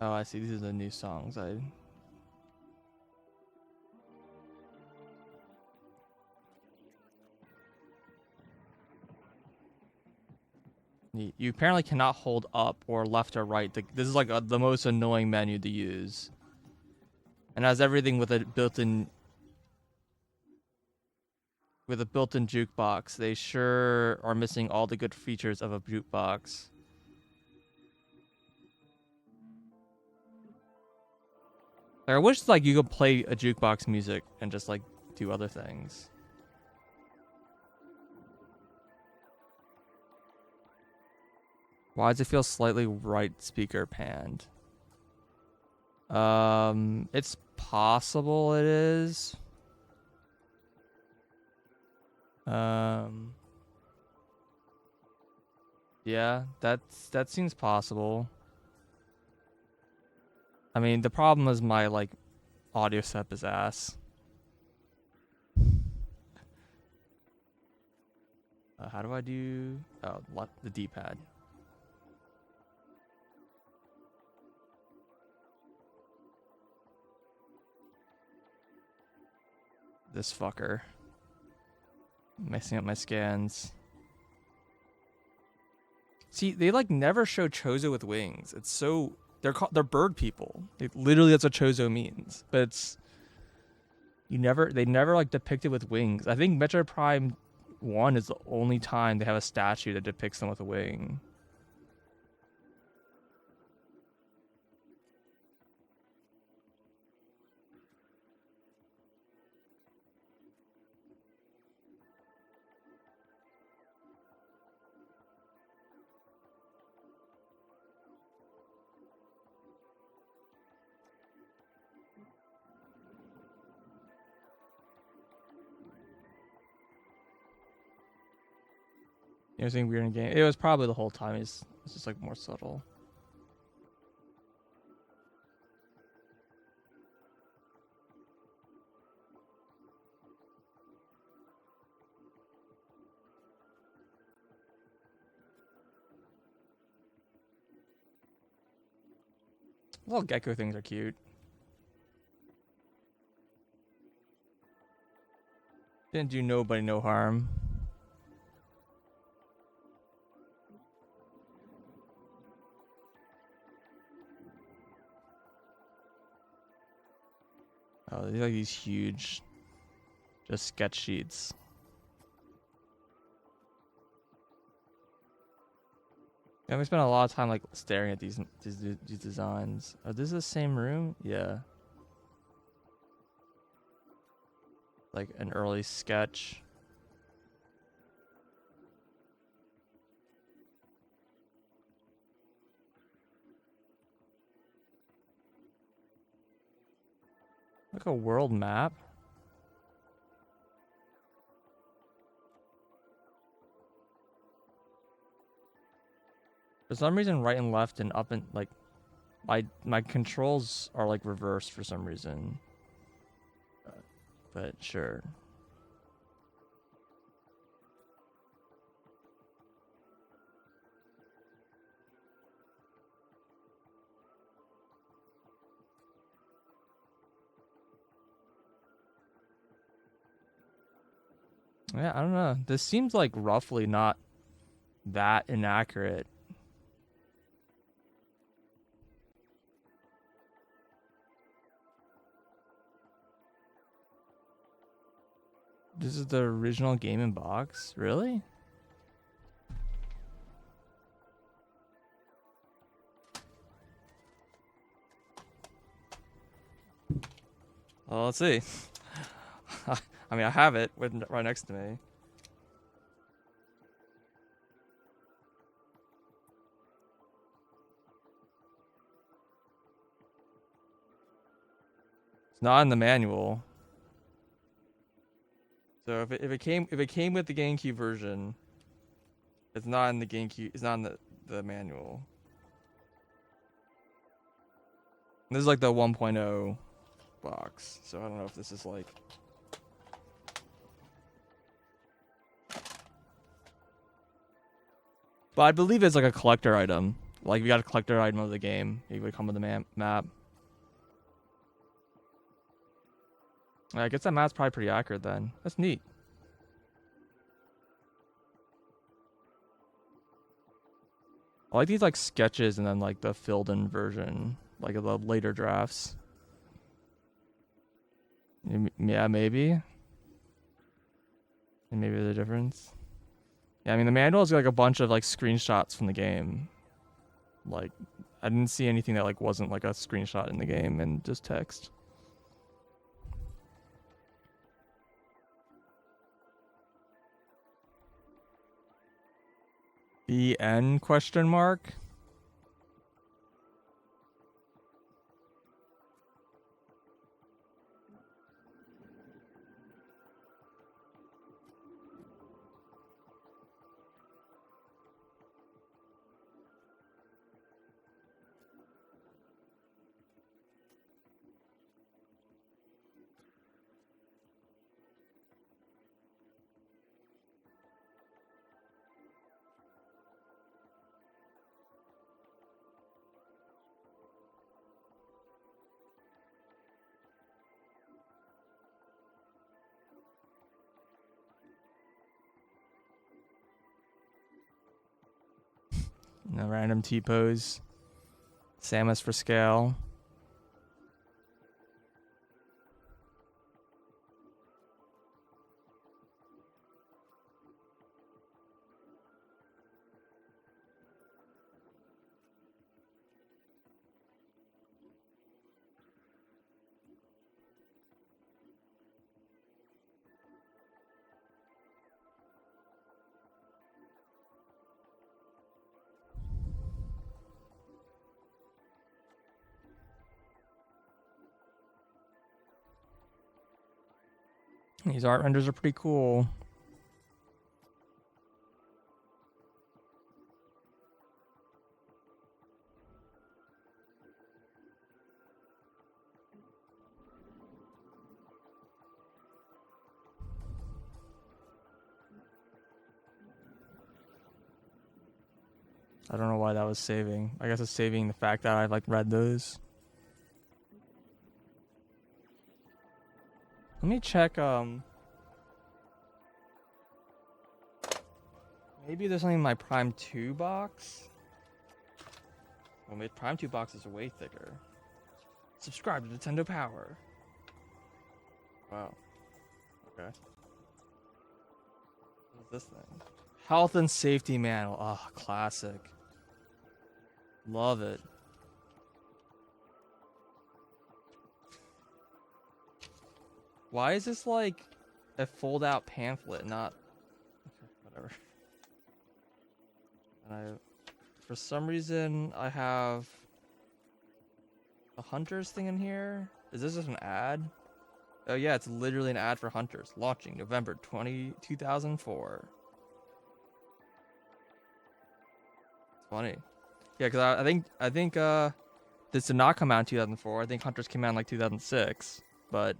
Oh, I see. These are the new songs. You apparently cannot hold up or left or right. This is like the most annoying menu to use. And has everything with a built-in jukebox. They sure are missing all the good features of a jukebox. Like, I wish like you could play a jukebox music and just like do other things. Why does it feel slightly right speaker panned? It's possible it is. Yeah, that seems possible. I mean, the problem is my like audio setup is ass. How do I do? Oh, the D-pad. This fucker. Messing up my scans. See, they like never show Chozo with wings. It's so they're bird people. Literally that's what Chozo means. But it's they never like depict it with wings. I think Metroid Prime 1 is the only time they have a statue that depicts them with a wing. You know, something weird in the game. It was probably the whole time. It's just like more subtle. Little gecko things are cute. Didn't do nobody no harm. Oh, these are like these huge, just sketch sheets. Yeah, we spent a lot of time like staring at these designs. Oh, this is the same room? Yeah. Like an early sketch. Like a world map. For some reason, right and left and up and like my controls are like reversed for some reason. But sure. Yeah, I don't know. This seems like roughly not that inaccurate. This is the original Game & Box? Really? Well, let's see. I mean, I have it right next to me. Not in the manual. So if it came with the GameCube version, it's not in the GameCube. It's not in the manual. This is like the 1.0 box, so I don't know if this is like. But I believe it's like a collector item. Like if you got a collector item of the game, it would come with the map. I guess that map's probably pretty accurate then. That's neat. I like these like sketches and then like the filled in version, like the later drafts. Yeah, maybe. And maybe the difference. Yeah, I mean the manual is like a bunch of like screenshots from the game. Like I didn't see anything that like wasn't like a screenshot in the game and just text. EN question mark? No random T-pose. Samus for scale. These art renders are pretty cool. I don't know why that was saving. I guess it's saving the fact that I've like read those. Let me check maybe there's something in my Prime 2 box. Well, my Prime 2 box is way thicker. Subscribe to Nintendo Power. Wow. Okay. What is this thing? Health and Safety Manual. Oh, classic. Love it. Why is this like a fold out pamphlet, not whatever. And for some reason I have a Hunters thing in here. Is this just an ad? Oh yeah, it's literally an ad for Hunters, launching November 2004. It's funny. Yeah, because I think this did not come out in 2004. I think Hunters came out in like 2006, but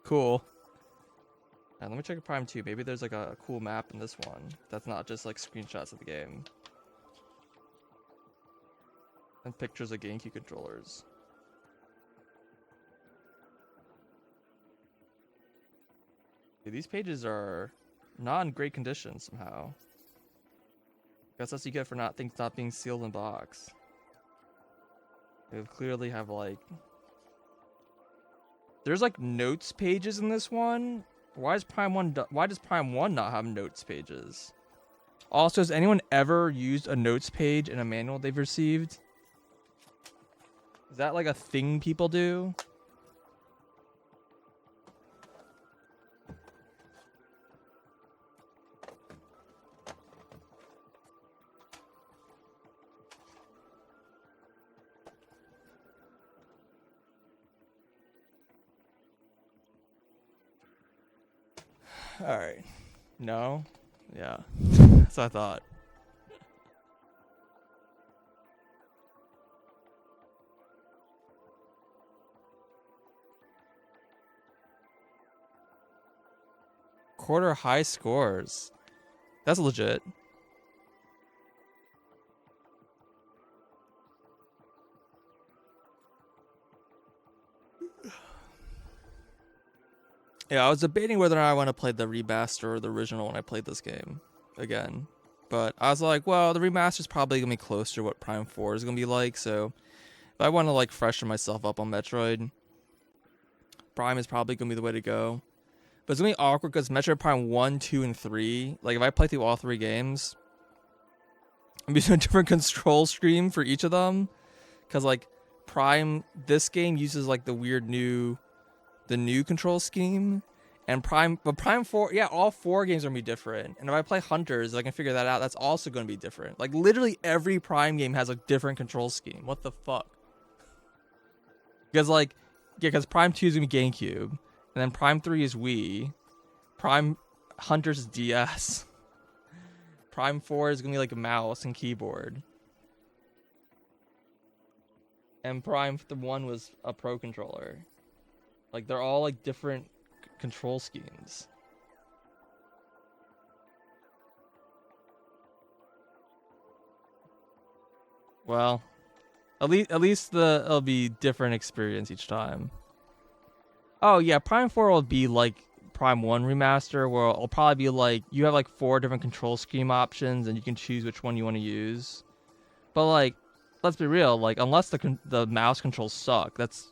cool. And let me check Prime 2. Maybe there's like a cool map in this one that's not just like screenshots of the game. And pictures of GameCube controllers. Dude, these pages are not in great condition somehow. Guess that's what you get for not being sealed in box. They clearly have like... There's like notes pages in this one. Why does Prime 1 not have notes pages? Also, has anyone ever used a notes page in a manual they've received? Is that like a thing people do? All right. No. Yeah. That's what I thought. Quarter high scores. That's legit. Yeah, I was debating whether or not I want to play the remaster or the original when I played this game again. But I was like, well, the remaster is probably going to be closer to what Prime 4 is going to be like. So if I want to like freshen myself up on Metroid, Prime is probably going to be the way to go. But it's going to be awkward because Metroid Prime 1, 2, and 3, like if I play through all 3 games, I'm using a different control scheme for each of them. Because like Prime, this game uses like the new control scheme. And Prime 4, yeah, all 4 games are going to be different. And if I play Hunters, I can figure that out. That's also going to be different. Like, literally every Prime game has a different control scheme. What the fuck? Because, like, yeah, because Prime 2 is going to be GameCube. And then Prime 3 is Wii. Prime Hunters is DS. Prime 4 is going to be like a mouse and keyboard. And Prime 1 was a Pro controller. Like, they're all, like, different control schemes. Well, at least it'll be different experience each time. Oh yeah, Prime 4 will be like Prime 1 remaster, where it'll probably be like you have like 4 different control scheme options and you can choose which one you want to use. But like, let's be real, like unless the mouse controls suck, that's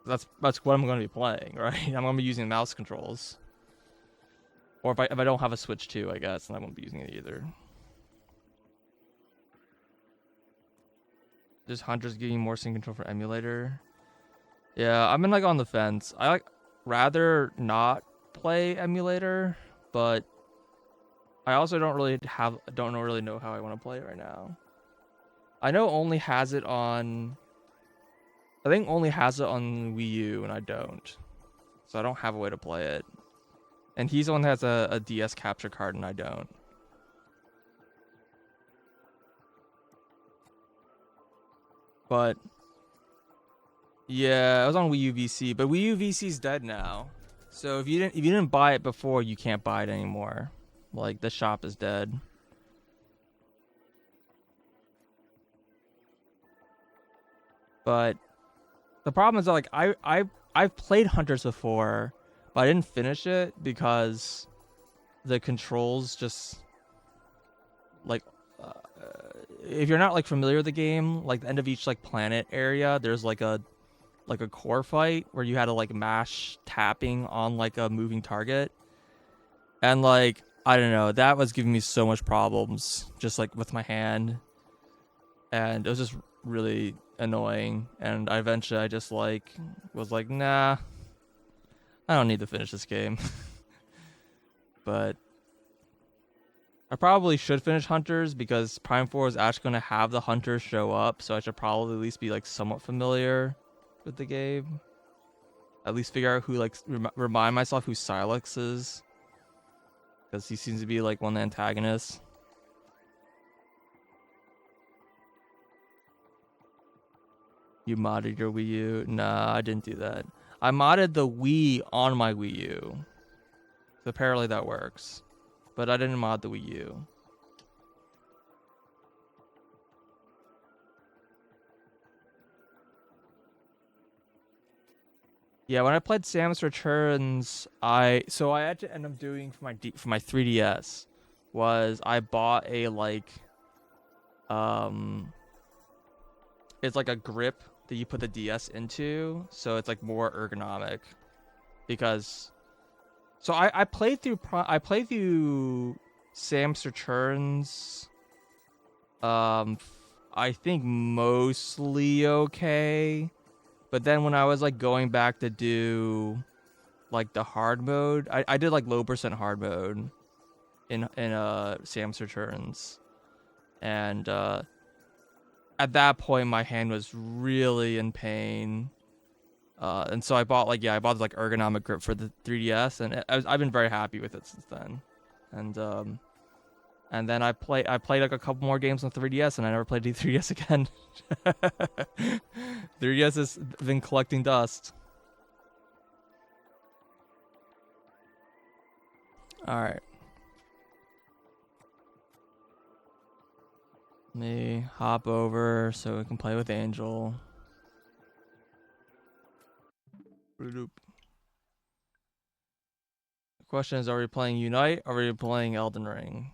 what I'm going to be playing, right? I'm going to be using mouse controls. Or if I don't have a Switch 2, I guess, then I won't be using it either. Just Hunters getting more sync control for emulator. Yeah, I'm in like on the fence. I like rather not play emulator, but I also don't really know how I want to play it right now. I know only has it on. I think only has it on Wii U, and I don't. So I don't have a way to play it. And he's the one that has a DS capture card, and I don't. But yeah, I was on Wii U VC, but Wii U VC is dead now. So if you didn't buy it before, you can't buy it anymore. Like the shop is dead. But the problem is that like I've played Hunters before, but I didn't finish it because the controls just like if you're not like familiar with the game, like the end of each like planet area, there's like a core fight where you had to like mash tapping on like a moving target. And like I don't know, that was giving me so much problems just like with my hand. And it was just really annoying, and I just like was like, nah, I don't need to finish this game. But I probably should finish Hunters because Prime 4 is actually going to have the Hunters show up, so I should probably at least be like somewhat familiar with the game. At least figure out who like remind myself who Silex is, because he seems to be like one of the antagonists. You modded your Wii U? Nah, I didn't do that. I modded the Wii on my Wii U. So apparently that works. But I didn't mod the Wii U. Yeah, when I played Samus Returns, I had to end up doing for my 3DS was I bought a like it's like a grip that you put the DS into, so it's like more ergonomic. Because so I played through Samus Returns I think mostly okay. But then when I was like going back to do like the hard mode, I did like low percent hard mode in Samus Returns. And at that point my hand was really in pain. And so I bought I bought like ergonomic grip for the 3DS, and I've been very happy with it since then. And then I played like a couple more games on 3DS, and I never played the 3DS again. 3DS has been collecting dust. All right. Let me hop over so we can play with Angel. The question is, are we playing Unite or are we playing Elden Ring?